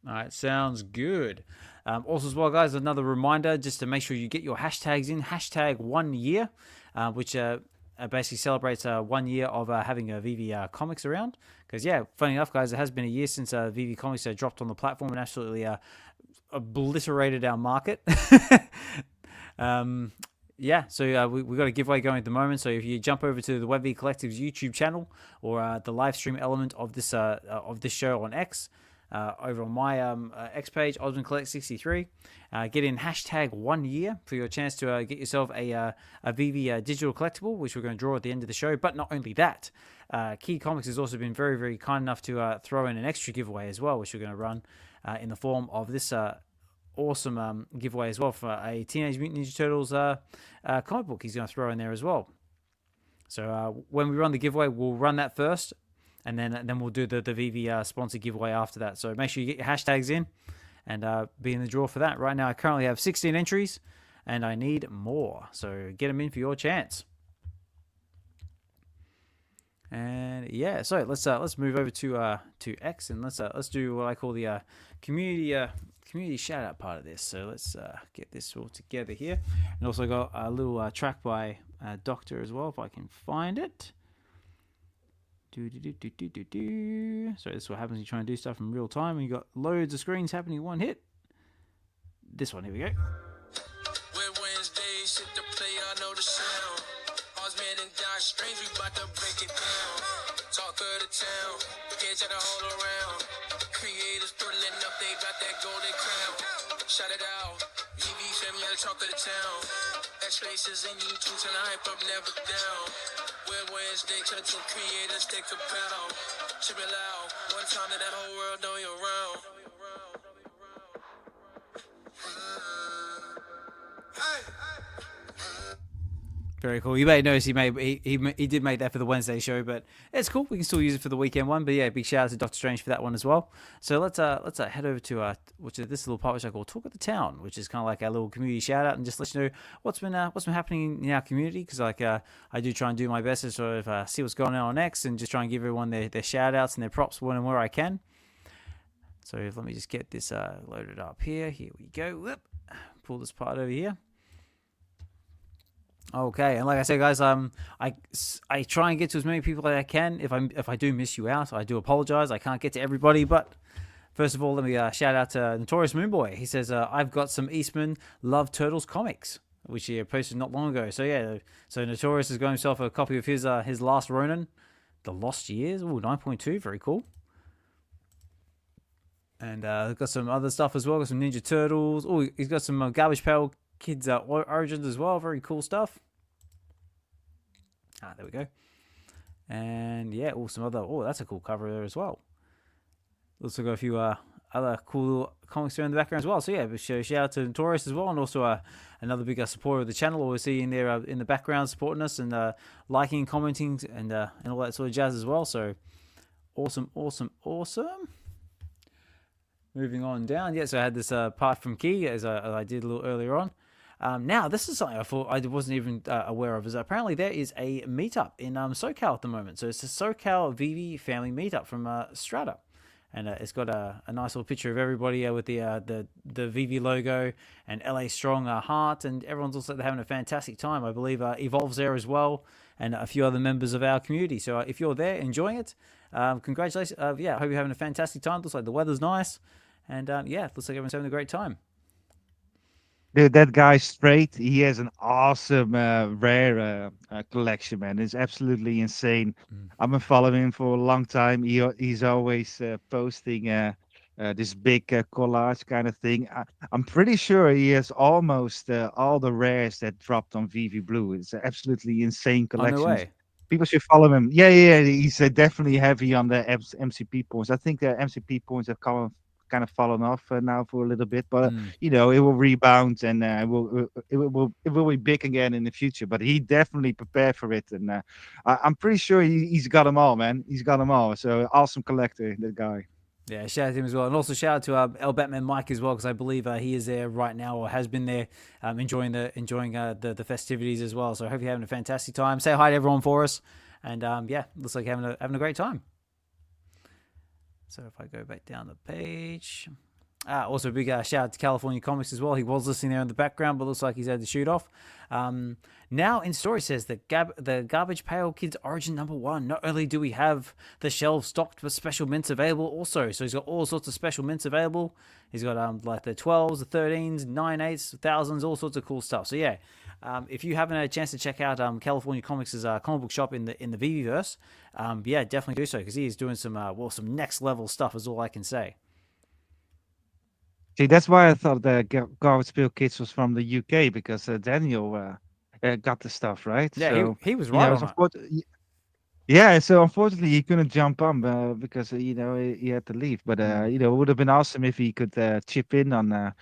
All right, sounds good. Also as well, guys, another reminder just to make sure you get your hashtags in. Hashtag 1 year, which basically celebrates 1 year of having a VeVe Comics around. Because, yeah, funny enough, guys, it has been a year since VeVe Comics dropped on the platform and absolutely obliterated our market. yeah, so we got a giveaway going at the moment. So if you jump over to the Web V Collective's YouTube channel or the live stream element of this show on X, over on my X page, Osmond Collect 63, get in hashtag 1 year for your chance to get yourself a VeVe digital collectible, which we're going to draw at the end of the show. But not only that, KeyComix has also been very, very kind enough to throw in an extra giveaway as well, which we're going to run in the form of this awesome giveaway as well for a Teenage Mutant Ninja Turtles comic book he's going to throw in there as well. So when we run the giveaway, we'll run that first, and then we'll do the VeVe sponsor giveaway after that. So make sure you get your hashtags in and be in the draw for that. Right now I currently have 16 entries and I need more, so get them in for your chance. And yeah, so let's move over to X, and let's do what I call the community shout out part of this. So let's get this all together here, and also got a little track by Dokta as well, if I can find it. So this is what happens when you try and do stuff in real time, and you got loads of screens happening in one hit. This one, here we go. Wednesdays, hit the play, I know the sound. Eastman and Dokta Strange, we bout to break it down. Talk of the town, kids at the all around. Creators pulling up, they got that golden crown. Shout it out, VeVe family, the talk of the town. X-races and YouTube, turn the hype up, never down. Wednesday, turn to creators, take a bow. Chip it loud, one time that whole world know you're around. Very cool. You may notice he did make that for the Wednesday show, but it's cool. We can still use it for the weekend one. But yeah, big shout out to Dokta Strange for that one as well. So let's head over to which is this little part which I call Talk of the Town, which is kind of like our little community shout out, and just let you know what's been happening in our community, because I do try and do my best to sort of see what's going on X and just try and give everyone their shout outs and their props when and where I can. So let me just get this loaded up here. Here we go. Whoop. Pull this part over here. Okay, and like I said, guys, I try and get to as many people as I can. If I do miss you out, I do apologize. I can't get to everybody, but first of all, let me shout out to Notorious Moonboy. He says, I've got some Eastman Love Turtles comics, which he posted not long ago. So yeah, so Notorious has got himself a copy of his Last Ronin, The Lost Years. Ooh, 9.2, very cool. And got some other stuff as well. Got some Ninja Turtles. Oh, he's got some Garbage Pail Kids Origins as well. Very cool stuff. There we go. And yeah, some other. Oh, that's a cool cover there as well. Also got a few other cool comics there in the background as well. So yeah, shout out to Notorious as well, and also another big supporter of the channel. Always see in there in the background supporting us and liking, commenting, and all that sort of jazz as well. So awesome. Moving on down, so I had this part from Key, as I did a little earlier on. Now, this is something I thought I wasn't even aware of, is apparently there is a meetup in SoCal at the moment. So it's a SoCal VeVe family meetup from Strata. And it's got a nice little picture of everybody with the VeVe logo and LA Strong heart, and everyone's also having a fantastic time. I believe Evolve's there as well, and a few other members of our community. So if you're there enjoying it, congratulations. I hope you're having a fantastic time. Looks like the weather's nice. And looks like everyone's having a great time. Dude, that guy's straight. He has an awesome rare collection, man. It's absolutely insane. I've been following him for a long time. He's always posting this big collage kind of thing. I'm pretty sure he has almost all the rares that dropped on VeVe Blue. It's an absolutely insane collection. Oh, no way. People should follow him. Yeah. He's definitely heavy on the MCP points. I think the MCP points have kind of fallen off now for a little bit, but it will rebound, and it will be big again in the future. But he definitely prepared for it, and I'm pretty sure he's got them all, man. He's got them all. So awesome collector, that guy. Yeah, shout out to him as well, and also shout out to El Batman Mike as well, because I believe he is there right now, or has been there, enjoying the festivities as well. So I hope you're having a fantastic time. Say hi to everyone for us, and looks like having a great time. So if I go back down the page, also a big shout out to California Comics as well. He was listening there in the background, but looks like he's had to shoot off. Now in story says that the Garbage Pail Kids Origin #1. Not only do we have the shelves stocked with special mints available, also, so he's got all sorts of special mints available. He's got like the 12s, the 13s, 9/8s, 1000s, all sorts of cool stuff. So yeah, If you haven't had a chance to check out California Comics' comic book shop in the VeVeverse, yeah, definitely do so because he is doing some some next level stuff. Is all I can say. See, that's why I thought the Garbage Pail Kids was from the UK because Daniel got the stuff, right? Yeah, So, he was you right know, on it. yeah, so unfortunately he couldn't jump on because he had to leave. But it would have been awesome if he could chip in on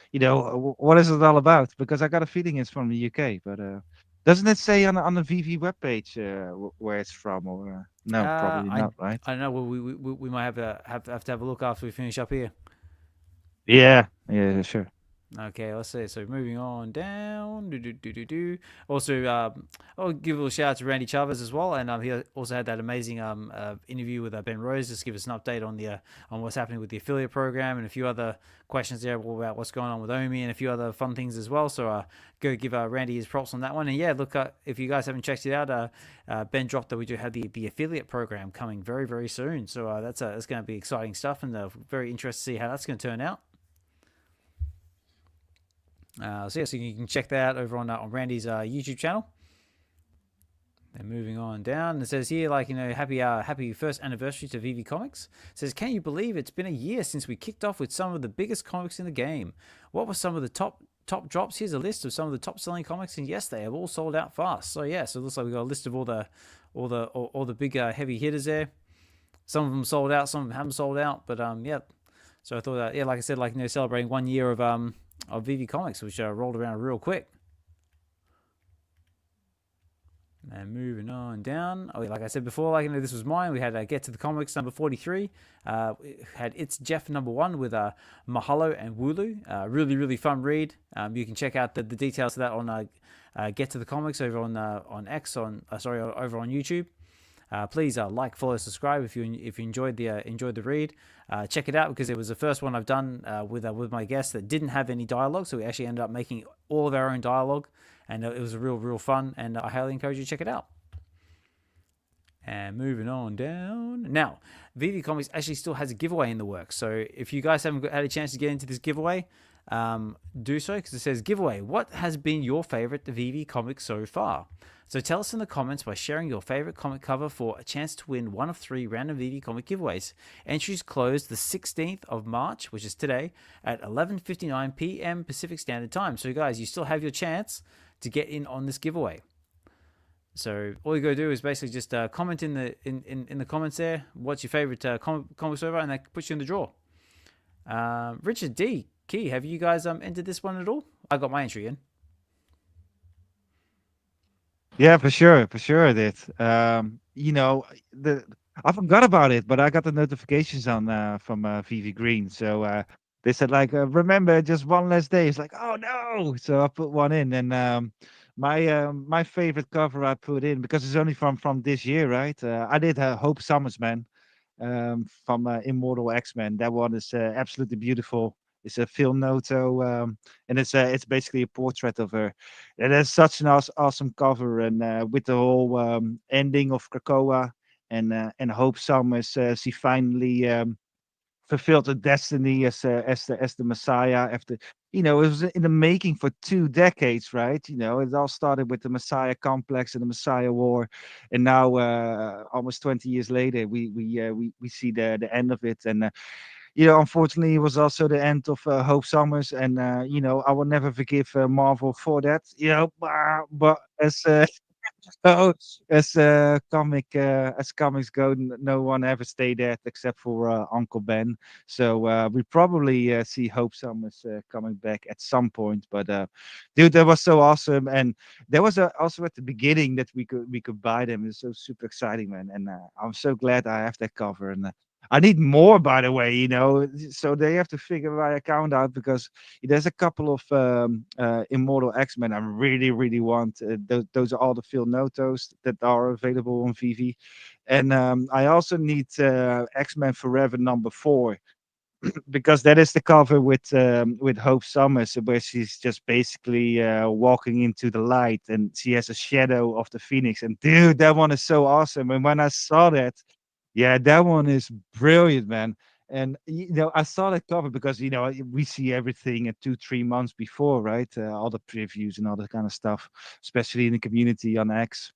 what is it all about? Because I got a feeling it's from the UK, but doesn't it say on the VV webpage where it's from? Or no, probably I not, right? I don't know. We might have to have a look after we finish up here. Yeah, yeah, sure. Okay, let's see. So moving on down. Also, I'll give a little shout out to Randy Chavez as well, and he also had that amazing interview with Ben Rose. Just give us an update on the on what's happening with the affiliate program and a few other questions there about what's going on with Omi and a few other fun things as well. So go give Randy his props on that one. And yeah, look, if you guys haven't checked it out, Ben dropped that we do have the affiliate program coming very very soon. So that's going to be exciting stuff, and very interested to see how that's going to turn out. So you can check that out over on Randy's YouTube channel. And moving on down, it says here, happy first anniversary to VeVe Comics. It says, can you believe it's been a year since we kicked off with some of the biggest comics in the game? What were some of the top drops? Here's a list of some of the top selling comics, and yes, they have all sold out fast. So yeah, so it looks like we got a list of all the big heavy hitters there. Some of them sold out, some of them haven't sold out, but yeah. So I thought, like I said, celebrating 1 year of VeVe Comics, which rolled around real quick. And moving on down. Oh, like I said before, this was mine. We had Get to the Comics number 43. Had It's Jeff number 1 with Mahalo and Wooloo. Really, really fun read. You can check out the details of that on Get to the Comics over on X over on YouTube. Please like, follow, subscribe if you enjoyed the read. Check it out because it was the first one I've done with my guests that didn't have any dialogue, so we actually ended up making all of our own dialogue, and it was real fun, and I highly encourage you to check it out. And moving on down. Now, VeVe Comics actually still has a giveaway in the works, so if you guys haven't had a chance to get into this giveaway, do so, because it says giveaway. What has been your favorite VeVe comic so far? So tell us in the comments by sharing your favorite comic cover for a chance to win one of 3 random VeVe comic giveaways. Entries close the 16th of March, which is today, at 11:59 p.m. Pacific Standard Time. So guys, you still have your chance to get in on this giveaway. So all you gotta do is basically just comment in the comments there what's your favorite comic so far, and that puts you in the draw. Richard D. Key, have you guys entered this one at all? I got my entry in. Yeah, for sure I did. I forgot about it, but I got the notifications on from VV Green. So they said remember just one last day. It's like, oh no! So I put one in, and my favorite cover I put in because it's only from this year, right? I did Hope Summers, man, from Immortal X-Men. That one is absolutely beautiful. It's a Phil Noto, and it's basically a portrait of her. It has such an awesome cover, and with the whole ending of Krakoa and Hope Summers, she finally fulfilled her destiny as the Messiah. After it was in the making for 2 decades, right? It all started with the Messiah complex and the Messiah War, and now almost 20 years later, we see the end of it. And unfortunately, it was also the end of Hope Summers, and I will never forgive Marvel for that. But as so as comics go, no one ever stayed dead except for Uncle Ben. So we probably see Hope Summers coming back at some point. But dude, that was so awesome, and there was also at the beginning that we could buy them. It's so super exciting, man, and I'm so glad I have that cover. And I need more, by the way, so they have to figure my account out because there's a couple of Immortal X-Men I really, really want. Those are all the Phil Notos that are available on VeVe. And I also need X-Men Forever number 4 because that is the cover with Hope Summers, where she's just basically walking into the light and she has a shadow of the Phoenix. And dude, that one is so awesome. And when I saw that, yeah, that one is brilliant, man. And I saw that cover because we see everything at 2-3 months before, right? All the previews and all that kind of stuff, especially in the community on X.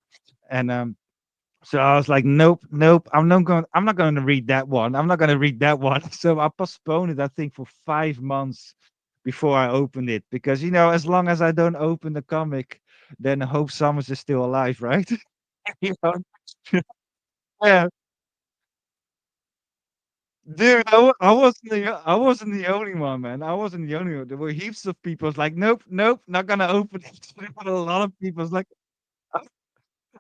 And so I was like, nope, nope, I'm not going to read that one. I'm not going to read that one. So I postponed it, I think, for 5 months before I opened it, because as long as I don't open the comic, then Hope Summers is still alive, right? you know? Yeah, dude, I wasn't the only one, man. I wasn't the only one. There were heaps of people like, nope, nope, not gonna open it. A lot of people's like,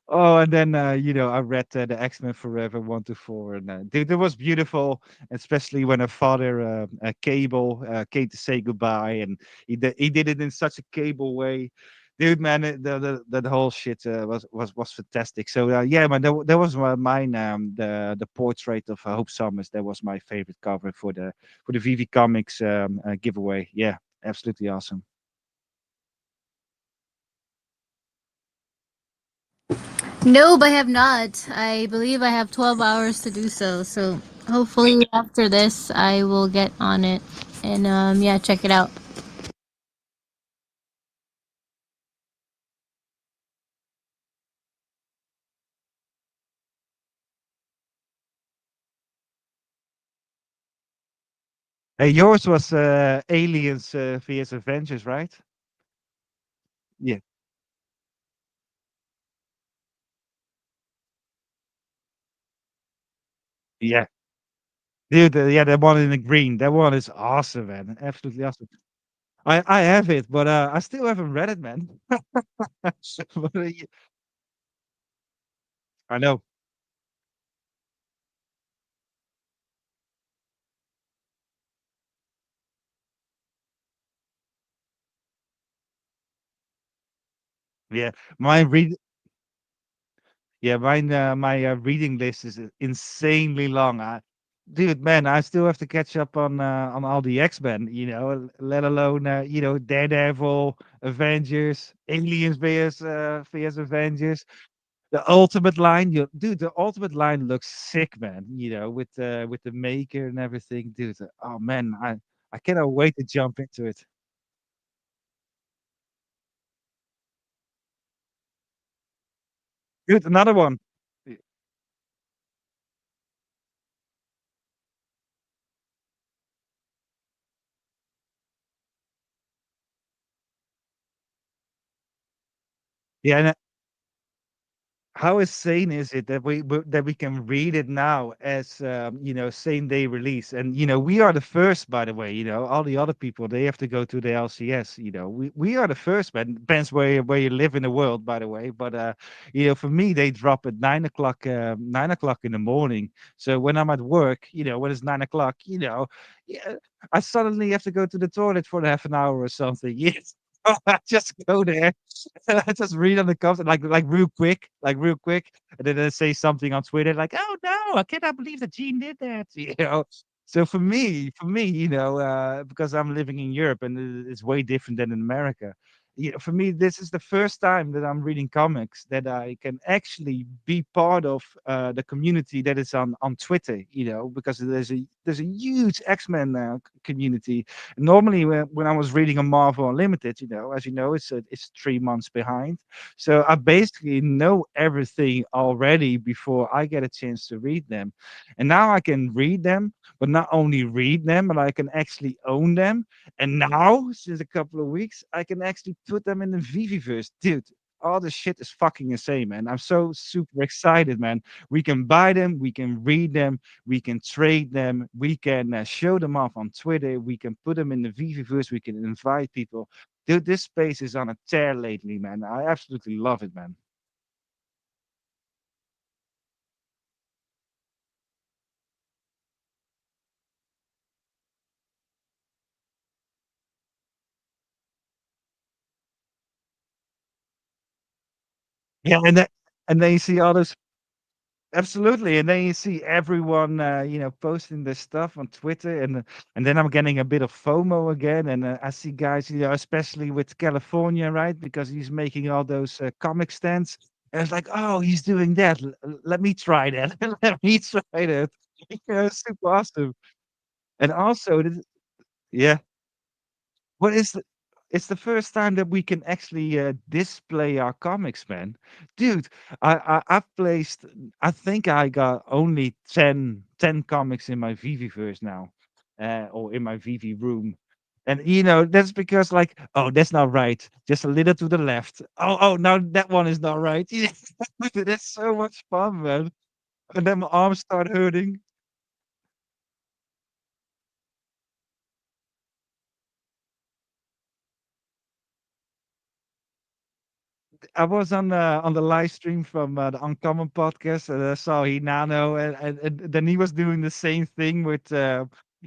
oh, and then I read the X-Men Forever 1 to 4, and dude, it was beautiful, especially when her father, Cable, came to say goodbye, and he did it in such a Cable way. Dude, man, the whole shit was fantastic. So yeah, man, that was mine. The portrait of Hope Summers. That was my favorite cover for the VeVe Comics giveaway. Yeah, absolutely awesome. Nope, I have not. I believe I have 12 hours to do so. So hopefully after this, I will get on it and yeah, check it out. Hey, yours was Aliens vs Avengers, right? Yeah. Yeah. Dude, yeah, that one in the green. That one is awesome, man. Absolutely awesome. I have it, but I still haven't read it, man. But, I know. Yeah, my read yeah, my reading list is insanely long. Dude, man, I still have to catch up on all the X-Men, let alone Daredevil, Avengers, Aliens vs Avengers. The Ultimate line, dude, the Ultimate line looks sick, man. With the maker and everything, dude. Oh man, I cannot wait to jump into it. Dude, another one. Y- Yeah, and how insane is it that we can read it now as same day release? And we are the first, by the way. All the other people, they have to go to the LCS. We are the first, man. Depends where you live in the world, by the way. But for me, they drop at 9 o'clock, 9 o'clock in the morning. So when I'm at work, when it's 9 o'clock, yeah, I suddenly have to go to the toilet for half an hour or something. Yes. I just go there. I just read on the comments like real quick, and then they say something on Twitter like, "Oh no, I cannot believe that Gene did that." So for me, because I'm living in Europe and it's way different than in America. For me, this is the first time that I'm reading comics that I can actually be part of the community that is on Twitter. Because there's a huge X-Men community. Normally, when I was reading a Marvel Unlimited, as you know, it's 3 months behind. So I basically know everything already before I get a chance to read them. And now I can read them, but not only read them, but I can actually own them. And now, since a couple of weeks, I can actually put them in the VeVeverse. Dude, all this shit is fucking insane, man. I'm so super excited, man. We can buy them, we can read them, we can trade them, we can show them off on Twitter, we can put them in the VeVeverse, we can invite people. Dude, this space is on a tear lately, man. I absolutely love it, man. Yeah, and then you see all those. Absolutely, and then you see everyone, posting their stuff on Twitter, and then I'm getting a bit of FOMO again, and I see guys, especially with California, right? Because he's making all those comic stands, and it's like, oh, he's doing that. Let me try that. Let me try that. It's super awesome. And also, yeah, what is it's the first time that we can actually display our comics, man. Dude, I've placed, I think I got only 10 comics in my VeVeverse now, or in my VeVe room. And that's because like, oh, that's not right. Just a little to the left. Oh, now that one is not right. Yeah. That's so much fun, man. And then my arms start hurting. I was on the live stream from the Uncommon podcast, and I saw Hinano, and then he was doing the same thing with,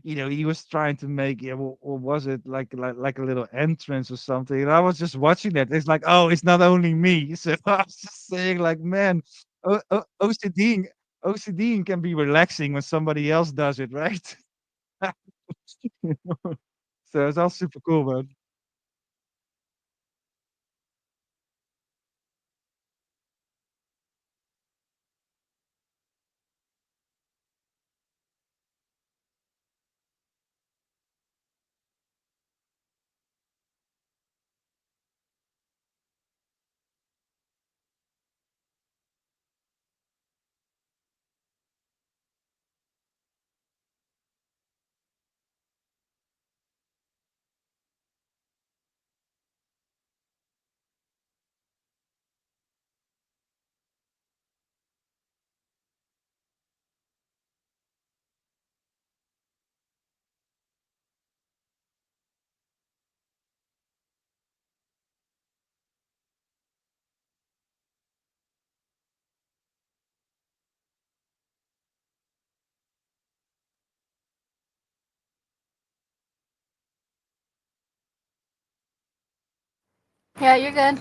he was trying to make, yeah, what was it, like a little entrance or something? And I was just watching that. It's like, oh, it's not only me. So I was just saying, like, man, OCDing can be relaxing when somebody else does it, right? So it's all super cool, man. Yeah, you're good.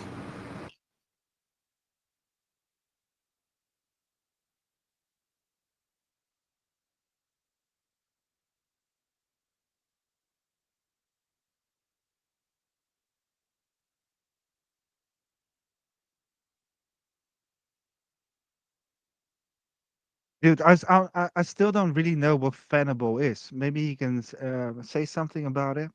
Dude, I still don't really know what Fanable is. Maybe you can say something about it.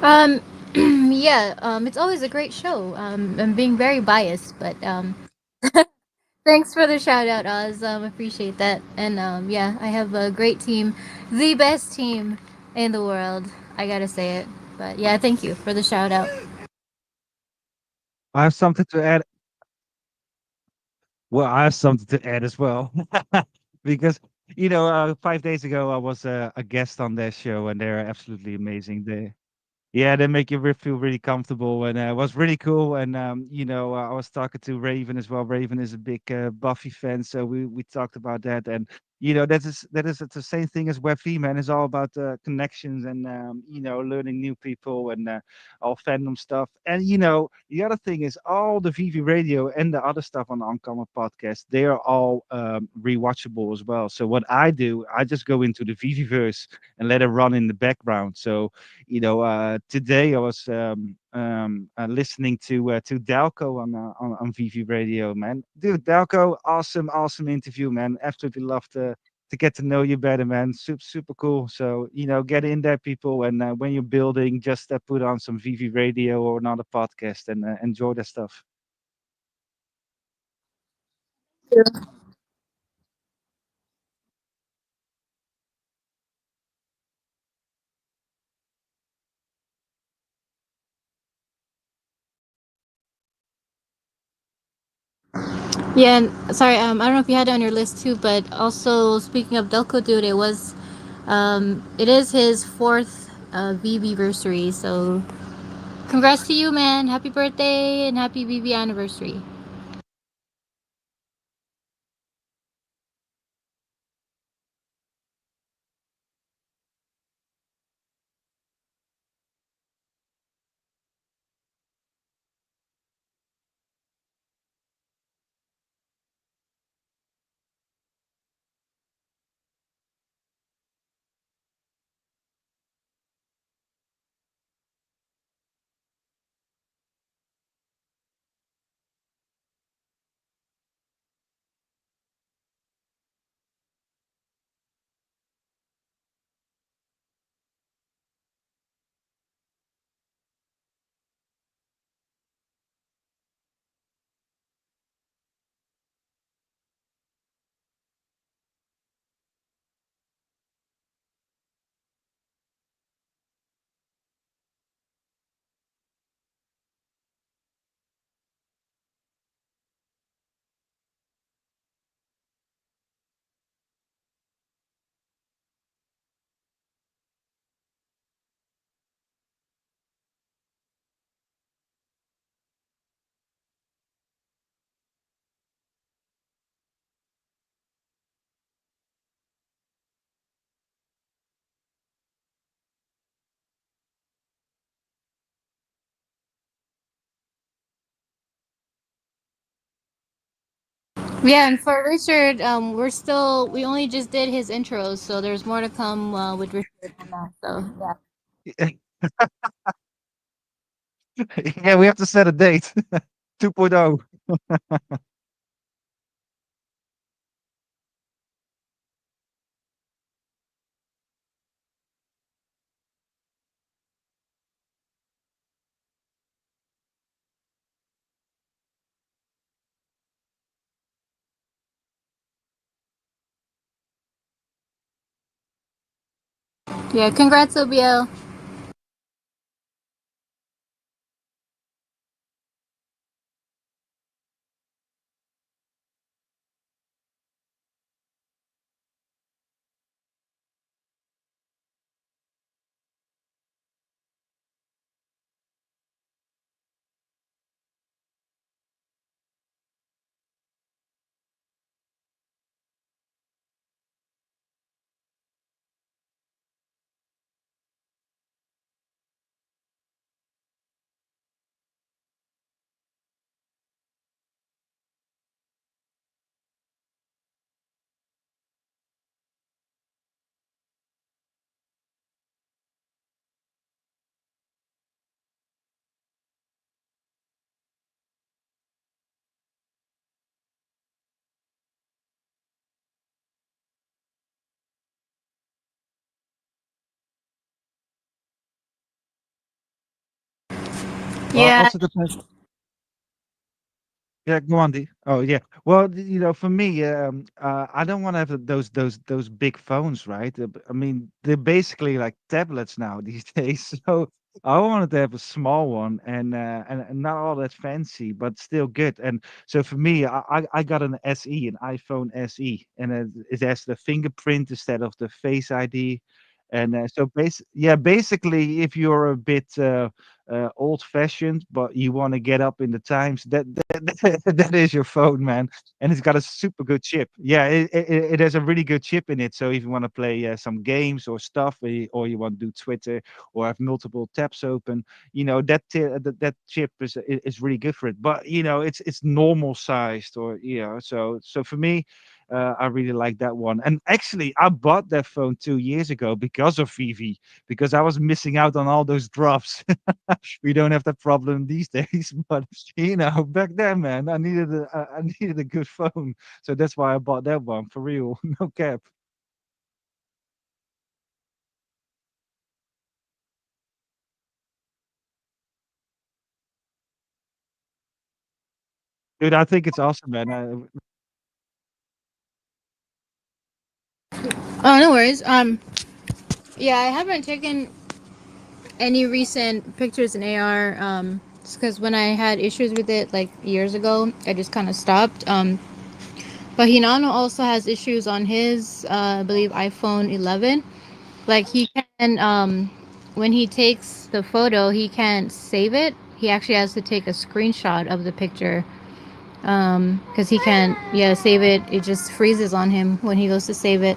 Um, yeah, it's always a great show. I'm being very biased, but thanks for the shout out, Oz. Appreciate that. And yeah, I have a great team, the best team in the world. I gotta say it. But yeah, thank you for the shout out. I have something to add. Well, I have something to add as well, because 5 days ago I was a guest on their show, and they're absolutely amazing. They make you feel really comfortable, and it was really cool. And I was talking to Raven as well. Raven is a big Buffy fan, so we talked about that. And that is the same thing as Web V, man. It's all about connections and learning new people and all fandom stuff. And the other thing is all the VV Radio and the other stuff on the Uncommon podcast. They are all rewatchable as well. So what I do, I just go into the VeVeverse and let it run in the background. So today I was listening to Dalco on VV Radio, man. Dude, Dalco, awesome interview, man. Absolutely love to get to know you better, man. Super cool. So get in there, people, and when you're building, just put on some VV Radio or another podcast and enjoy that stuff. Yeah, and sorry, I don't know if you had it on your list too, but also speaking of Delco Dude, it is his fourth VeVeversary. So congrats to you, man! Happy birthday and happy VV anniversary. Yeah, and for Richard, we only just did his intros, so there's more to come with Richard on that. So yeah. Yeah, we have to set a date. 2.0. Yeah, congrats, OBL. Well, Yeah, also depends. Yeah, go on, D. Oh, yeah. Well, for me, I don't want to have those big phones, right? I mean, they're basically like tablets now these days. So I wanted to have a small one and not all that fancy, but still good. And so for me, I got an SE, an iPhone SE, and it has the fingerprint instead of the Face ID. And so basically, if you're a bit old-fashioned, but you want to get up in the times. That is your phone, man, and it's got a super good chip. Yeah, it has a really good chip in it. So if you want to play some games or stuff, or you want to do Twitter or have multiple tabs open, that chip is really good for it. But it's normal sized, or so for me. I really like that one. And actually, I bought that phone 2 years ago because of VeVe, because I was missing out on all those drops. We don't have that problem these days, but back then, man, I needed a good phone, so that's why I bought that one for real, no cap. Dude, I think it's awesome, man. Oh, no worries. Yeah, I haven't taken any recent pictures in AR. Just because when I had issues with it like years ago, I just kind of stopped. But Hinano also has issues on his, I believe, iPhone 11. Like he can, when he takes the photo, he can't save it. He actually has to take a screenshot of the picture. Because he can't, yeah, save it. It just freezes on him when he goes to save it.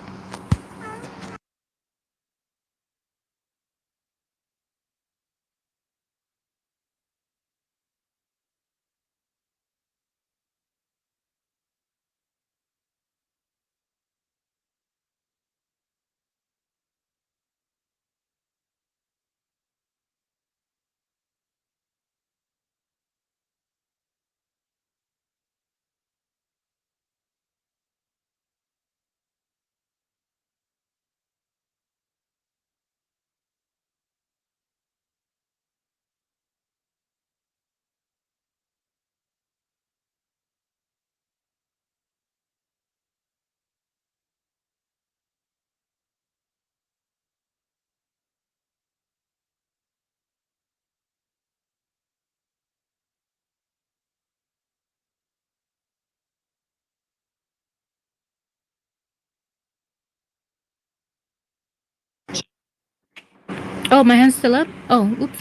Oh, my hand's still up. Oh, oops.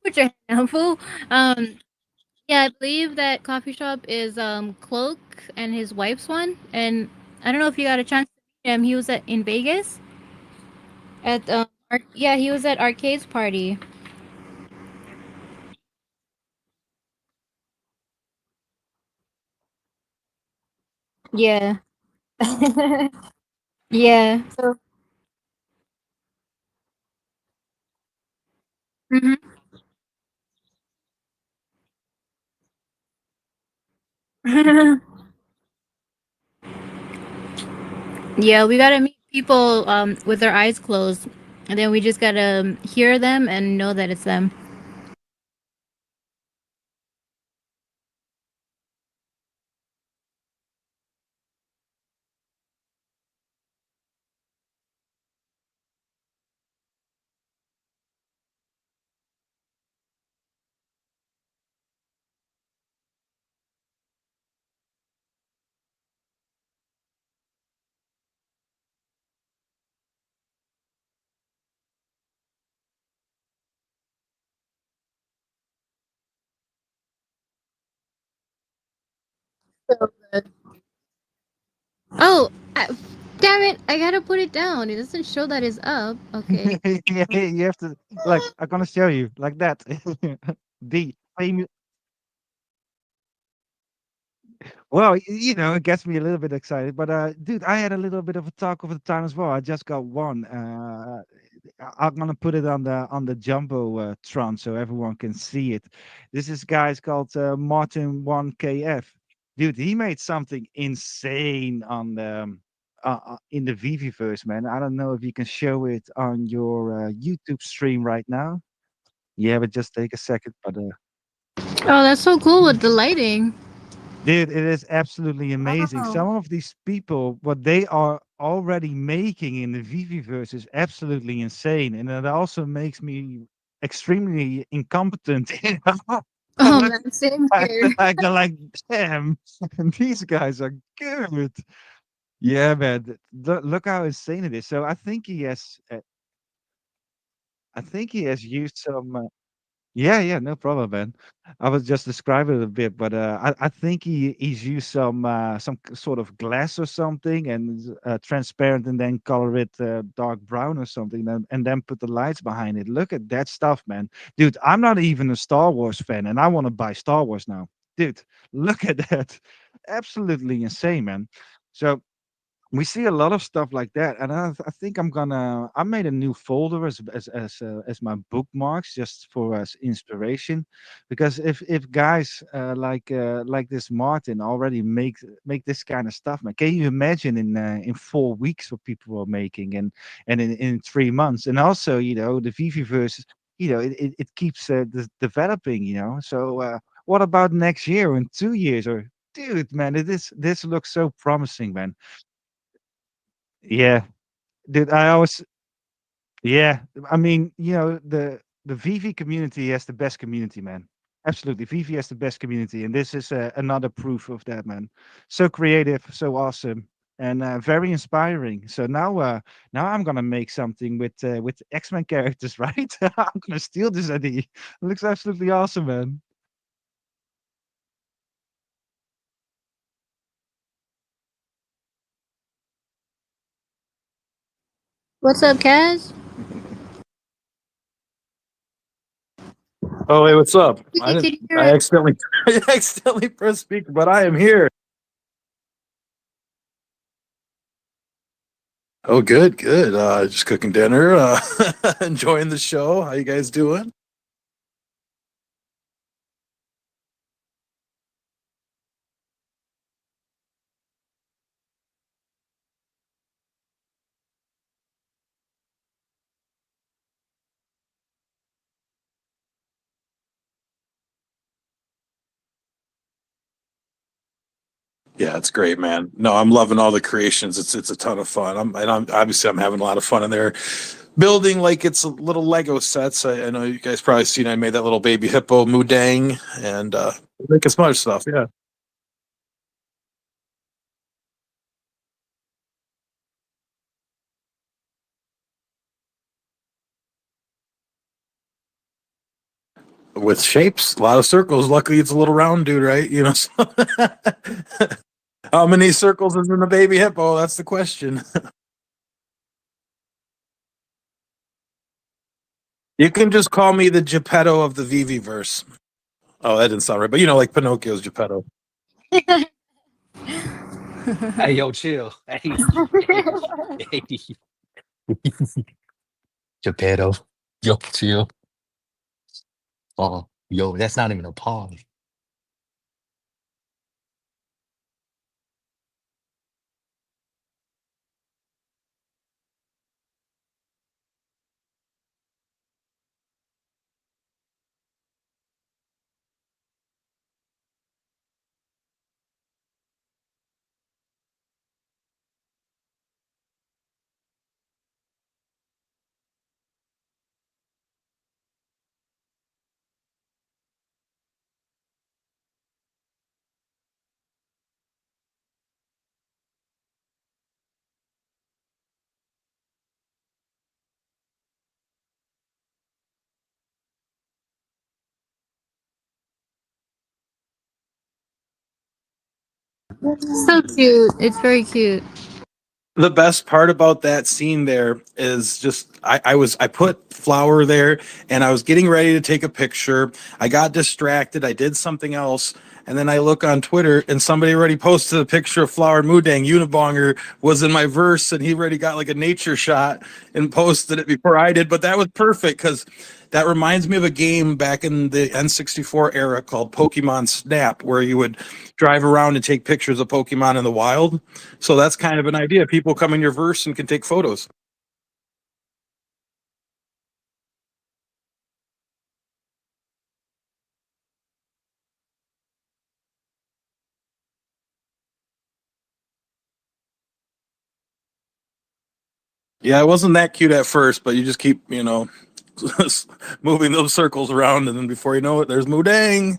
Put your hand down, fool. Um, yeah, I believe that coffee shop is Cloak and his wife's one, and I don't know if you got a chance to meet him. He was in Vegas at yeah, he was at Arcade's party. Yeah. Yeah. So. Mhm. Yeah, we gotta meet people with their eyes closed, and then we just gotta hear them and know that it's them. So good. Oh, damn it! I gotta put it down. It doesn't show that it's up. Okay. Yeah, you have to, like, I'm gonna show you like that. The famous. Well, it gets me a little bit excited. But dude, I had a little bit of a talk of the time as well. I just got one. I'm gonna put it on the jumbo tron so everyone can see it. This is guy's called Martin 1KF. Dude, he made something insane on the in the VeVeverse, man. I don't know if you can show it on your YouTube stream right now. Yeah, but just take a second. But Oh, that's so cool with the lighting. dude, it is absolutely amazing. Wow. Some of these people, what they are already making in the VeVeverse is absolutely insane, and it also makes me extremely incompetent. I Oh look man, same at here. I go like, damn, these guys are good. Yeah, man. Look how insane it is. So I think he has. I think he has used some. Yeah, yeah, no problem, man. I was just describing it a bit, but I think he's used some sort of glass or something and transparent, and then color it dark brown or something, and then put the lights behind it. Look at that stuff, man, dude. I'm not even a Star Wars fan, and I want to buy Star Wars now, dude. Look at that, absolutely insane, man. So we see a lot of stuff like that, and I think I made a new folder as my bookmarks, just for as inspiration, because if guys like this Martin already make this kind of stuff, man, can you imagine in 4 weeks what people are making, and in 3 months, and also the VeVeverse, it keeps developing, so what about next year, or in 2 years, or dude, man, this looks so promising, man. Yeah, dude, I always yeah, I mean, the VeVe community has the best community, man. Absolutely, VeVe has the best community, and this is another proof of that, man. So creative, so awesome, and very inspiring. So now I'm gonna make something with X-Men characters, right? I'm gonna steal this idea. It looks absolutely awesome, man. What's up, Kaz? Oh, hey, what's up? I Can didn't. you hear I it? accidentally, I accidentally pressed speaker, but I am here. Oh, good, good. Just cooking dinner, enjoying the show. How you guys doing? Yeah, it's great, man. No, I'm loving all the creations. It's a ton of fun. I'm obviously I'm having a lot of fun in there, building like it's a little Lego sets. I know you guys probably seen. I made that little baby hippo Mudang, and making some other stuff. Yeah, with shapes, a lot of circles. Luckily, it's a little round dude, right? So how many circles is in the baby hippo? That's the question. You can just call me the Geppetto of the VeVeverse. Oh, that didn't sound right, but like Pinocchio's Geppetto. Hey, yo, chill. Hey, hey, hey, Geppetto. Yo, chill. Oh, yo, that's not even a pause. So cute. It's very cute. The best part about that scene there is just I put flour there and I was getting ready to take a picture. I got distracted. I did something else. And then I look on Twitter and somebody already posted a picture of Flower Mudang. Unibonger was in my verse and he already got like a nature shot and posted it before I did. But that was perfect because that reminds me of a game back in the N64 era called Pokemon Snap, where you would drive around and take pictures of Pokemon in the wild. So that's kind of an idea. People come in your verse and can take photos. Yeah, it wasn't that cute at first, but you just keep, moving those circles around, and then before you know it, there's Mudang.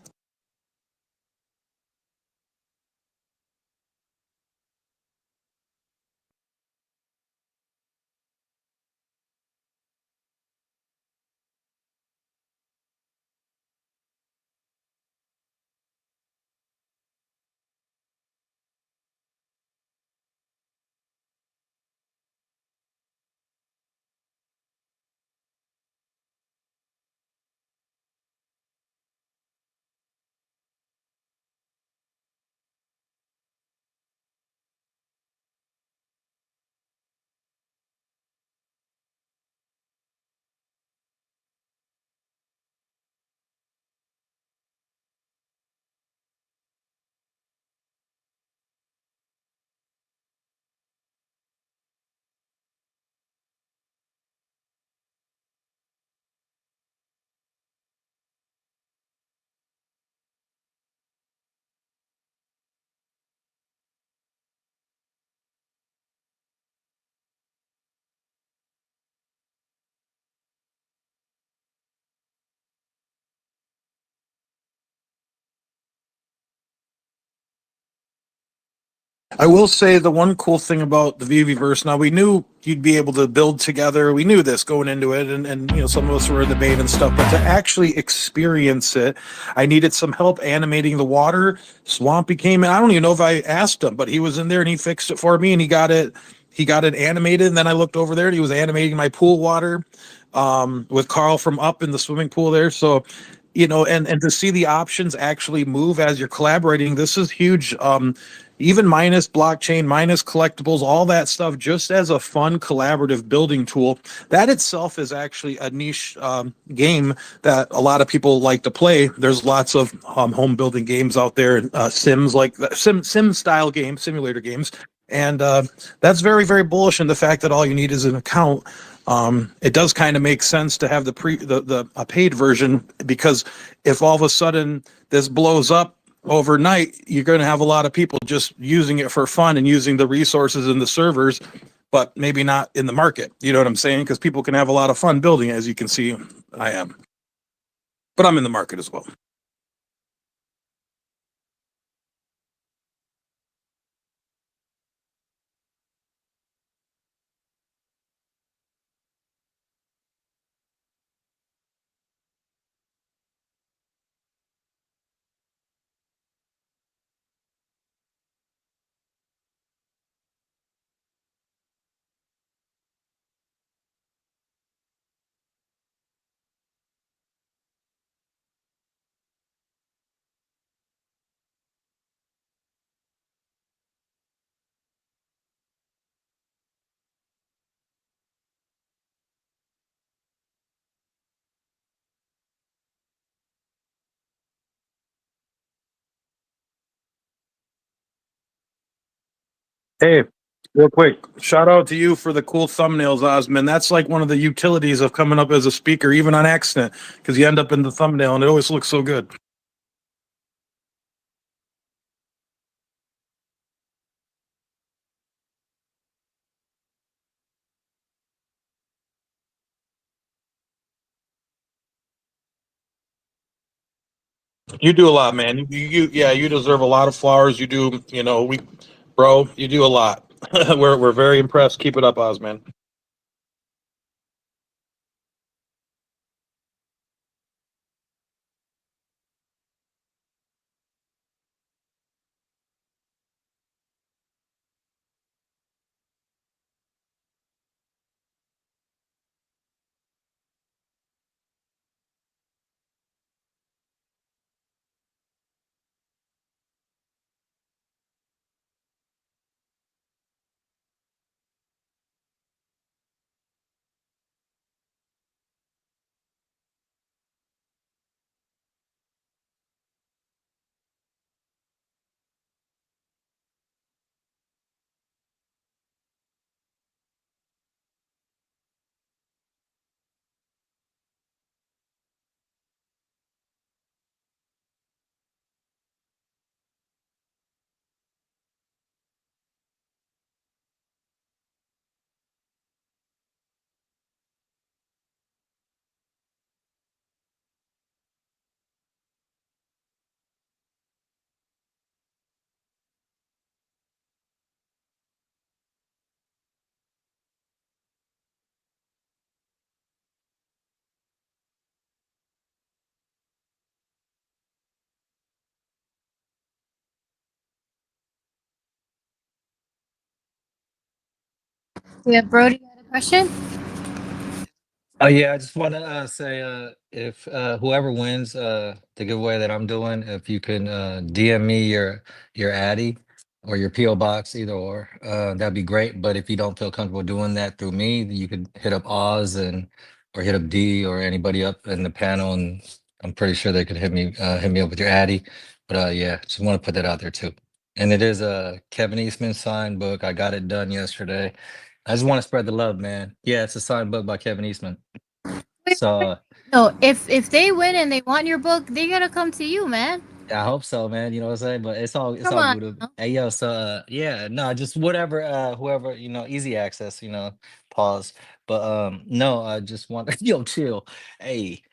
I will say the one cool thing about the VeVeverse. Now we knew you'd be able to build together. We knew this going into it, and some of us were in the beta and stuff. But to actually experience it, I needed some help animating the water. Swampy came in. I don't even know if I asked him, but he was in there and he fixed it for me, and he got it. He got it animated, and then I looked over there and he was animating my pool water with Carl from up in the swimming pool there. So and to see the options actually move as you're collaborating, this is huge. Even minus blockchain, minus collectibles, all that stuff, just as a fun collaborative building tool, that itself is actually a niche game that a lot of people like to play. There's lots of home building games out there, sims like sim style games, simulator games, and that's very, very bullish in the fact that all you need is an account. It does kind of make sense to have the a paid version, because if all of a sudden this blows up overnight, you're going to have a lot of people just using it for fun and using the resources in the servers, but maybe not in the market. You know what I'm saying? Because people can have a lot of fun building, as you can see I am. But I'm in the market as well. Hey, real quick, shout out to you for the cool thumbnails, Osman. That's like one of the utilities of coming up as a speaker, even on accident, because you end up in the thumbnail and it always looks so good. You do a lot, man. Yeah, you deserve a lot of flowers. You do, bro, you do a lot. We're very impressed. Keep it up, Osman. Yeah, Brody had a question. Oh yeah, I just want to say if whoever wins the giveaway that I'm doing, if you can DM me your Addy or your PO box, either or, that'd be great. But if you don't feel comfortable doing that through me, you could hit up Oz and or hit up D or anybody up in the panel, and I'm pretty sure they could hit me up with your Addy. But yeah, just want to put that out there too. And it is a Kevin Eastman signed book. I got it done yesterday. I just want to spread the love, man. Yeah, it's a signed book by Kevin Eastman. Wait, So no, if they win and they want your book, they gotta come to you, man. I hope so, man. You know what I'm saying? But it's Come all on. good. Now. Hey yo, so yeah, no, just whatever, whoever, easy access, pause. But no, I just want yo, chill. Hey,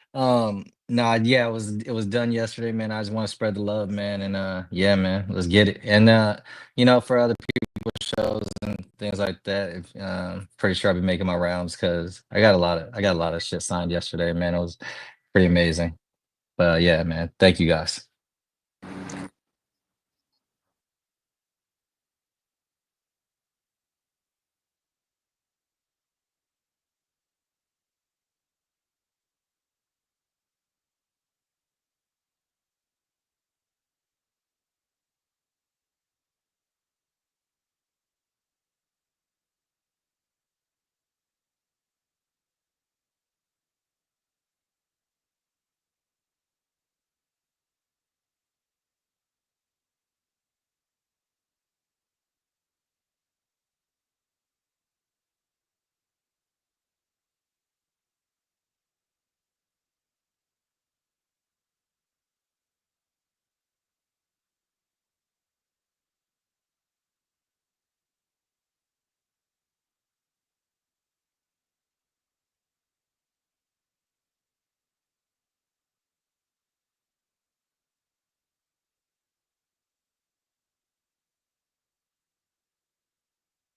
Nah, yeah, it was done yesterday, man. I just want to spread the love, man, and yeah, man, let's get it. And for other people's shows and things like that, pretty sure I'll be making my rounds because I got a lot of shit signed yesterday, man. It was pretty amazing. But yeah, man, thank you guys.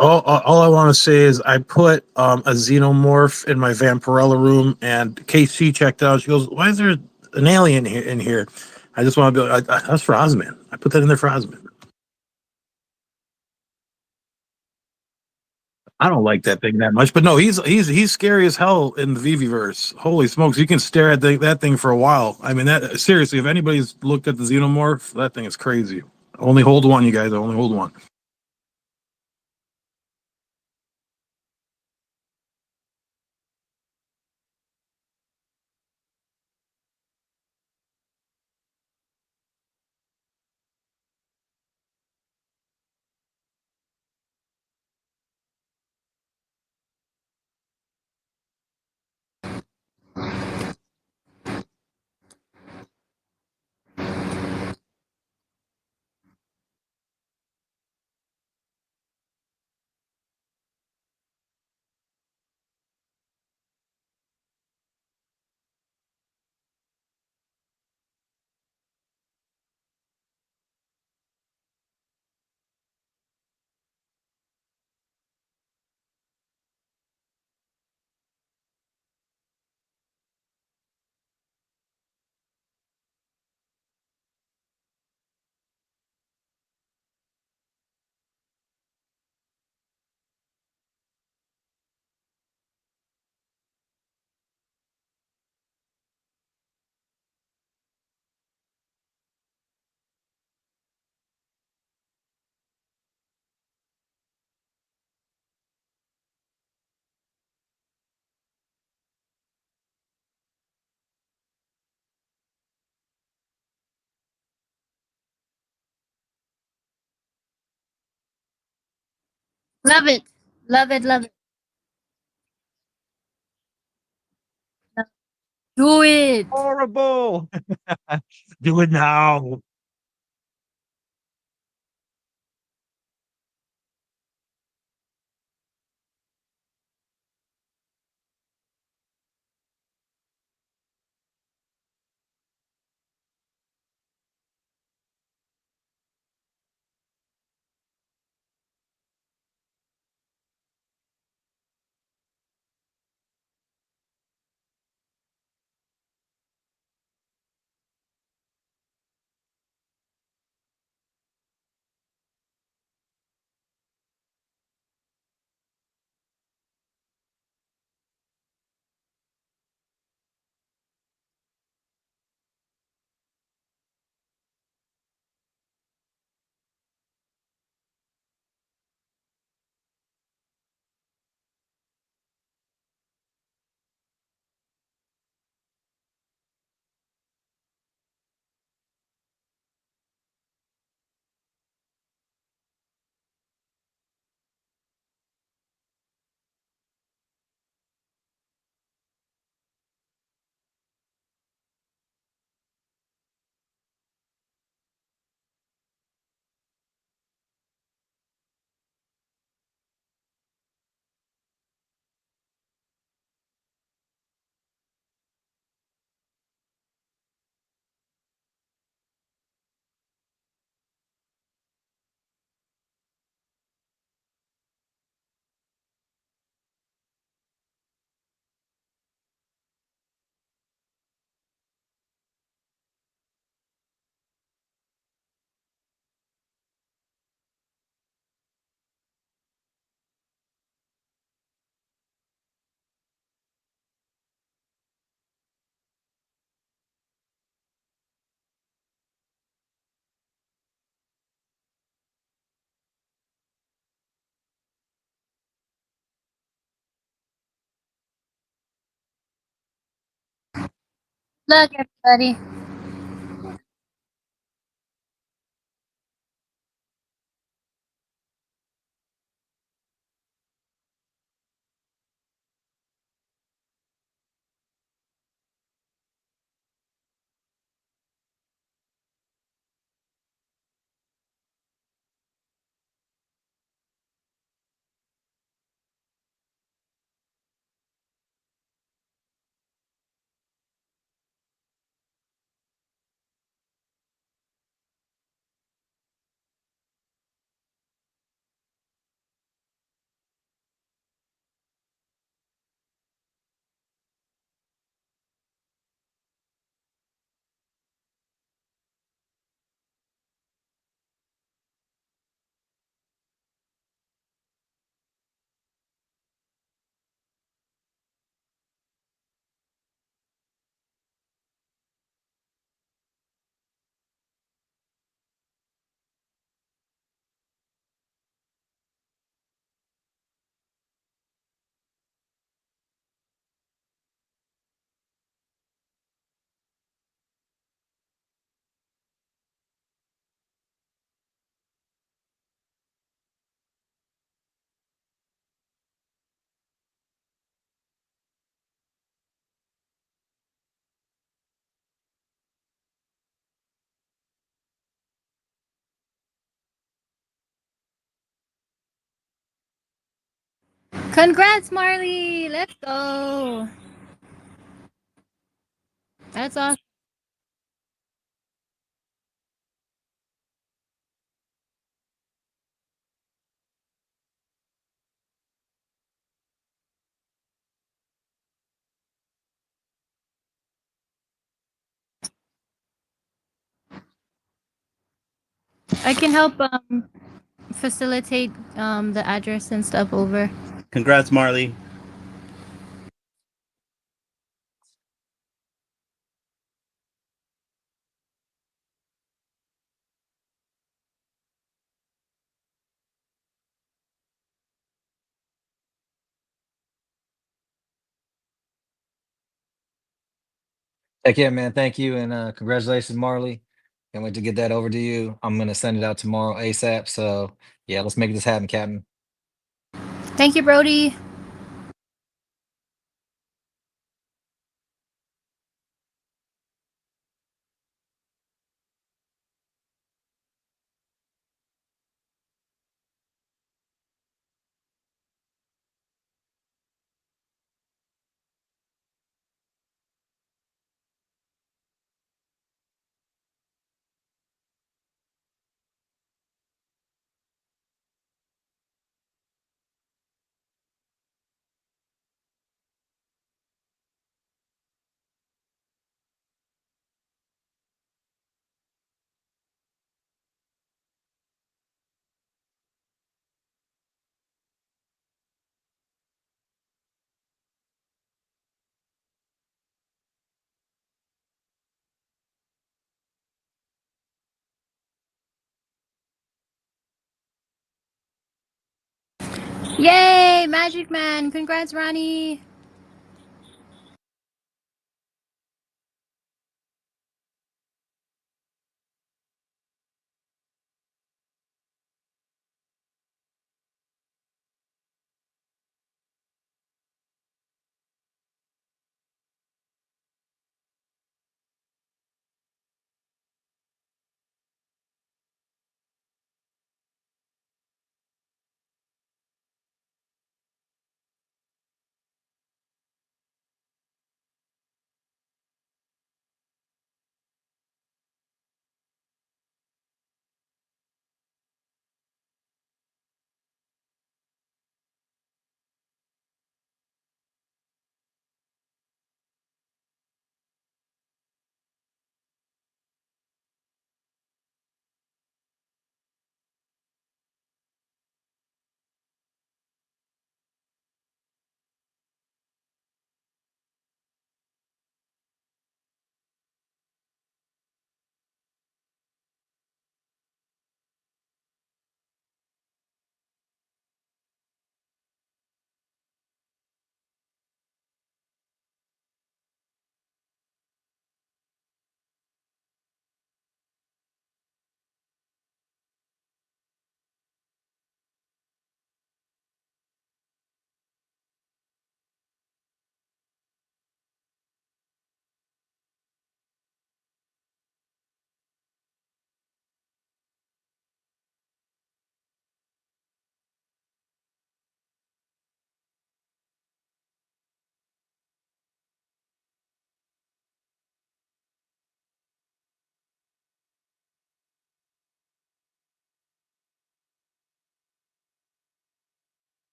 All I want to say is I put a xenomorph in my Vampirella room, and KC checked out. She goes, "Why is there an alien here in here?" I just want to be like, "That's for Osman. I put that in there for Osman." I don't like that thing that much, but no, he's scary as hell in the VeVeverse. Holy smokes, you can stare at that thing for a while. I mean, that seriously, if anybody's looked at the xenomorph, that thing is crazy. Only hold one, you guys. Only hold one. Love it. Love it. Love it. Do it. Horrible. Do it now. luck, everybody. Congrats, Marley. Let's go. That's awesome. I can help facilitate the address and stuff over. Congrats, Marley. Heck yeah, man. Thank you. And congratulations, Marley. Can't wait to get that over to you. I'm gonna send it out tomorrow ASAP. So yeah, let's make this happen, Captain. Thank you, Brody. Yay, Magic Man. Congrats, Ronnie.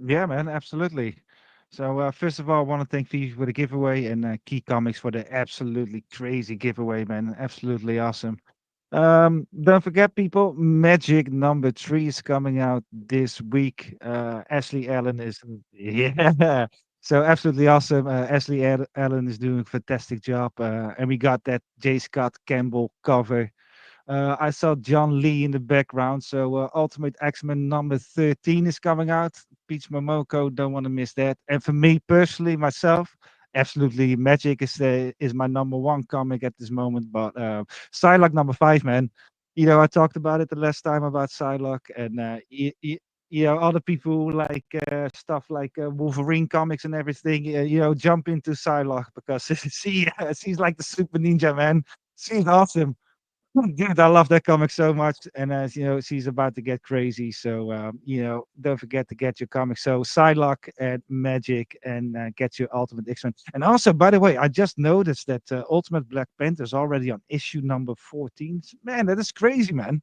Yeah, man, absolutely. So first of all, I want to thank Vivi for the giveaway and KeyComix for the absolutely crazy giveaway, man. Absolutely awesome. Don't forget, people, Magic number 3 is coming out this week. Ashley Allen is, yeah. So absolutely awesome. Allen is doing a fantastic job. And we got that J. Scott Campbell cover. I saw John Lee in the background. So Ultimate X-Men number 13 is coming out. Peach Momoko, don't want to miss that. And for me personally, myself, absolutely Magic is my number one comic at this moment. But Psylocke number 5, man. You know, I talked about it the last time about Psylocke, and you know, other people who like stuff like Wolverine comics and everything. You know, jump into Psylocke because she's like the super ninja, man. She's awesome. Dude, I love that comic so much, and as you know, she's about to get crazy. So, you know, don't forget to get your comic. So, Psylocke and Magic, and get your Ultimate X-Men. And also, by the way, I just noticed that Ultimate Black Panther is already on issue number 14. Man, that is crazy, man.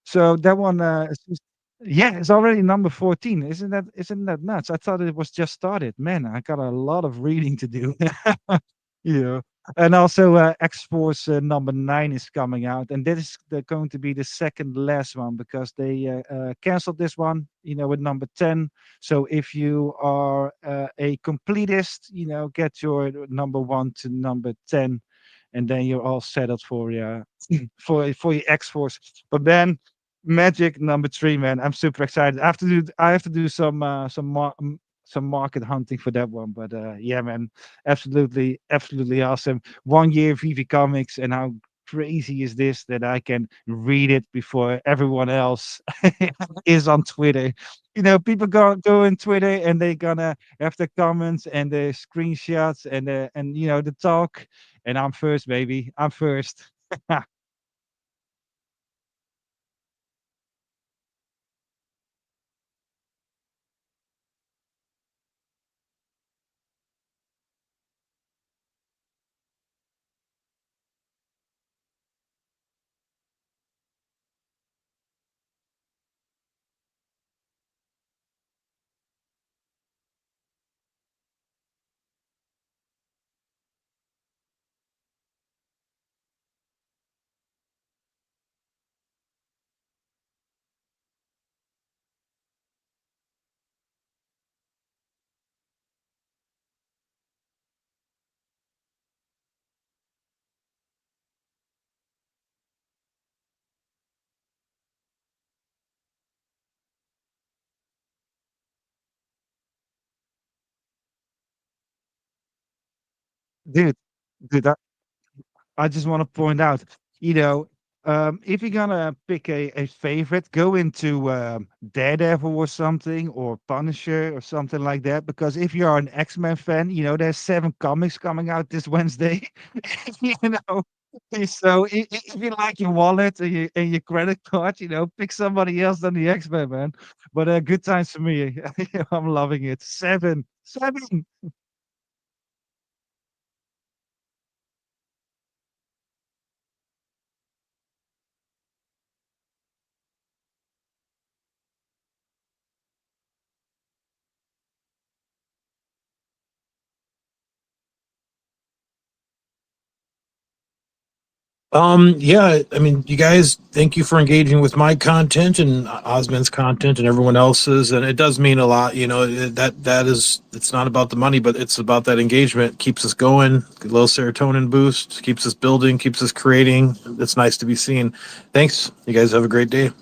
So that one, yeah, it's already number 14. Isn't that nuts? I thought it was just started. Man, I got a lot of reading to do. Yeah. And also, X Force number 9 is coming out, and that is going to be the second last one because they canceled this one, you know, with number 10. So if you are a completist, you know, get your number 1 to number 10, and then you're all settled for your for your X Force. But then Magic number 3, man, I'm super excited. I have to do some market hunting for that one. But yeah, man, absolutely awesome. 1 year VeVe Comics, and how crazy is this that I can read it before everyone else is on Twitter. You know, people go on Twitter and they gonna have the comments and the screenshots and you know the talk, and I'm first, baby. I'm first. dude, dude, I just want to point out, you know, if you're gonna pick a favorite, go into Daredevil or something, or Punisher or something like that. Because if you're an X-Men fan, you know there's 7 comics coming out this Wednesday. You know, so if you like your wallet and your credit card, you know, pick somebody else than the X-Men, man. But good times for me. I'm loving it. Seven. Yeah, I mean, you guys, thank you for engaging with my content and Osmond's content and everyone else's, and it does mean a lot. You know, that is, it's not about the money, but it's about that engagement. Keeps us going, a little serotonin boost, keeps us building, keeps us creating. It's nice to be seen. Thanks. You guys have a great day.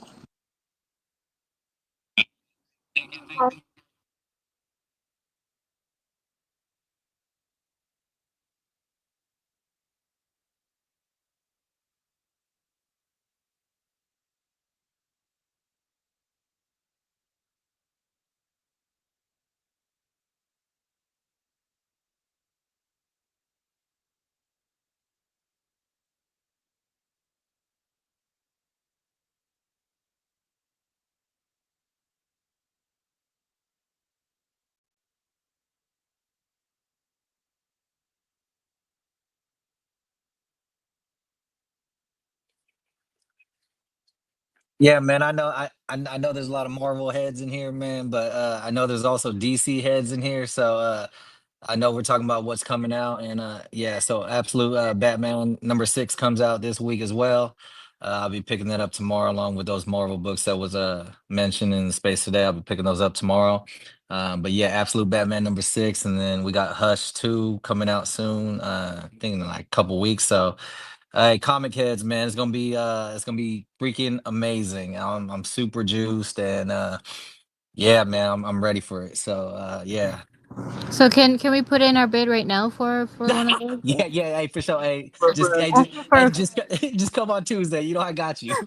Yeah, man. I know there's a lot of Marvel heads in here, man, but I know there's also DC heads in here. So I know we're talking about what's coming out, and yeah, so absolute Batman #6 comes out this week as well. I'll be picking that up tomorrow, along with those Marvel books that was mentioned in the space today. I'll be picking those up tomorrow. But yeah, absolute Batman #6, and then we got Hush 2 coming out soon. I think in like a couple weeks. So hey, comic heads, man, it's gonna be freaking amazing. I'm super juiced, and yeah, man, I'm ready for it. So yeah. So can we put in our bid right now for one of those? Yeah, yeah, hey, for sure. Asking for Just come on Tuesday. You know I got you.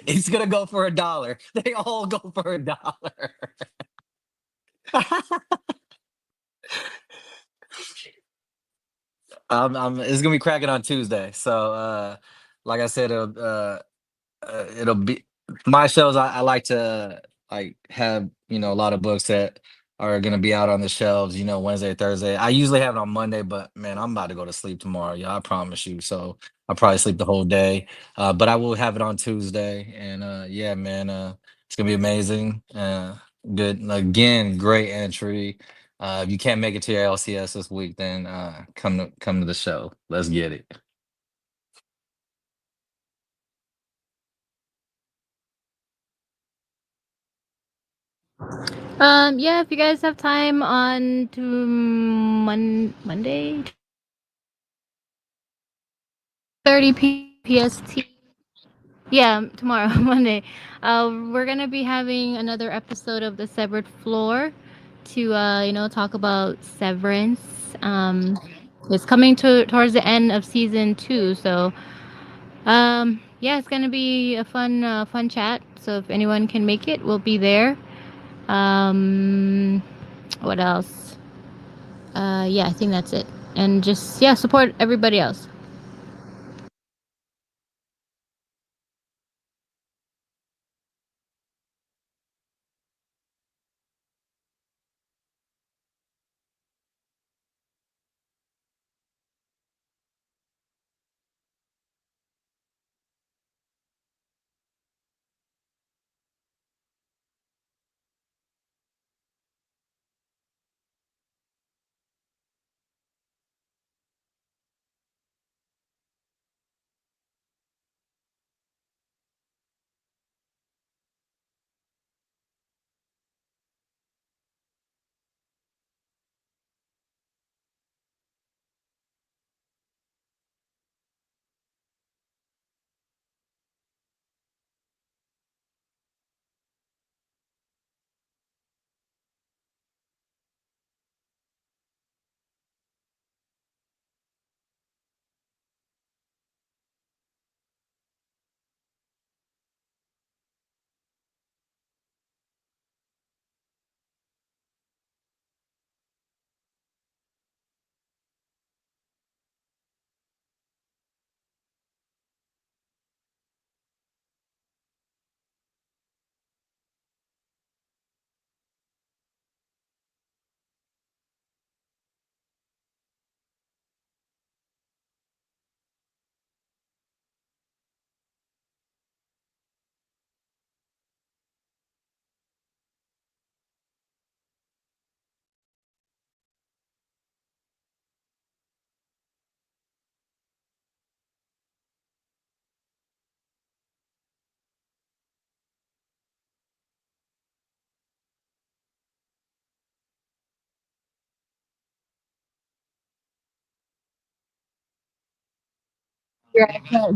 It's gonna go for $1. They all go for $1. It's gonna be cracking on Tuesday. So, like I said, it'll be my shows. I like to like have a lot of books that are gonna be out on the shelves. Wednesday, Thursday. I usually have it on Monday, but man, I'm about to go to sleep tomorrow. Yeah, I promise you. So I'll probably sleep the whole day. But I will have it on Tuesday, and yeah, man, it's gonna be amazing. Good again, great entry. If you can't make it to your LCS this week, then come to the show. Let's get it. Yeah, if you guys have time on to Monday 30 PST. Yeah, tomorrow, Monday. We're gonna be having another episode of the Severed Floor to talk about Severance. It's coming towards the end of season 2, so yeah, it's gonna be a fun chat. So if anyone can make it, we'll be there. Um, what else? Yeah, I think that's it. And just yeah, support everybody else.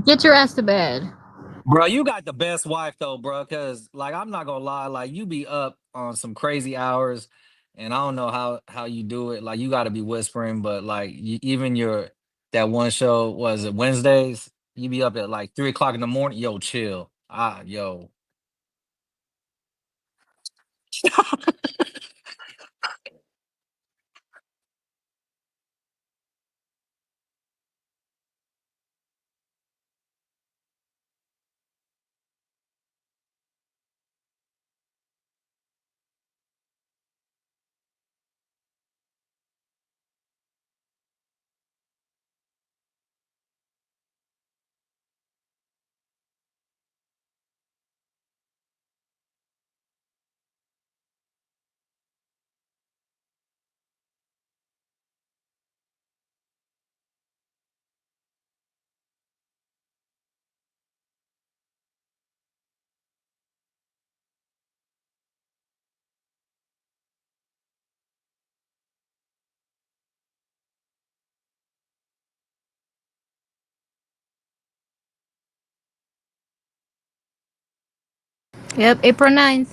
Get your ass to bed. Bro, you got the best wife though, bro. Cause like I'm not gonna lie, like you be up on some crazy hours, and I don't know how you do it. Like you got to be whispering, but like even your that one show was it Wednesdays? You be up at like 3 o'clock in the morning. Yo, chill. Yo. Yep, April 9th.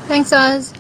Thanks, Oz.